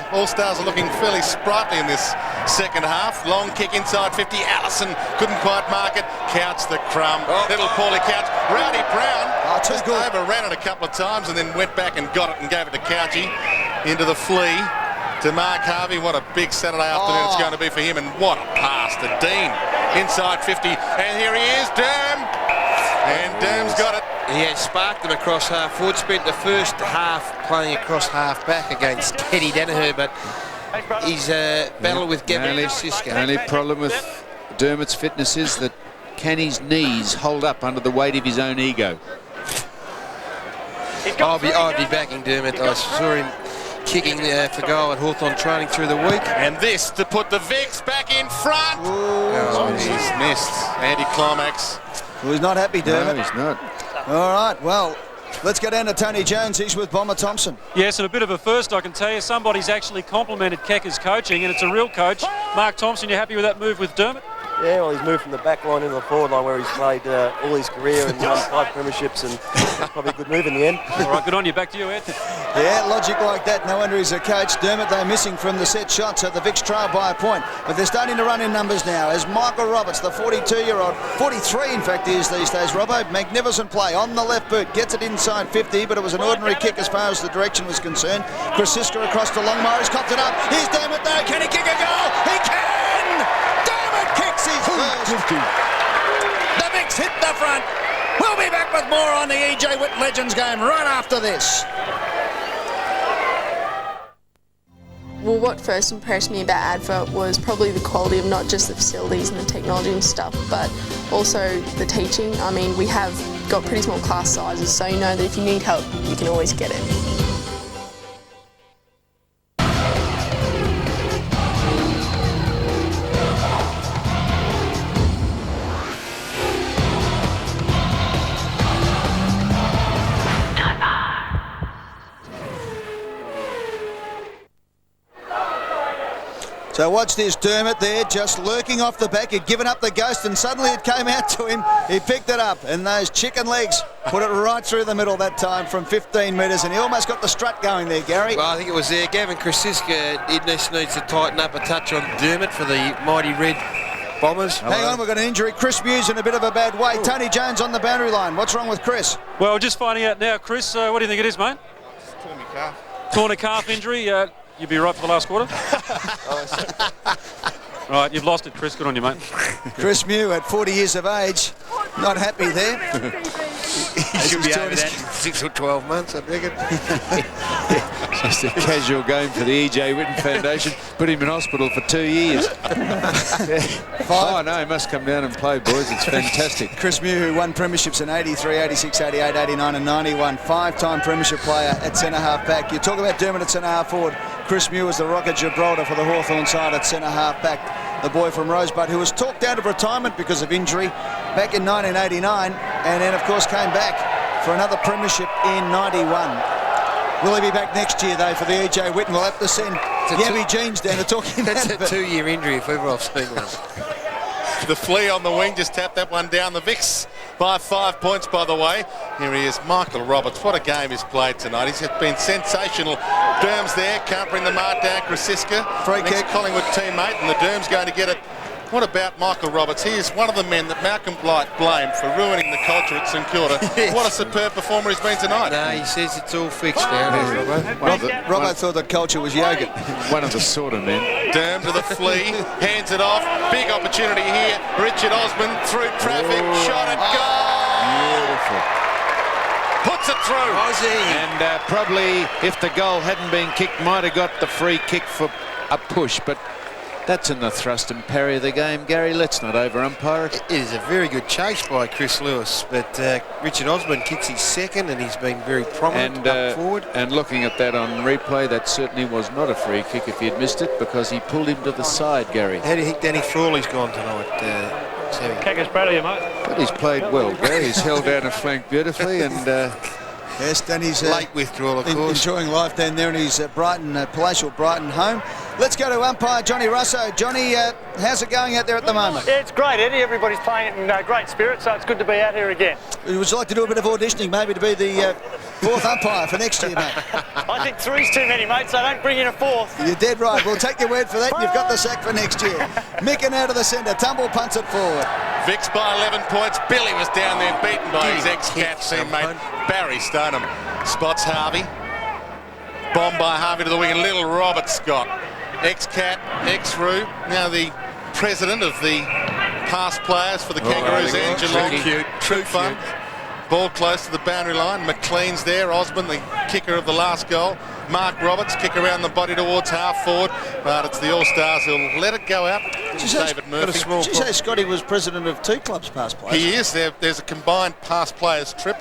are looking fairly sprightly in this second half. Long kick inside 50. Allison couldn't quite mark it. Couch the crumb. Little Paulie Couch. Rowdy Brown just overran it a couple of times and then went back and got it and gave it to Couchy into the flea. To Mark Harvey, what a big Saturday afternoon it's going to be for him, and what a pass to Dean. Inside 50, and here he is, Derm. And Derm's got it. He has sparked them across half forward, spent the first half playing across half back against Teddy Danaher, but he's battled with Gavin Siska. The only problem with Dermot's fitness is that can his knees hold up under the weight of his own ego? I'll be backing Dermot. I saw him kicking for goal at Hawthorn training through the week. And this to put the Vicks back in front. Oh, he's missed. Anti-climax. Well, he's not happy, Dermot. No, he's not. All right, well, let's go down to Tony Jones. He's with Bomber Thompson. Yes, and a bit of a first, I can tell you. Somebody's actually complimented Kecker's coaching, and it's a real coach. Mark Thompson, you happy with that move with Dermot? Yeah, well, he's moved from the back line into the forward line where he's played all his career and won 5 premierships, and probably a good move in the end. All right, good on you. Back to you, Ed. Yeah, logic like that. No wonder he's a coach. Dermot, they're missing from the set shot, so the Vicks trail by a point. But they're starting to run in numbers now as Michael Roberts, the 42-year-old, 43 in fact he is these days, Robbo. Magnificent play on the left boot. Gets it inside 50, but it was an ordinary kick as far as the direction was concerned. Chris Isker across to Longmire. He's copped it up. Here's Dermot though. Can he kick a goal? He can! Dermot kicks his first. The Vicks hit the front. We'll be back with more on the EJ Whitten Legends game right after this. Well, what first impressed me about Advert was probably the quality of not just the facilities and the technology and stuff, but also the teaching. I mean, we have got pretty small class sizes, so you know that if you need help, you can always get it. So watch this, Dermot there, just lurking off the back. He'd given up the ghost and suddenly it came out to him. He picked it up and those chicken legs put it right through the middle that time from 15 metres, and he almost got the strut going there, Gary. Well, I think it was there. Gavin Krasiska needs to tighten up a touch on Dermot for the mighty red Bombers. Hang on, we've got an injury. Chris Muse in a bit of a bad way. Tony Jones on the boundary line. What's wrong with Chris? Well, just finding out now, Chris. What do you think it is, mate? Torn your calf. Torn a calf injury. You'd be right for the last quarter. Right, you've lost it, Chris. Good on you, mate. Chris Mew at 40 years of age. Not happy there. He should be over that in 6 or 12 months, I reckon. It's a casual game for the E.J. Whitten Foundation. Put him in hospital for 2 years. Oh, no, he must come down and play, boys. It's fantastic. Chris Mew, who won premierships in 83, 86, 88, 89 and 91. 5-time premiership player at centre-half back. You talk about Dermot at centre-half forward. Chris Mew was the Rock of Gibraltar for the Hawthorn side at centre-half back. The boy from Rosebud, who was talked out of retirement because of injury back in 1989, and then, of course, came back for another premiership in 91. Will he be back next year, though, for the E.J. Whitten? We'll have to send Yabby Jeans down to talk him That's out a 2-year injury if ever I've seen one. The flea on the wing just tapped that one down. The Vicks by 5 points, by the way. Here he is, Michael Roberts. What a game he's played tonight. He's been sensational. Derm's there, can't bring the mark down. Krasiska, free kick. Collingwood teammate, and the Derm's going to get it. What about Michael Roberts? He is one of the men that Malcolm Blight blamed for ruining the culture at St Kilda. Yes. What a superb performer he's been tonight. No, he says it's all fixed now. Robbo thought that culture was yogurt. One of the sort of men. Derm to the flea, hands it off. Big opportunity here. Richard Osman through traffic, shot at goal. Beautiful. Puts it through. And probably, if the goal hadn't been kicked, might have got the free kick for a push, but that's in the thrust and parry of the game. Gary, let's not over-umpire it. It is a very good chase by Chris Lewis, but Richard Osman kicks his second, and he's been very prominent up forward. And looking at that on replay, that certainly was not a free kick if he'd missed it, because he pulled him to the side, Gary. How do you think Danny Frawley's gone tonight, Sammy? Cackers, proud of you, mate. But he's played well, Gary. He's held down a flank beautifully, and yes, Danny's late withdrawal, of course. Enjoying life down there in his palatial Brighton home. Let's go to umpire Johnny Russo. Johnny, how's it going out there at the moment? Yeah, it's great, Eddie. Everybody's playing in great spirit, so it's good to be out here again. Would you like to do a bit of auditioning, maybe to be the fourth umpire for next year, mate? I think three's too many, mate, so don't bring in a fourth. You're dead right. We'll take your word for that. You've got the sack for next year. Micken out of the centre. Tumble punts it forward. Vicks by 11 points. Billy was down there beaten by his ex-cat teammate Barry Stoneham. Spots Harvey. Bomb by Harvey to the wing, and little Robert Scott. Ex-Cat, ex-Roo, now the president of the past players for the Kangaroos and Geelong. True fun. Ball close to the boundary line. McLean's there. Osborne, the kicker of the last goal. Mark Roberts, kick around the body towards half forward, but it's the All-Stars who'll let it go out. David Murphy. Did you say Scotty was president of two clubs past players? He is. There's a combined past players trip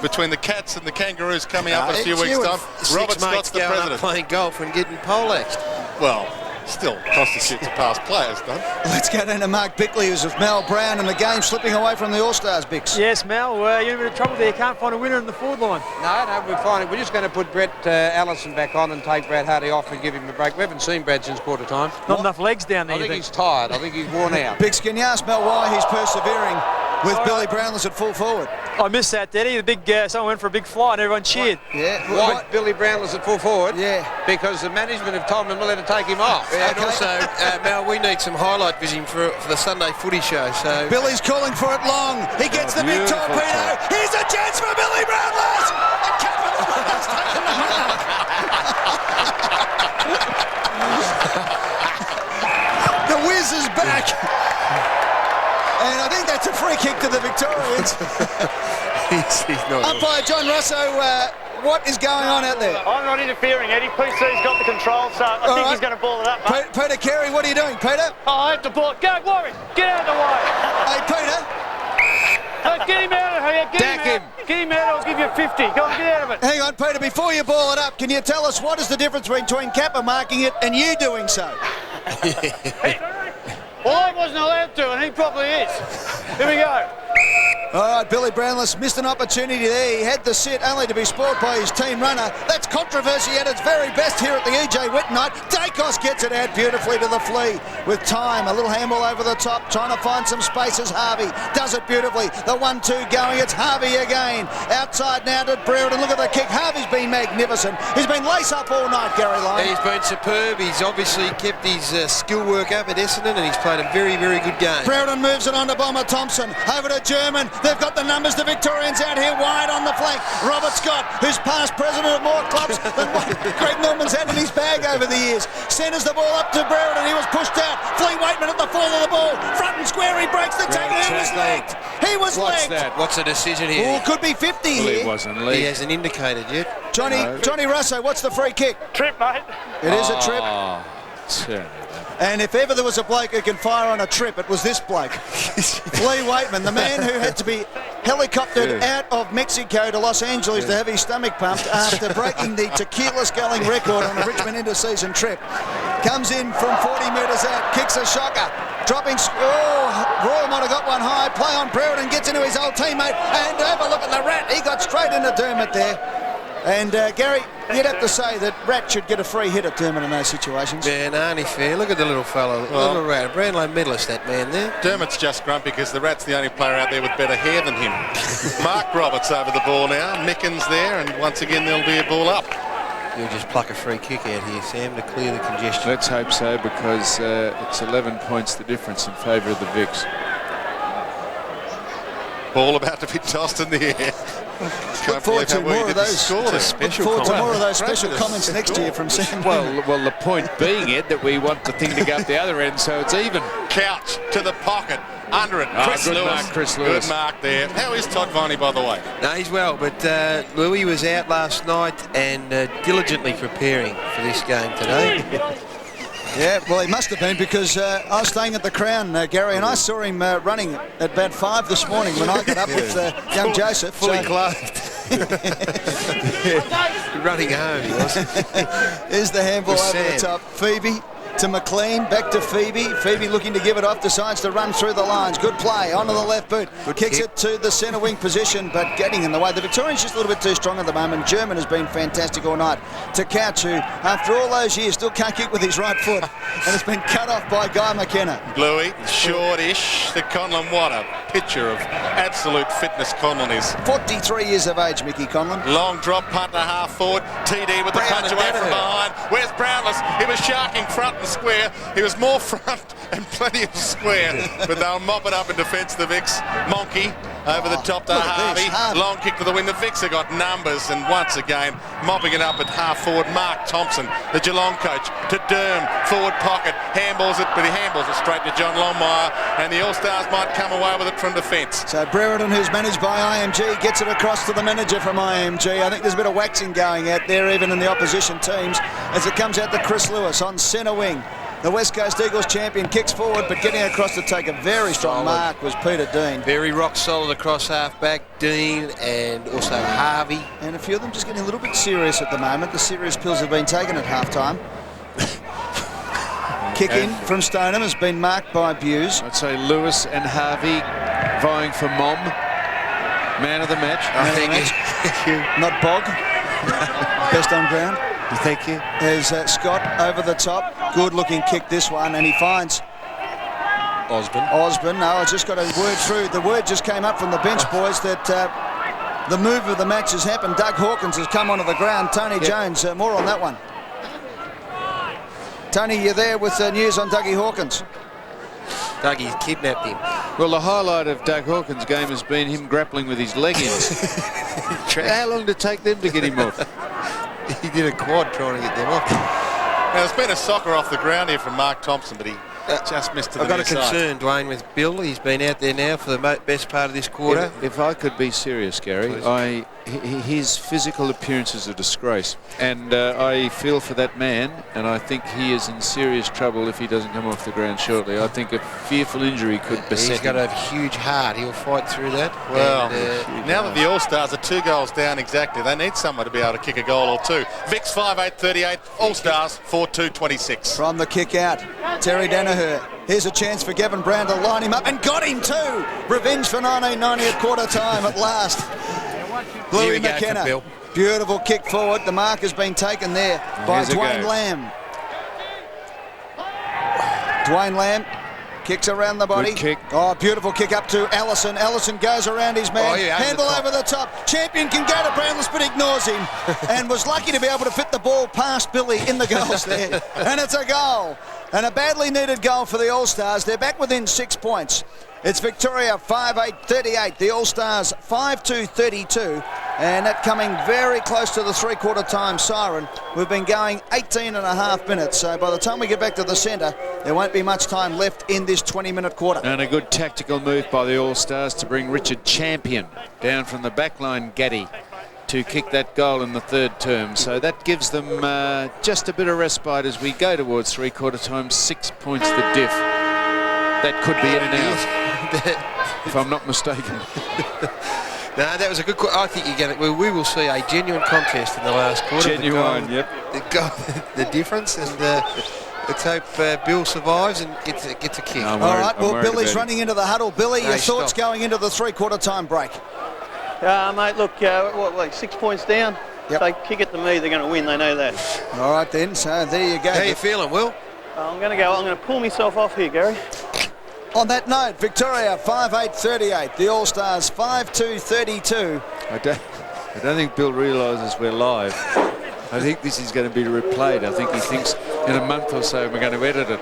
between the Cats and the Kangaroos coming up in a few weeks' time. Robert Scott's the president. Playing golf and getting poleaxed. Well, still constitutes a past players, don't it? Let's go down to Mark Bickley, who's with Mal Brown, and the game slipping away from the All-Stars, Bix. Yes, Mal, you're in a bit of trouble there. You can't find a winner in the forward line. No, we're fine. We're just going to put Brett Allison back on and take Brad Hardy off and give him a break. We haven't seen Brad since quarter time. Not enough legs down there, I think he's tired. I think he's worn out. Bix, can you ask Mel why he's persevering with Billy Brownless at full forward? I missed that, Daddy. The big someone went for a big fly and everyone cheered. Yeah. Why Billy Brownless at full forward? Yeah. Because the management have told him to let it take him off. Yeah, and also, Mel, we need some highlight vision for the Sunday footy show. So Billy's calling for it long. He gets the big torpedo. Here's a chance for Billy Brownless. And Capital has taken the mark. The Wiz is back. And I think that's a free kick to the Victorians. he's not. Umpire John Russo, what is going on out there? I'm not interfering, Eddie. PC's got the control, so I think he's going to ball it up, mate. Peter Carey, what are you doing, Peter? Oh, I have to ball it. Go, Warren. Get out of the way. Hey, Peter. Get him out of here. Get him out. Get him out, I'll give you 50. Go on, get out of it. Hang on, Peter, before you ball it up, can you tell us what is the difference between Kappa marking it and you doing so? Well, I wasn't allowed to, and he probably is. Here we go. All right, Billy Brownless missed an opportunity there. He had the sit only to be spoiled by his team runner. That's controversy at its very best here at the E.J. Whitten night. Dacos gets it out beautifully to the flea with time. A little handball over the top, trying to find some spaces. Harvey does it beautifully. The 1-2 going. It's Harvey again. Outside now to Brereton. Look at the kick. Harvey's been magnificent. He's been lace up all night, Gary Lyon. He's been superb. He's obviously kept his skill work up at Essendon, and he's played a very, very good game. Brereton moves it on to Bomber Thompson. Over to German. They've got the numbers. The Victorians out here wide on the flank. Robert Scott, who's past president of more clubs than what Greg Millman's had in his bag over the years, centres the ball up to Brereton. He was pushed out. Flea Whitten at the fall of the ball. Front and square, he breaks the tackle. He was legged. He was legged. What's the decision here? Oh, could be 50 Well, here. he wasn't legged. He hasn't indicated yet. Johnny Russo, what's the free kick? Trip, mate. It is a trip. Certainly. And if ever there was a bloke who can fire on a trip, it was this bloke. Flea Whitten, the man who had to be helicoptered out of Mexico to Los Angeles to have his stomach pumped after breaking the tequila sculling record on a Richmond interseason trip. Comes in from 40 metres out, kicks a shocker. Dropping, Royal might have got one high. Play on Brereton, gets into his old teammate, and overlook at the Rat. He got straight into Dermot there. And Gary, you'd have to say that Rat should get a free hit at Dermot in those situations. Yeah, no, only fair. Look at the little fellow, little Rat. Brownlow medalist, that man there. Dermot's just grumpy because the Rat's the only player out there with better hair than him. Mark Roberts over the ball now. Mickens there, and once again there'll be a ball up. You'll just pluck a free kick out here, Sam, to clear the congestion. Let's hope so, because it's 11 points the difference in favour of the Vics. Ball about to be tossed in the air. Look forward to more of those. Special comments next year from Sam. Well, the point being, Ed, that we want the thing to go up the other end, so it's even. Couch to the pocket. Under it, Chris Lewis. Good mark there. How is Todd Viney, by the way? No, he's well, but Louis was out last night and diligently preparing for this game today. Yeah, well, he must have been, because I was staying at the Crown, Gary, and I saw him running at about 5 this morning when I got up with young Joseph. Fully clothed. Running home, he was. Here's the handball over the top. Phoebe to McLean, back to Phoebe. Phoebe looking to give it off, decides to run through the lines. Good play, onto the left boot. Kicks it to the centre wing position, but getting in the way. The Victorians just a little bit too strong at the moment. German has been fantastic all night. To Couch, who, after all those years, still can't kick with his right foot, and has been cut off by Guy McKenna. Bluey, short-ish to Conlon. What a picture of absolute fitness Conlon is. 43 years of age, Mickey Conlon. Long drop punt to half forward. TD with the punch away from behind. Where's Brownless? He was sharking front and square. He was more front and plenty of square, but they'll mop it up in defence, the Vics. Monkey over the top to Harvey. Long kick to the wing. The Vics have got numbers, and once again mopping it up at half forward. Mark Thompson, the Geelong coach, to Derm, forward pocket, handballs it, but he handballs it straight to John Longmire, and the All-Stars might come away with it from defence. So Brereton, who's managed by IMG, gets it across to the manager from IMG. I think there's a bit of waxing going out there, even in the opposition teams, as it comes out to Chris Lewis on centre wing. The West Coast Eagles champion kicks forward, but getting across to take a very strong mark was Peter Dean. Very rock solid across half-back, Dean, and also Harvey. And a few of them just getting a little bit serious at the moment. The serious pills have been taken at half-time. Kick in from Stoneham has been marked by Buse. I'd say Lewis and Harvey vying for Mom. Man of the match. Thank you. Not Bog. Best on ground. Thank you. There's Scott over the top. Good looking kick this one, and he finds Osborne. No, I just got a word through. The word just came up from the bench, boys, that the move of the match has happened. Doug Hawkins has come onto the ground. Tony Jones, more on that one. Tony, you're there with news on Dougie Hawkins. Dougie's kidnapped him. Well, the highlight of Doug Hawkins' game has been him grappling with his leggings. How long did it take them to get him off? He did a quad trying to get them off. Now, there's been a soccer off the ground here from Mark Thompson, but he just missed to the I've got a near side. concern, Dwayne, with Bill. He's been out there now for the best part of this quarter. If I could be serious, Gary, his physical appearance is a disgrace, and I feel for that man, and I think he is in serious trouble if he doesn't come off the ground shortly. I think a fearful injury could beset him. He's got a huge heart. He'll fight through that. Well, now that the All-Stars are 2 goals down exactly, they need someone to be able to kick a goal or two. Vics 5-8-38, All-Stars 4-2-26. From the kick out, Terry Danaher. Here's a chance for Gavin Brown to line him up, and got him too. Revenge for 1990 at quarter time at last. Bluey McKenna. Beautiful kick forward. The mark has been taken there by Dwayne Lamb. Dwayne Lamb kicks around the body. Good kick. Oh, beautiful kick up to Allison. Allison goes around his man. Handle over the top. Champion can go to Brownless, but ignores him. And was lucky to be able to fit the ball past Billy in the goals there. And it's a goal. And a badly needed goal for the All-Stars. They're back within 6 points. It's Victoria 5-8-38. The All-Stars 5-2-32. And that coming very close to the three-quarter time siren. We've been going 18 and a half minutes. So by the time we get back to the centre, there won't be much time left in this 20-minute quarter. And a good tactical move by the All-Stars to bring Richard Champion down from the backline Gaddy to kick that goal in the third term. So that gives them just a bit of respite as we go towards three-quarter time. 6 points the diff. That could be in and out, if I'm not mistaken. No, that was a good. I think you're going to. We will see a genuine contest in the last quarter. Genuine, yep. The difference, and let's hope Bill survives and gets a kick. All right, well, Billy's running into the huddle. Billy, your thoughts stop. going into the three-quarter time break? Mate, look, what, 6 points down? Yep. They kick it to me, they're going to win, they know that. All right, then, so there you go. How you feeling, Will? I'm going to pull myself off here, Gary. On that note, Victoria 5-8-38. The All-Stars 5-2-32. I don't think Bill realises we're live. I think this is going to be replayed. I think he thinks in a month or so we're going to edit it.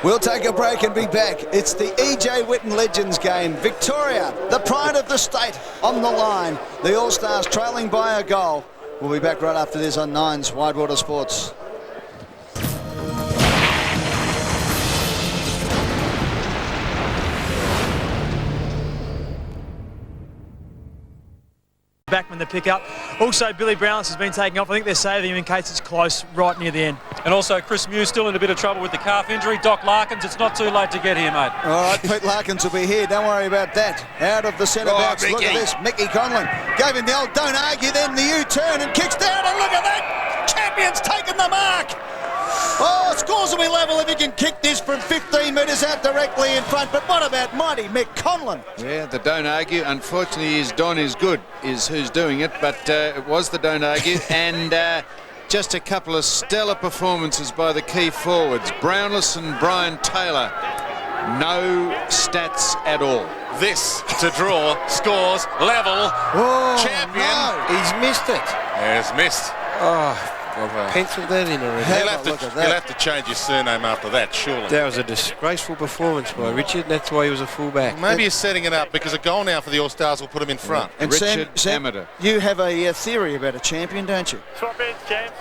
We'll take a break and be back. It's the E.J. Whitten Legends game. Victoria, the pride of the state, on the line. The All-Stars trailing by a goal. We'll be back right after this on Nine's Widewater Sports. Backman to pick up. Also, Billy Brownless has been taking off. I think they're saving him in case it's close right near the end. And also, Chris Mew still in a bit of trouble with the calf injury. Doc Larkins, it's not too late to get here, mate. All right, Pete Larkins will be here. Don't worry about that. Out of the centre backs. Look at this. Mickey Conlon gave him the old don't argue, then the U-turn and kicks down. And look at that. Champion's taken the mark. Oh, scores will be level if he can kick this from 15 metres out directly in front. But what about mighty Mick Conlon? Yeah, the don't argue. Unfortunately, his Don is good, is who's doing it. But it was the don't argue. And just a couple of stellar performances by the key forwards. Brownless and Brian Taylor. No stats at all. This to draw, scores, level, champion. No. He's missed it. Has missed. Oh. Penciled that in already. He'll have to change his surname after that, surely. That was a disgraceful performance by Richard, and that's why he was a fullback. Maybe he's setting it up because a goal now for the All-Stars will put him in front. And Richard Sam, Amateur. You have a theory about a champion, don't you? Swap heads, James.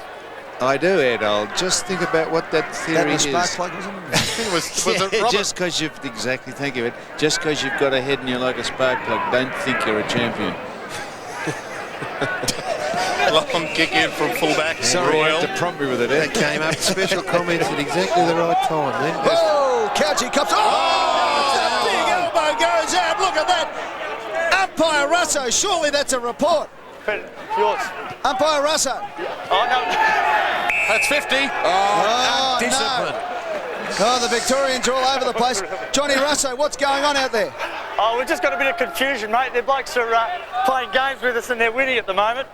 I do, Ed. I'll just think about what that theory is. Spark plug, wasn't it? was it Robert? Just because you've exactly think of it. Just because you've got a head and you're like a spark plug, don't think you're a champion. Long kick in from fullback. Sorry, Royal. you have to prompt me with it, Ed. That came up. Special comments at exactly the right time. Then. Oh, Couchy comes. Oh, big elbow goes out. Look at that. Umpire Russo. Surely that's a report. Yours. Umpire Russo. Oh, no. That's 50. Oh, discipline. no. Oh, the Victorians are all over the place. Johnny Russo, what's going on out there? Oh, we've just got a bit of confusion, mate. The blokes are playing games with us and they're winning at the moment.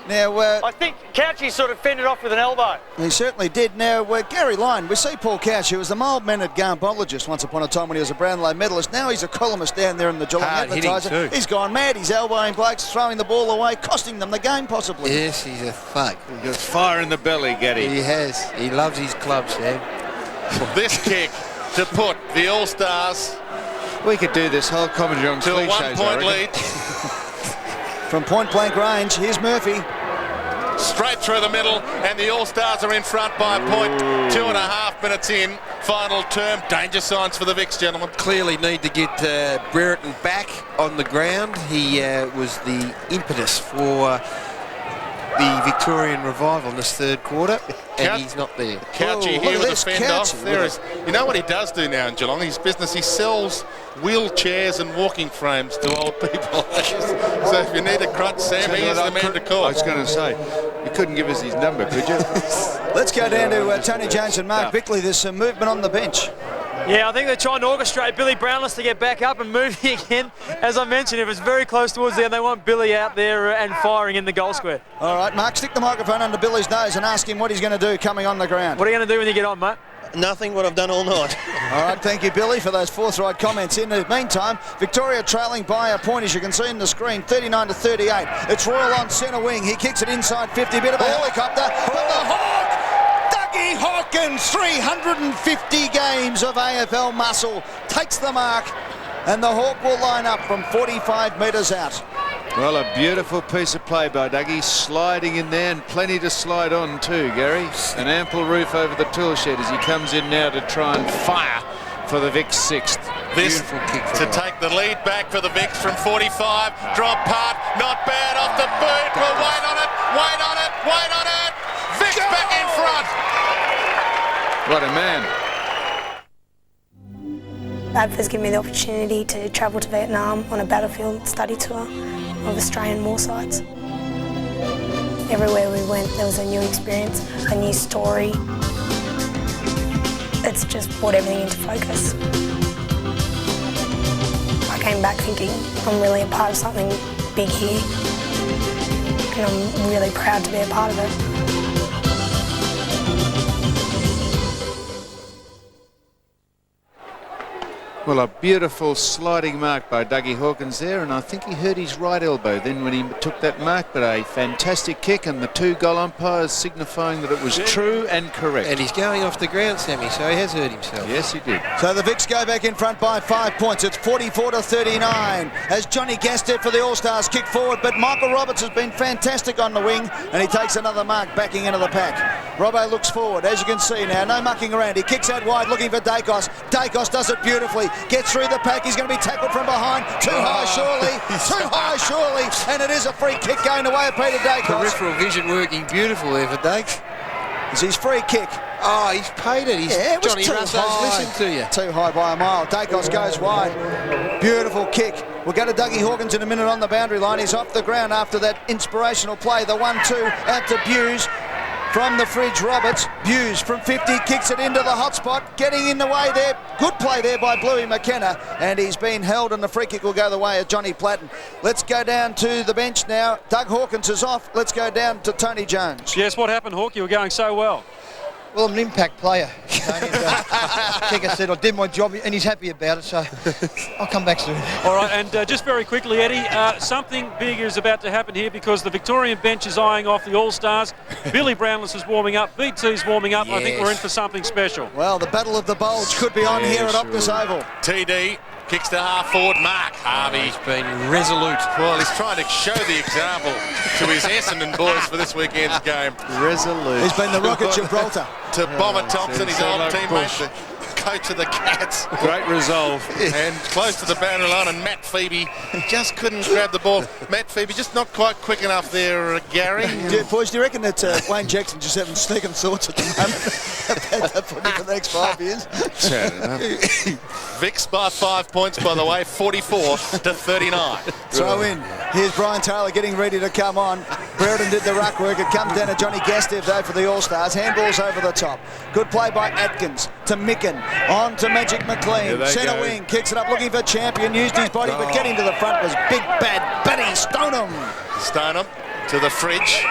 Now, I think Couchy sort of fended off with an elbow. He certainly did. Now, Gary Lyon, we see Paul Couch, who was the mild-mannered garbologist once upon a time when he was a Brownlow medalist. Now he's a columnist down there in the Geelong Advertiser. He's gone mad. He's elbowing blokes, throwing the ball away, costing them the game possibly. Yes, he's a thug. He's got fire in the belly, Gaddy. He has. He loves his club, Sam. This kick to put the All-Stars. We could do this whole commentary on to a cliches, 1 point lead. From point-blank range, here's Murphy. Straight through the middle, and the All-Stars are in front by a point. 2.5 minutes in, final term. Danger signs for the Vicks, gentlemen. Clearly need to get Brereton back on the ground. He was the impetus for the Victorian revival in this third quarter, and he's not there. Couchy here with a fend off. There is, you know what he does do now in Geelong? His business, he sells wheelchairs and walking frames to old people. So if you need a crutch, Sam, he is the man to call. I was going to say, you couldn't give us his number, could you? Let's go down to Tony Jones and Mark Bickley. There's some movement on the bench. Yeah, I think they're trying to orchestrate Billy Brownless to get back up and moving again. As I mentioned, if it's very close towards the end, they want Billy out there and firing in the goal square. All right, Mark, stick the microphone under Billy's nose and ask him what he's going to do coming on the ground. What are you going to do when you get on, mate? Nothing, what I've done all night. All right, thank you, Billy, for those forthright comments. In the meantime, Victoria trailing by a point, as you can see in the screen, 39-38. It's Royal on centre wing. He kicks it inside 50, bit of a helicopter. But the Hawk! Dougie Hawkins, 350 games of AFL muscle, takes the mark. and the Hawk will line up from 45 metres out. Well, a beautiful piece of play by Dougie, sliding in there, and plenty to slide on too, Gary. An ample roof over the tool shed as he comes in now to try and fire for the Vicks 6th. This Beautiful kick to take the lead back for the Vicks from 45. Drop part, not bad off the boot. We'll wait on it, wait on it, wait on it. Vicks back in front. What a man. ABFA's given me the opportunity to travel to Vietnam on a battlefield study tour of Australian war sites. Everywhere we went, there was a new experience, a new story. It's just brought everything into focus. I came back thinking I'm really a part of something big here, and I'm really proud to be a part of it. Well, a beautiful sliding mark by Dougie Hawkins there, and I think he hurt his right elbow then when he took that mark, but a fantastic kick, and the 2 goal umpires signifying that it was true and correct. And he's going off the ground, Sammy, so he has hurt himself. Yes, he did. So the Vicks go back in front by 5 points. It's 44-39 as Johnny Gaster for the All-Stars kick forward, but Michael Roberts has been fantastic on the wing, and he takes another mark backing into the pack. Robbo looks forward, as you can see now, no mucking around. He kicks out wide looking for Dacos. Dacos does it beautifully. Gets through the pack. He's going to be tackled from behind. Too high, surely. And it is a free kick going the way of Peter Dacos. Peripheral vision working beautiful there for Dakes. It's his free kick. Oh, he's paid it. It was Johnny too Russo's high. listened to you. Too high by a mile. Dacos goes wide. Beautiful kick. We'll go to Dougie Hawkins in a minute on the boundary line. He's off the ground after that inspirational play. The 1-2 out to Buse. From the fridge, Roberts. Buse from 50 kicks it into the hot spot. Getting in the way there. Good play there by Bluey McKenna. And he's been held, and the free kick will go the way of Johnny Platten. Let's go down to the bench now. Doug Hawkins is off. Let's go down to Tony Jones. Yes, what happened, Hawk? You were going so well. Well, I'm an impact player. Kicker said I did my job, and he's happy about it, so I'll come back soon. All right, and just very quickly, Eddie, something big is about to happen here because the Victorian bench is eyeing off the All-Stars. Billy Brownless is warming up. BT's warming up. Yes. I think we're in for something special. Well, the Battle of the Bulge could be on here at Optus Oval. TD kicks to half forward. Mark Harvey's been resolute. Well, he's trying to show the example to his Essendon boys for this weekend's game. Resolute. He's been the Rock at Gibraltar. To Bomber Thompson, his old teammate, the coach of the Cats. Great resolve. And close to the boundary line, and Matt Phoebe just couldn't grab the ball. Matt Phoebe just not quite quick enough there, Gary. Boys, do you reckon that Wayne Jackson just having sneaking thoughts at the moment about that footy for the next 5 years? Vicks by 5 points, by the way, 44-39. Throw in. Here's Brian Taylor getting ready to come on. Brereton did the ruck work. It comes down to Johnny Gastev, though, for the All-Stars. Handballs over the top. Good play by Atkins to Micken. On to Magic McLean. Centre wing. Kicks it up looking for Champion. Used his body, but getting to the front was big bad Betty Stoneham. Stoneham to the fridge.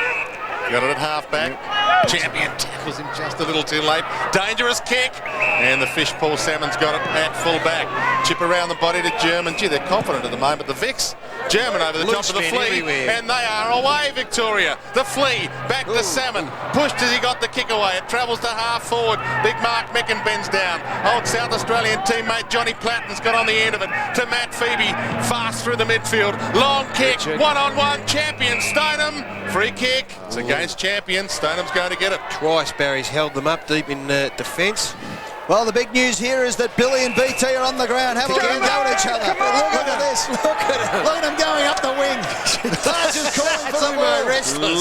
Got it at half-back. Champion tackles him just a little too late. Dangerous kick. And the Fishpool Salmon's got it at full-back. Chip around the body to German. Gee, they're confident at the moment. The Vicks. German over the top of the Flea. Everywhere. And they are away, Victoria. The Flea back to Salmon. Pushed as he got the kick away. It travels to half-forward. Big Mark Micken bends down. Old South Australian teammate Johnny Platten's got on the end of it. To Matt Phoebe. Fast through the midfield. Long kick. One-on-one. Champion Stoneham. Free kick. It's against Champion. Stoneham's going to get it. Twice Barry's held them up deep in defence. Well, the big news here is that Billy and BT are on the ground. Have a look at them go at each other. Look at this. Look at them going up the wing. Sargent's calling for the ball.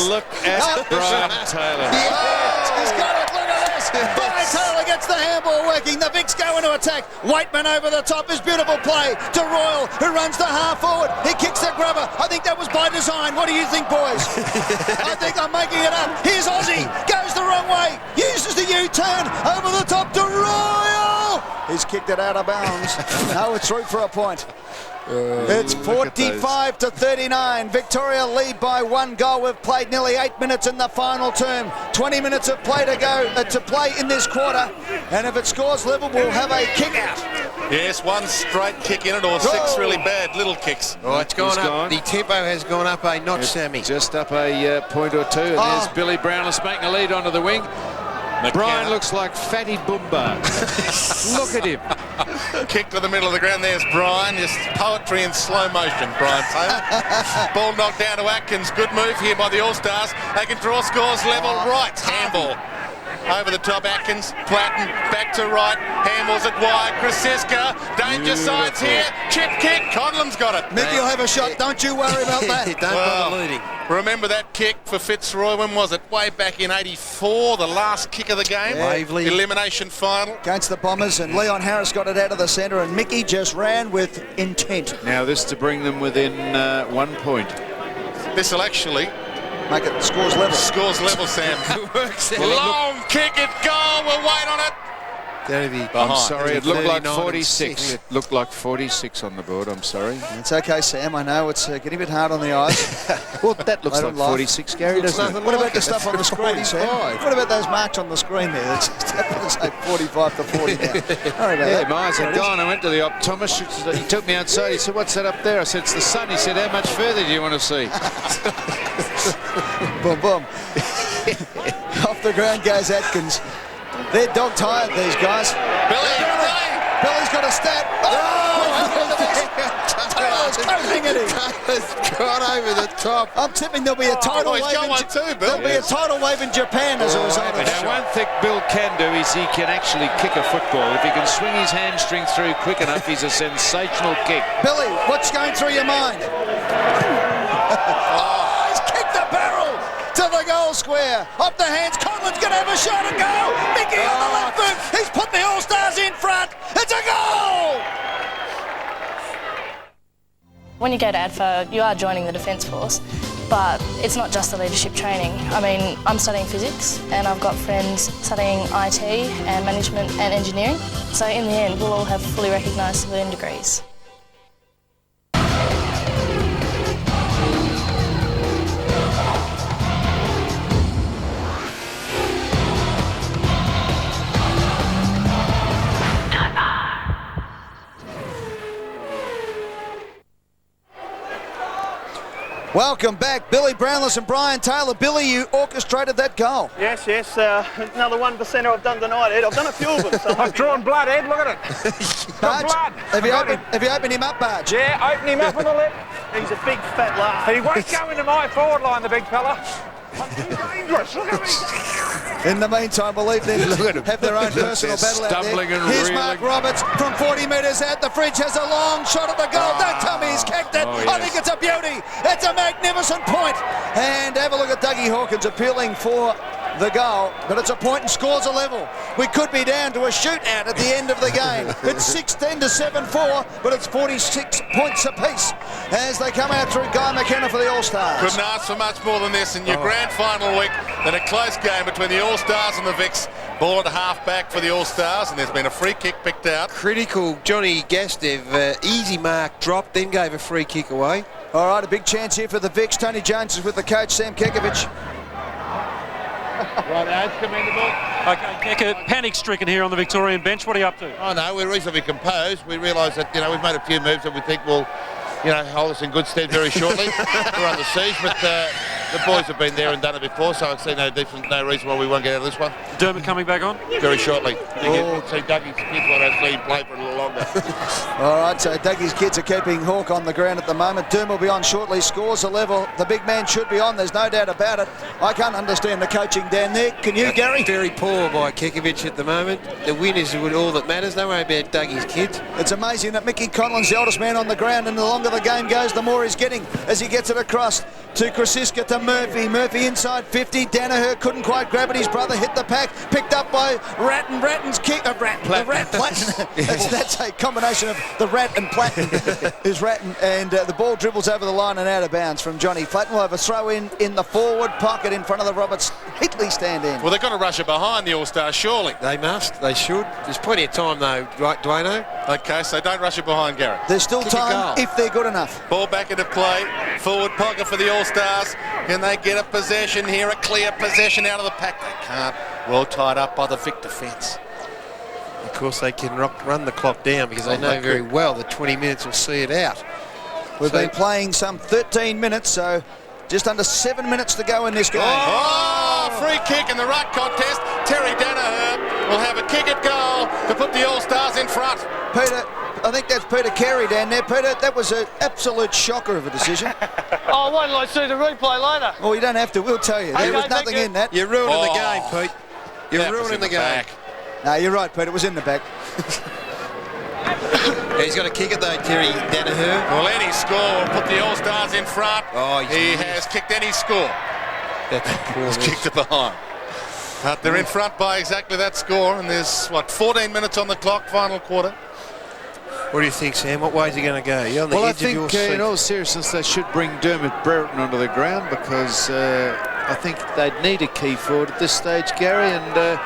Look at Brian Taylor. Yes, he's got it. Look at this. Brian Taylor gets the handball working. The Vicks go into attack. Whiteman over the top is beautiful play to Royal, who runs to half forward. He kicks the grubber. I think that was by design. What do you think, boys? I think I'm making it up. Here's Aussie. Goes the wrong way. Uses the U-turn over the top to Royal. He's kicked it out of bounds. No, it's through for a point. It's 45-39. Victoria lead by 1 goal. We've played nearly 8 minutes in the final term. 20 minutes of play to go to play in this quarter. And if it scores level, we'll have a kick out. Yes, one straight kick in it, or 6 really bad little kicks. Oh, it's gone up. The tempo has gone up a notch, Sammy. Just up a point or two. And there's Billy Brownless making a lead onto the wing. Brian looks like Fatty Boomba. Look at him. Kick to the middle of the ground. There's Brian. Just poetry in slow motion, Brian Taylor. Ball knocked down to Atkins. Good move here by the All-Stars. They can draw scores level right. Handball. Over the top, Atkins, Platten, back to right, handballs it wide, Krasiska, danger signs here, chip kick, Conlon's got it. Mickey will have a shot, don't you worry about that. Don't bother leading. Remember that kick for Fitzroy, when was it? Way back in 84, the last kick of the game. Waverley. Elimination final. Against the Bombers, and Leon Harris got it out of the centre, and Mickey just ran with intent. Now this to bring them within 1 point. This will actually make it scores level. Scores level, Sam. Long kick at goal. We'll wait on it. I'm sorry, it looked like 46. It looked like 46 on the board, I'm sorry. It's okay, Sam, I know it's getting a bit hard on the eyes. Well, that looks like 46, Gary, doesn't it? What about the stuff on the screen, Sam? What about those marks on the screen there? That's going to say 45 to 40 now. Sorry about that. Mine had gone. I went to the optometrist. He took me outside. He said, "What's that up there?" I said, "It's the sun." He said, "How much further do you want to see?" Boom, boom. Off the ground goes Atkins. They're dog tired, these guys. Billy's got a stat. Taylor's coaching at him. Taylor's gone over the top. I'm tipping there'll be a tidal wave. There'll be a tidal wave in Japan as a result of Now, one thing Bill can do is he can actually kick a football. If he can swing his hamstring through quick enough, he's a sensational kick. Billy, what's going through your mind? He's kicked the barrel to the goal square. Off the hands, Conlon's going to have a shot at goal. Mickey on the left foot. He's put the All-Stars in front. It's a goal! When you go to ADFA, you are joining the Defence Force, but it's not just the leadership training. I mean, I'm studying physics and I've got friends studying IT and management and engineering. So in the end, we'll all have fully recognised civilian degrees. Welcome back, Billy Brownless and Brian Taylor. Billy, you orchestrated that goal. Yes, another 1%er I've done tonight, Ed. I've done a few of them. So I've drawn blood, Ed. Look at it. Barge, blood. Have you opened him up, Barge? Yeah, open him up on the left. He's a big fat laugh. He won't go into my forward line, the big fella. I'm too dangerous. Look at me. In the meantime, we'll leave them to have their own personal battle out there. Here's Mark Roberts from 40 metres out. The fridge has a long shot at the goal. Don't tell me he's kicked it. I think it's a beauty. It's a magnificent point. And have a look at Dougie Hawkins appealing for the goal, but it's a point and scores a level. We could be down to a shootout at the end of the game. It's 16 to 7-4, but it's 46 points apiece as they come out through Guy McKenna for the All-Stars. Couldn't ask for much more than this in your grand final week than a close game between the All-Stars and the Vics. Ball at half back for the All-Stars, and there's been a free kick picked out. Critical, Johnny Gastev, easy mark, dropped, then gave a free kick away. All right, a big chance here for the Vics. Tony Jones is with the coach, Sam Kekovich. Right, lads, come in the ball. Okay, Kecker, panic-stricken here on the Victorian bench. What are you up to? Oh no, we're reasonably composed. We realise that we've made a few moves that we think will hold us in good stead very shortly. We're under siege, but the boys have been there and done it before, so I see no reason why we won't get out of this one. Dermot coming back on? Very shortly. We'll see Dougie's kids want to see him play for a little longer. All right, so Dougie's kids are keeping Hawk on the ground at the moment. Dermot will be on shortly, scores a level. The big man should be on, there's no doubt about it. I can't understand the coaching down there. Can you, Gary? Very poor by Kekovich at the moment. The win is all that matters. Don't worry about Dougie's kids. It's amazing that Mickey Conlon's the oldest man on the ground, and the longer the game goes, the more he's getting as he gets it across to Krasiska, to Murphy. Murphy inside 50. Danaher couldn't quite grab it. His brother hit the pack. Picked up by Ratton. Ratton's kick. The Rat Platten. that's a combination of the Rat and Platten. is Ratton. And the ball dribbles over the line and out of bounds from Johnny Platten. Will have a throw in the forward pocket in front of the Roberts Hitley stand in. Well, they've got to rush it behind the All-Stars, surely. They must. They should. There's plenty of time, though, right, Dwayno? Okay, so don't rush it behind, Gary. There's still time if they're good enough. Ball back into play. Forward pocket for the All-Stars. Can they get a possession here? A clear possession out of the pack. They can't. Well tied up by the Vic defence. Of course, they can run the clock down because they know very well that 20 minutes will see it out. We've been playing some 13 minutes, so just under 7 minutes to go in this game. Free kick in the ruck contest. Terry Danaher will have a kick at goal to put the All-Stars in front. Peter, I think that's Peter Carey down there. Peter, that was an absolute shocker of a decision. Oh, wait till I see the replay later. Oh, you don't have to. We'll tell you. There was nothing in that. You're ruining the game, Pete. You're ruining the game. No, you're right, Pete. It was in the back. He's got to kick it though, Terry Danaher. Well, any score will put the All-Stars in front. Oh, he has kicked any score. He's kicked it behind. But they're in front by exactly that score, and there's, 14 minutes on the clock, final quarter. What do you think, Sam? What way is he going to go? You're on the Well, I edge of your think seat. in all seriousness they should bring Dermot Brereton onto the ground because I think they'd need a key forward at this stage, Gary, and the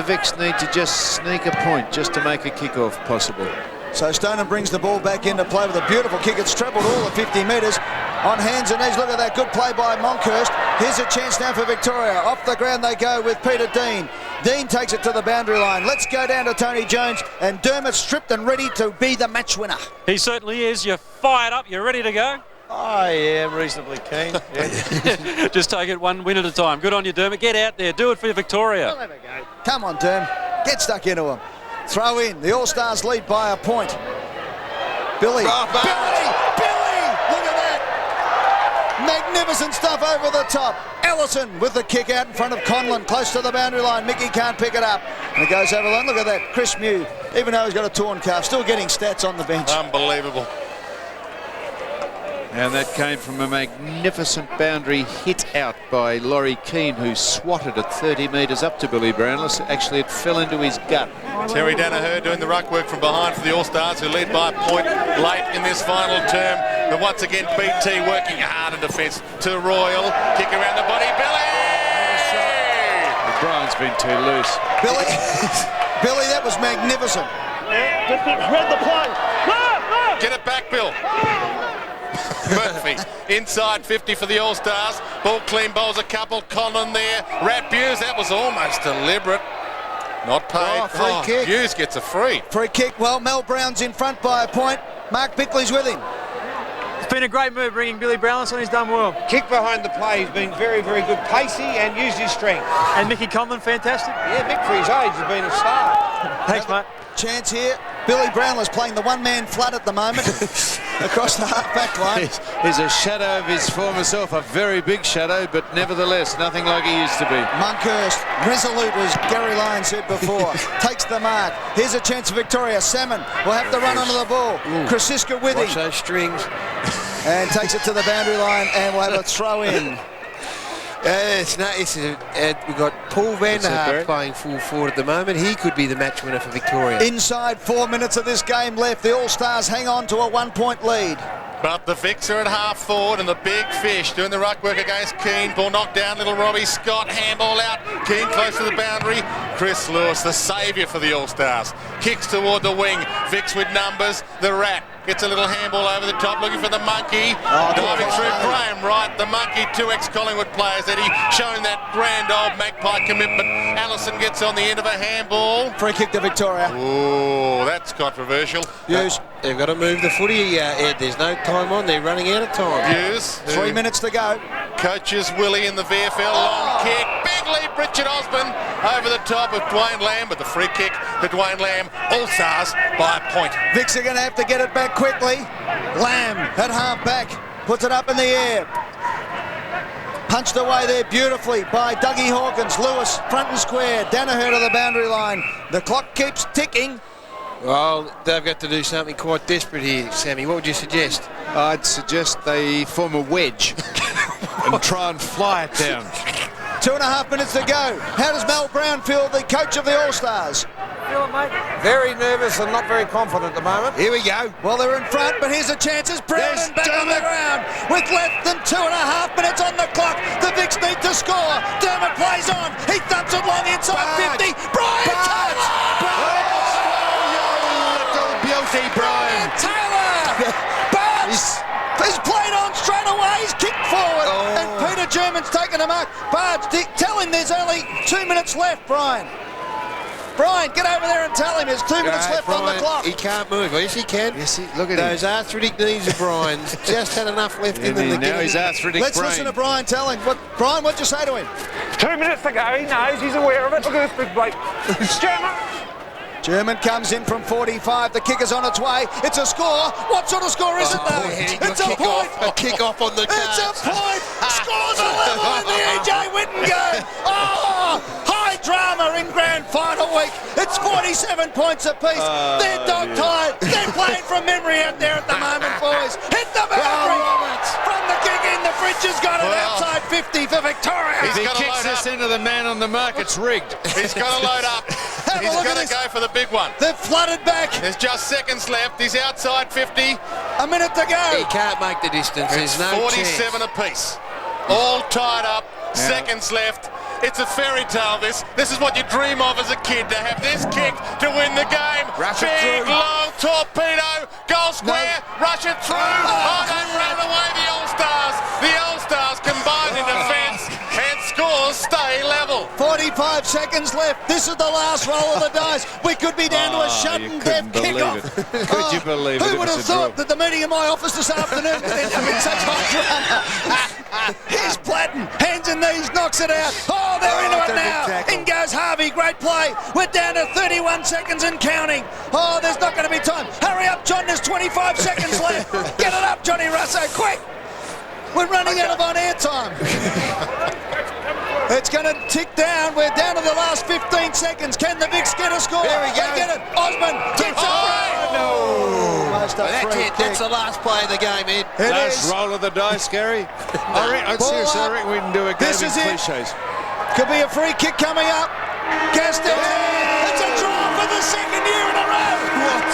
Vics need to just sneak a point just to make a kick-off possible. So Stoneham brings the ball back into play with a beautiful kick. It's travelled all the 50 metres on hands and knees. Look at that, good play by Monkhurst. Here's a chance now for Victoria. Off the ground they go with Peter Dean. Dean takes it to the boundary line. Let's go down to Tony Jones, and Dermot stripped and ready to be the match winner. He certainly is. You're fired up. You're ready to go. I am reasonably keen. Yeah. Just take it one win at a time. Good on you, Dermot. Get out there. Do it for Victoria. There we go. Come on, Derm. Get stuck into him. Throw in. The All-Stars lead by a point. Billy. Billy! Look at that. Magnificent stuff over the top. Ellison with the kick out in front of Conlon, close to the boundary line. Mickey can't pick it up. And it goes over the line. Look at that. Chris Mew, even though he's got a torn calf, still getting stats on the bench. Unbelievable. And that came from a magnificent boundary hit out by Laurie Keane, who swatted it 30 metres up to Billy Brownless. Actually, it fell into his gut. Terry Danaher doing the ruck work from behind for the All-Stars, who lead by a point late in this final term. But once again, BT working hard in defence to Royal. Kick around the body, Billy! Brian's been too loose. Billy, that was magnificent. Read the play. Get it back, Bill. Murphy inside 50 for the All-Stars. Ball clean, bowls a couple. Conlon there. Rat Buse, that was almost deliberate. Not paid. Free kick. Buse gets a free. Free kick. Well, Mel Brown's in front by a point. Mark Bickley's with him. It's been a great move bringing Billy Brownless on. He's done well. Kick behind the play. He's been very, very good. Pacey and used his strength. And Mickey Conlon, fantastic. Yeah, Mick for his age has been a star. Thanks, mate. Chance here. Billy Brownless playing the one-man flood at the moment across the half-back line. He's a shadow of his former self, a very big shadow, but nevertheless, nothing like he used to be. Monkhurst, resolute as Gary Lyons said before, takes the mark. Here's a chance for Victoria. Salmon will have to run onto the ball. Krasiska with Watch him. those strings. And takes it to the boundary line and will have a throw in. We've got Paul Vanderhaar playing full forward at the moment. He could be the match winner for Victoria. Inside 4 minutes of this game left. The All-Stars hang on to a 1-point lead. But the Vics are at half forward, and the big fish doing the ruck work against Keane. Ball knocked down, little Robbie Scott, handball out. Keane close to the boundary. Chris Lewis, the saviour for the All-Stars. Kicks toward the wing. Vics with numbers. The Rat gets a little handball over the top, looking for the Monkey. Diving through Graham Wright, the Monkey. 2 ex-Collingwood players, Eddie, showing that grand old Magpie commitment. Allison gets on the end of a handball. Free kick to Victoria. Oh, that's controversial. Hughes. They've got to move the footy, Ed. There's no time on. They're running out of time. Hughes. 3 minutes to go. Coaches Willie in the VFL. Long kick. Big leap. Richard Osborne over the top of Dwayne Lamb with the free kick to Dwayne Lamb. All-Stars by a point. Vics are going to have to get it back quickly. Lamb at half-back. Puts it up in the air. Punched away there beautifully by Dougie Hawkins. Lewis front and square. Danaher to the boundary line. The clock keeps ticking. Well, they've got to do something quite desperate here, Sammy. What would you suggest? I'd suggest they form a wedge and try and fly it down. 2.5 minutes to go. How does Mel Brown feel, the coach of the All-Stars? Very nervous and not very confident at the moment. Here we go. Well, they're in front, but here's a chance. It's Brown back on the ground with less than 2.5 minutes on the clock. The Vics need to score. Dermot plays on. He thumps it long inside 50. Brian Taylor! Beauty, Brian. Taylor! Barnes! He's played on straight away. He's kicked forward. And Peter German's taken a mark. Barnes, tell him there's only 2 minutes left, Brian. Brian, get over there and tell him there's 2 minutes left Brian, on the clock. He can't move. Yes, he can. Yes, look at those arthritic knees of Brian's. Just had enough left in them to now get he's arthritic Let's brain. listen to Brian tell him. Brian, what'd you say to him? 2 minutes to go. He knows. He's aware of it. Look at this big bloke. German. German comes in from 45. The kick is on its way. It's a score. What sort of score is it, though? It's a point. A kick off on the cards. It's a point. Scores a level in the E.J. Whitten game. Oh, high drama in grand final week. It's 47 points apiece. They're dog-tired. They're playing from memory out there at the moment, boys. Hit the boundary. From the kick in, the Fridge has got it outside 50 for Victoria. If he kicks this into the man on the mark, it's rigged. He's got to load up. He's going to go for the big one. They've flooded back. There's just seconds left. He's outside 50. A minute to go. He can't make the distance. It's There's no 47 chance. apiece. All tied up. Seconds left. It's a fairy tale, this. This is what you dream of as a kid, to have this kick to win the game. Big, long torpedo. Goal square. Rush it through. Oh, they've run away the All-Stars. The All-Stars combined in defence and scores stay level. 45 seconds left. This is the last roll of the dice. We could be down to a shut-and-death kickoff. Could you believe it? Who would have thought that the meeting in my office this afternoon would end up in such high drama? Here's Platten. Hands and knees, knocks it out. Oh, they're into it now. In goes Harvey. Great play. We're down to 31 seconds and counting. Oh, there's not going to be time. Hurry up, John. There's 25 seconds left. Get it up, Johnny Russo. Quick. We're running out of on-air time. It's going to tick down. We're down to the last 15 seconds. Can the Vicks get a score? There we go. They get it. Osman gets it. No. That's it. That's the last play of the game, Ed. Last roll of the dice, Gary. I reckon we can do a game This in is it. cliches. Could be a free kick coming up. Gaston. It's a draw for the second year in a row.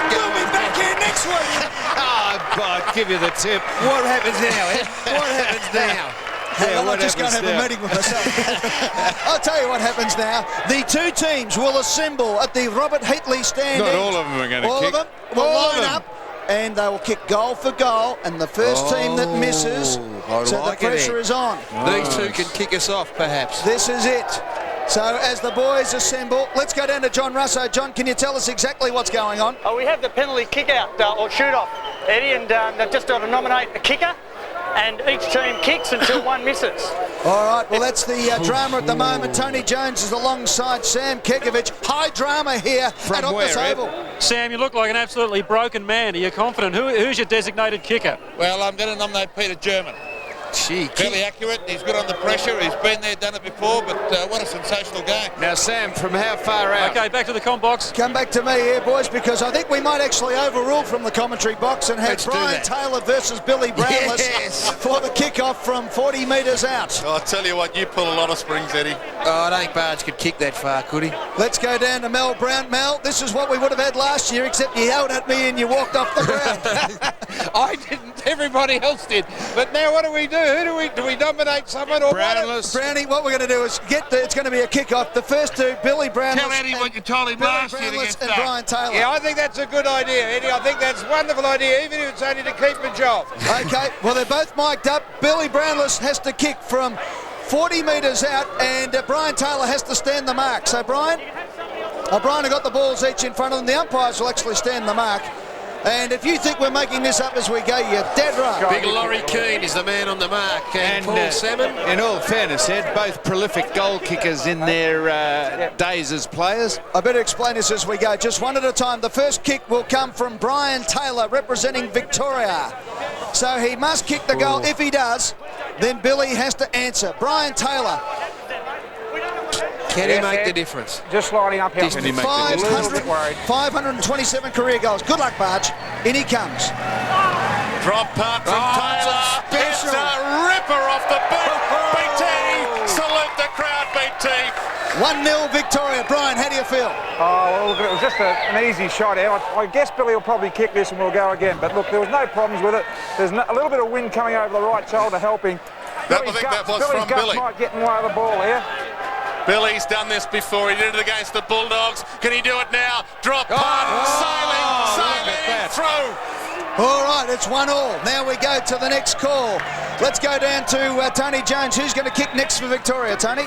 We'll be back here next week. I'd give you the tip. What happens now, Ed? What happens now? I'm just going to have a meeting with myself. I'll tell you what happens now. The two teams will assemble at the Robert Heatley stand. Not all of them are going to kick. All of them will line up, and they will kick goal for goal, and the first team that misses, so the pressure is on. These two can kick us off, perhaps. This is it. So as the boys assemble, let's go down to John Russo. John, can you tell us exactly what's going on? We have the penalty kick-out or shoot-off, Eddie, and they've just got to nominate the kicker, and each team kicks until one misses. All right, well, that's the drama at the moment. Tony Jones is alongside Sam Kekovich. High drama here at Optus Oval. Sam, you look like an absolutely broken man. Are you confident? Who's your designated kicker? Well, I'm going to nominate Peter German. Fairly accurate, he's good on the pressure, he's been there, done it before, but what a sensational game. Now, Sam, from how far out? Okay, back to the com box. Come back to me here, boys, because I think we might actually overrule from the commentary box and have Brian Taylor versus Billy Brownless for the kickoff from 40 metres out. I'll tell you what, you pull a lot of springs, Eddie. Oh, I don't think Barge could kick that far, could he? Let's go down to Mel Brown. Mel, this is what we would have had last year, except you yelled at me and you walked off the ground. I didn't, everybody else did. But now what do we do? Do we nominate someone or Brownless. Brownie, what we're going to do is it's going to be a kick-off. The first two, Billy Brownless. Tell Eddie what you told him Billy last year to Brownless get and Brian Taylor. Yeah, I think that's a good idea, Eddie. I think that's a wonderful idea, even if it's only to keep a job. Okay, well, they're both mic'd up. Billy Brownless has to kick from 40 metres out, and Brian Taylor has to stand the mark. So, Brian have got the balls each in front of them. The umpires will actually stand the mark. And if you think we're making this up as we go, you're dead right. Big Laurie Keane is the man on the mark. And Paul Salmon. In all fairness, Ed, both prolific goal kickers in their days as players. I better explain this as we go. Just one at a time. The first kick will come from Brian Taylor, representing Victoria. So he must kick the goal. If he does, then Billy has to answer. Brian Taylor. Can he make the difference? Just lining up here. 527 career goals. Good luck, Barge. In he comes. Drop punt from Taylor. It's a ripper off the boot. BT, salute the crowd, BT. 1-0 Victoria. Brian, how do you feel? Oh, well, it was just an easy shot out. I guess Billy will probably kick this and we'll go again. But look, there was no problems with it. There's a little bit of wind coming over the right shoulder helping. I think that was from Billy. Might get in the way of the ball here. Billy's done this before. He did it against the Bulldogs. Can he do it now? Drop punt, sailing through. All right, it's 1-1. Now we go to the next call. Let's go down to Tony Jones. Who's going to kick next for Victoria, Tony?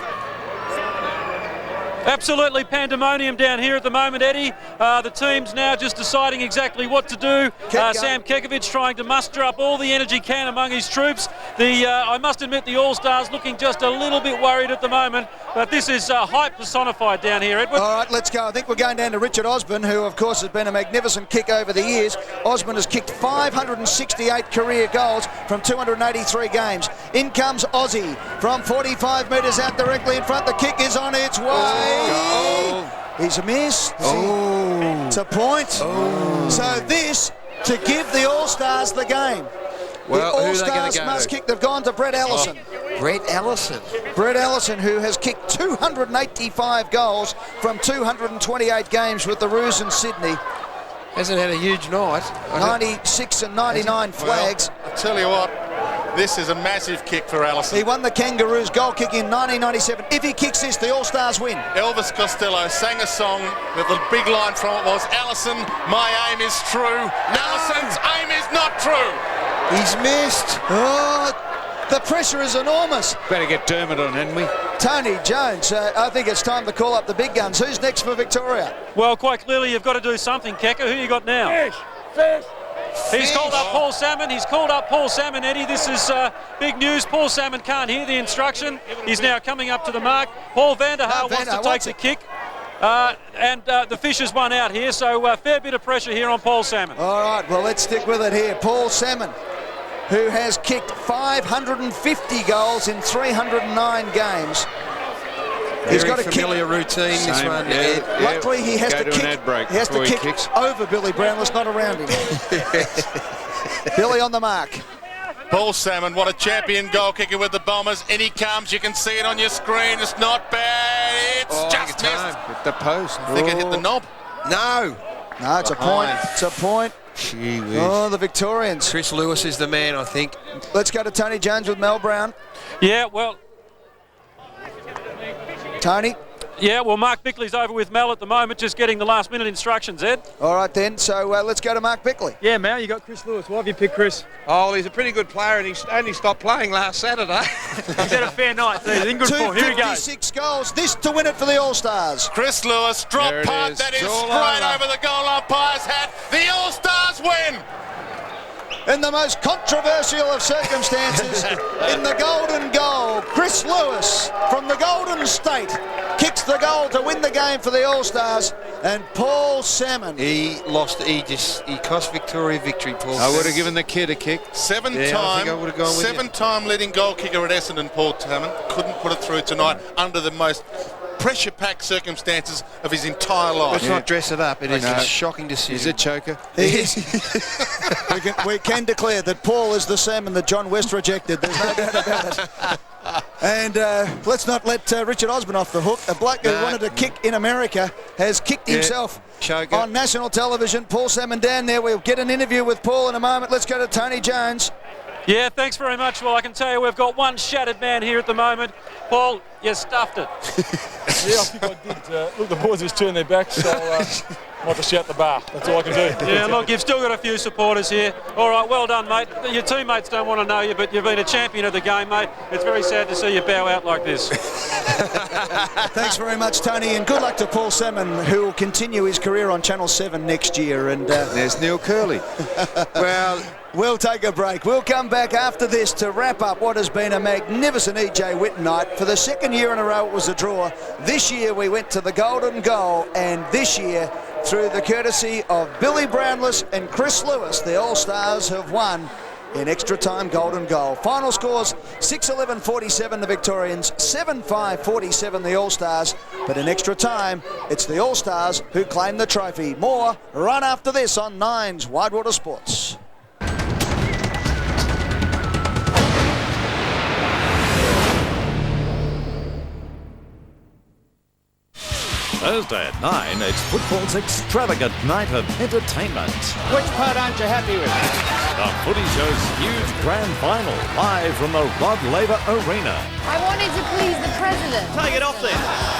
Absolutely pandemonium down here at the moment, Eddie. The team's now just deciding exactly what to do. Sam Kekovich trying to muster up all the energy can among his troops. I must admit the All-Stars looking just a little bit worried at the moment, but this is hype personified down here, Edward. All right, let's go. I think we're going down to Richard Osborne, who of course has been a magnificent kick over the years. Osborne has kicked 568 career goals from 283 games. In comes Aussie from 45 metres out directly in front. The kick is on its way. He's missed. It's a point. So this to give the All-Stars the game. Well, the who are they gonna All-Stars go must to? kick. They've gone to Brett Ellison. Brett Ellison. Brett Ellison, who has kicked 285 goals from 228 games with the Roos in Sydney. Hasn't had a huge night. 96 and 99 flags. Well, I tell you what, this is a massive kick for Ellison. He won the Kangaroos goal kick in 1997. If he kicks this, the All-Stars win. Elvis Costello sang a song that the big line from it was, Ellison, my aim is true. Ellison's aim is not true. He's missed. Oh, the pressure is enormous. Better get Dermot on, hadn't we? Tony Jones, I think it's time to call up the big guns. Who's next for Victoria? Well, quite clearly you've got to do something, Keka. Who you got now? Fish. He's called up Paul Salmon. He's called up Paul Salmon, Eddie. This is big news. Paul Salmon can't hear the instruction. He's now coming up to the mark. Paul Vanderhaar wants to take the kick. And the Fishers won out here, so a fair bit of pressure here on Paul Salmon. All right, well, let's stick with it here. Paul Salmon, who has kicked 550 goals in 309 games. He's got a familiar routine, this one. Luckily, he has to kick. He has to kick over Billy Brownless, not around him. Billy on the mark. Paul Salmon, what a champion goal kicker with the Bombers. In he comes, you can see it on your screen. It's not bad. It's just missed. Hit the post. I think it hit the knob. No. No, it's a point. It's a point. Gee whiz. Oh, the Victorians. Chris Lewis is the man, I think. Let's go to Tony Jones with Mel Brown. Yeah, well... Tony? Yeah, well, Mark Bickley's over with Mel at the moment, just getting the last-minute instructions, Ed. All right, then. So let's go to Mark Bickley. Yeah, Mel, you got Chris Lewis. Why have you picked Chris? Oh, he's a pretty good player, and he only stopped playing last Saturday. He's had a fair night, so he's in good form. Here he goes. 256 goals. This to win it for the All-Stars. Chris Lewis, drop punt. That is straight over the goal umpire's hat. The All-Stars win. In the most controversial of circumstances, in the golden goal, Chris Lewis from the Golden State kicks the goal to win the game for the All-Stars, and Paul Salmon. He cost Victoria victory, Paul. I would have given the kid a kick. Seven-time leading goal kicker at Essendon, Paul Salmon. Couldn't put it through tonight under the most pressure-packed circumstances of his entire life. Let's not dress it up. It is a shocking decision. He's a choker. we can declare that Paul is the Salmon that John West rejected. There's no doubt about it. And let's not let Richard Osborne off the hook. A bloke who wanted to kick in America has kicked himself on national television. Paul Salmon down there. We'll get an interview with Paul in a moment. Let's go to Tony Jones. Yeah, thanks very much. Well, I can tell you we've got one shattered man here at the moment. Paul, you stuffed it. Yeah, I think I did. Look, the boys just turned their backs, so I want to shout the bar. That's all I can do. Yeah, look, you've still got a few supporters here. All right, well done, mate. Your teammates don't want to know you, but you've been a champion of the game, mate. It's very sad to see you bow out like this. Thanks very much, Tony, and good luck to Paul Salmon, who will continue his career on Channel 7 next year. And there's Neil Curley. Well, we'll take a break. We'll come back after this to wrap up what has been a magnificent E.J. Whitten night. For the second year in a row, it was a draw. This year, we went to the golden goal, and this year, through the courtesy of Billy Brownless and Chris Lewis, the All-Stars have won in extra time golden goal. Final scores 6-11-47 the Victorians, 7-5-47 the All-Stars, but in extra time it's the All-Stars who claim the trophy. More right after this on Nine's Widewater Sports. Thursday at 9, it's football's extravagant night of entertainment. Which part aren't you happy with? The Footy Show's huge grand final, live from the Rod Laver Arena. I wanted to please the president. Take it off then.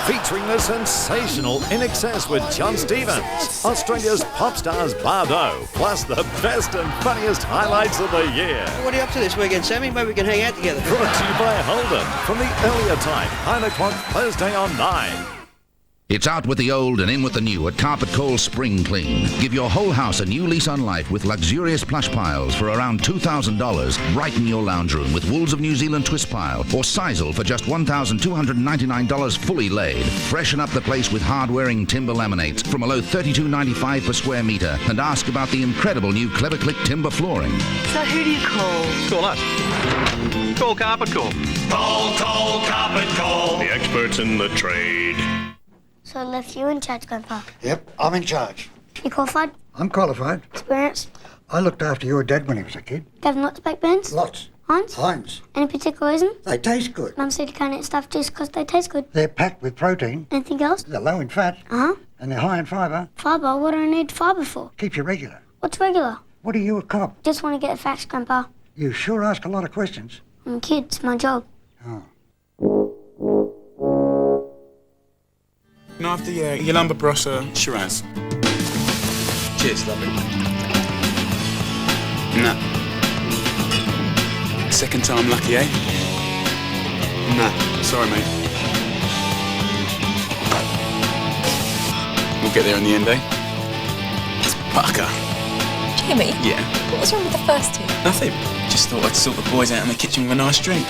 Featuring the sensational In Excess with John Stevens, Australia's pop stars Bardo, plus the best and funniest highlights of the year. What are you up to this weekend, Sammy? Maybe we can hang out together. Brought to you by Holden from the earlier time, 9 o'clock Thursday on 9. It's out with the old and in with the new at Carpet Call Spring Clean. Give your whole house a new lease on life with luxurious plush piles for around $2,000 right in your lounge room with Wools of New Zealand twist pile or sisal for just $1,299 fully laid. Freshen up the place with hard-wearing timber laminates from a low $32.95 per square metre and ask about the incredible new Clever Click timber flooring. So who do you call? Call us. Call Carpet Call. Call Carpet Call. The experts in the trade. So I left you in charge, Grandpa. Yep, I'm in charge. You qualified? I'm qualified. Experience? I looked after your dad when he was a kid. Gave him lots of baked beans? Lots. Heinz? Heinz. Any particular reason? They taste good. Mum said you can't eat stuff just because they taste good. They're packed with protein. Anything else? They're low in fat. Uh-huh. And they're high in fibre. Fibre? What do I need fibre for? Keeps you regular. What's regular? What are you, a cop? Just want to get the facts, Grandpa. You sure ask a lot of questions. I'm a kid. It's my job. Oh. And after your lumber brosser, Shiraz. Cheers, lovely. No. Second time lucky, eh? No. Sorry, mate. We'll get there in the end, eh? Parker. Jimmy? Yeah. What was wrong with the first two? Nothing. Just thought I'd sort the boys out in the kitchen with a nice drink.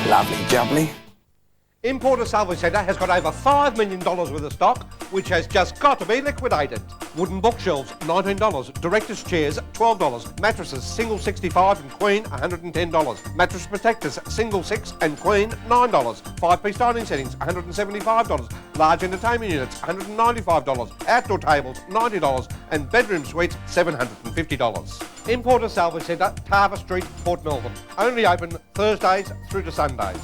Lovely jubbly. Importer Salvage Centre has got over $5 million worth of stock, which has just got to be liquidated. Wooden bookshelves, $19. Directors' chairs, $12. Mattresses, single 65 and queen, $110. Mattress protectors, single 6 and queen, $9. 5-piece dining settings, $175. Large entertainment units, $195. Outdoor tables, $90. And bedroom suites, $750. Importer Salvage Centre, Tarver Street, Port Melbourne. Only open Thursdays through to Sundays.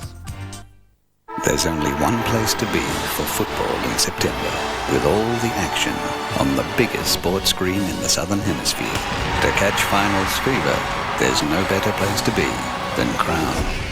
There's only one place to be for football in September, with all the action on the biggest sports screen in the Southern Hemisphere. To catch finals fever, there's no better place to be than Crown.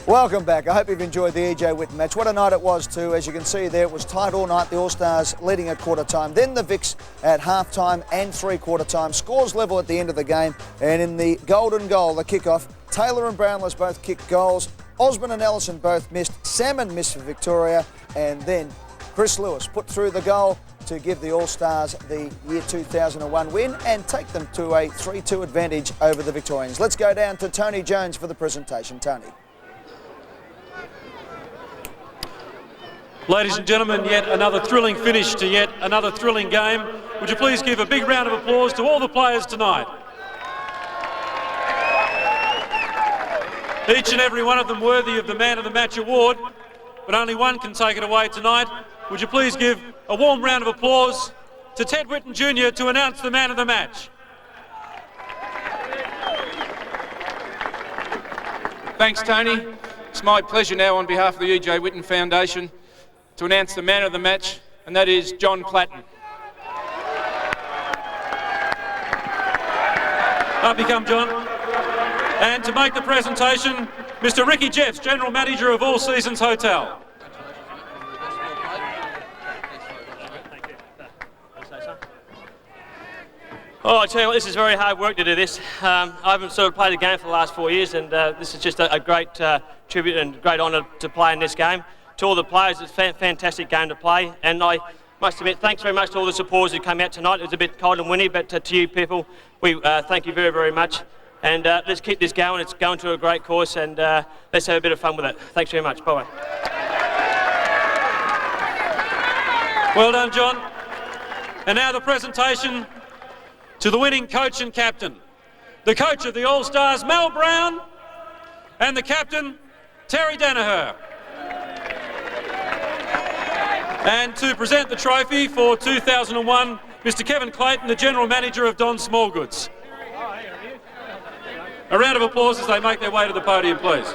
Welcome back. I hope you've enjoyed the EJ Whitten match. What a night it was too. As you can see there, it was tight all night. The All-Stars leading at quarter time. Then the Vicks at half-time and three-quarter time. Scores level at the end of the game. And in the golden goal, the kickoff, Taylor and Brownless both kicked goals. Osborne and Ellison both missed. Salmon missed for Victoria. And then Chris Lewis put through the goal to give the All-Stars the year 2001 win and take them to a 3-2 advantage over the Victorians. Let's go down to Tony Jones for the presentation. Tony. Ladies and gentlemen, yet another thrilling finish to yet another thrilling game. Would you please give a big round of applause to all the players tonight? Each and every one of them worthy of the Man of the Match award, but only one can take it away tonight. Would you please give a warm round of applause to Ted Whitten Jr. to announce the Man of the Match. Thanks, Tony. It's my pleasure now on behalf of the EJ Whitten Foundation to announce the man of the match, and that is John Clatton. Up you come, John. And to make the presentation, Mr. Ricky Jeffs, General Manager of All Seasons Hotel. Oh, I tell you what, this is very hard work to do this. I haven't sort of played a game for the last 4 years, and this is just a great tribute and great honour to play in this game. To all the players, it's a fantastic game to play, and I must admit, thanks very much to all the supporters who came out tonight. It was a bit cold and windy, but to you people, we thank you very, very much. And let's keep this going. It's going to a great course, and let's have a bit of fun with it. Thanks very much. Bye-bye. Well done, John. And now the presentation to the winning coach and captain. The coach of the All-Stars, Mel Brown, and the captain, Terry Danaher. And to present the trophy for 2001, Mr. Kevin Clayton, the General Manager of Don Smallgoods. A round of applause as they make their way to the podium, please.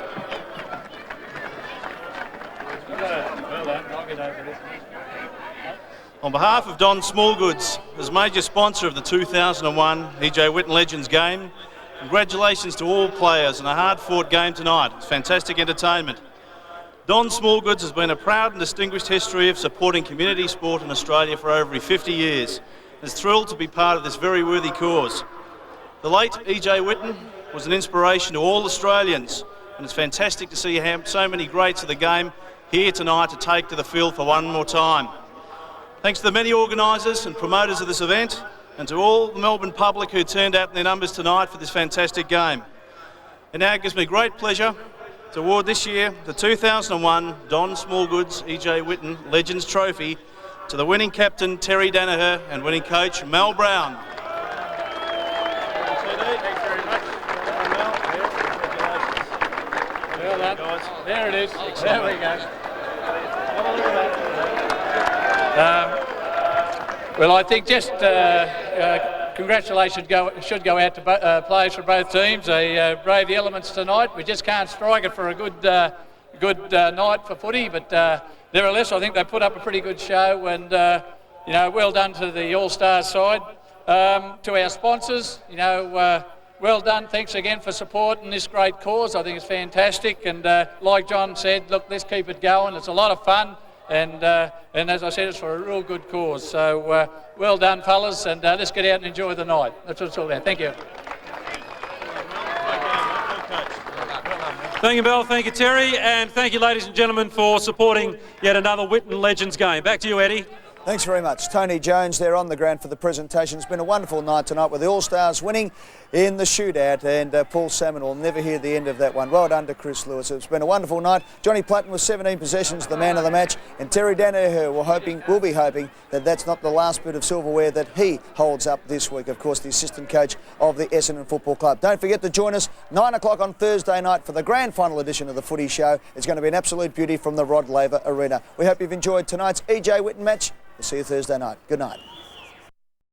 On behalf of Don Smallgoods, as major sponsor of the 2001 EJ Whitten Legends game, congratulations to all players in a hard-fought game tonight. It's fantastic entertainment. Don Smallgoods has been a proud and distinguished history of supporting community sport in Australia for over 50 years. It's thrilled to be part of this very worthy cause. The late EJ Whitten was an inspiration to all Australians, and it's fantastic to see so many greats of the game here tonight to take to the field for one more time. Thanks to the many organisers and promoters of this event, and to all the Melbourne public who turned out in their numbers tonight for this fantastic game. And now it gives me great pleasure to award this year the 2001 Don Smallgoods E.J. Whitten Legends Trophy to the winning captain Terry Danaher and winning coach Mel Brown. Well done. There it is. There we go. Well, I think just congratulations should go out to players for both teams. They braved the elements tonight. We just can't strike it for a good night for footy, but nevertheless, I think they put up a pretty good show, and well done to the All-Stars side. To our sponsors, well done. Thanks again for supporting this great cause. I think it's fantastic, and like John said, look, let's keep it going. It's a lot of fun. And as I said, it's for a real good cause. So well done, fellas, and let's get out and enjoy the night. That's what it's all about. Thank you. Thank you, Mel. Thank you, Terry. And thank you, ladies and gentlemen, for supporting yet another Whitten Legends game. Back to you, Eddie. Thanks very much. Tony Jones there on the ground for the presentation. It's been a wonderful night tonight with the All-Stars winning in the shootout, and Paul Salmon will never hear the end of that one. Well done to Chris Lewis. It's been a wonderful night. Johnny Platten with 17 possessions, the man of the match, and Terry Danaher will be hoping that that's not the last bit of silverware that he holds up this week. Of course, the assistant coach of the Essendon Football Club. Don't forget to join us 9 o'clock on Thursday night for the grand final edition of the Footy Show. It's going to be an absolute beauty from the Rod Laver Arena. We hope you've enjoyed tonight's E.J. Whitten match. We'll see you Thursday night. Good night.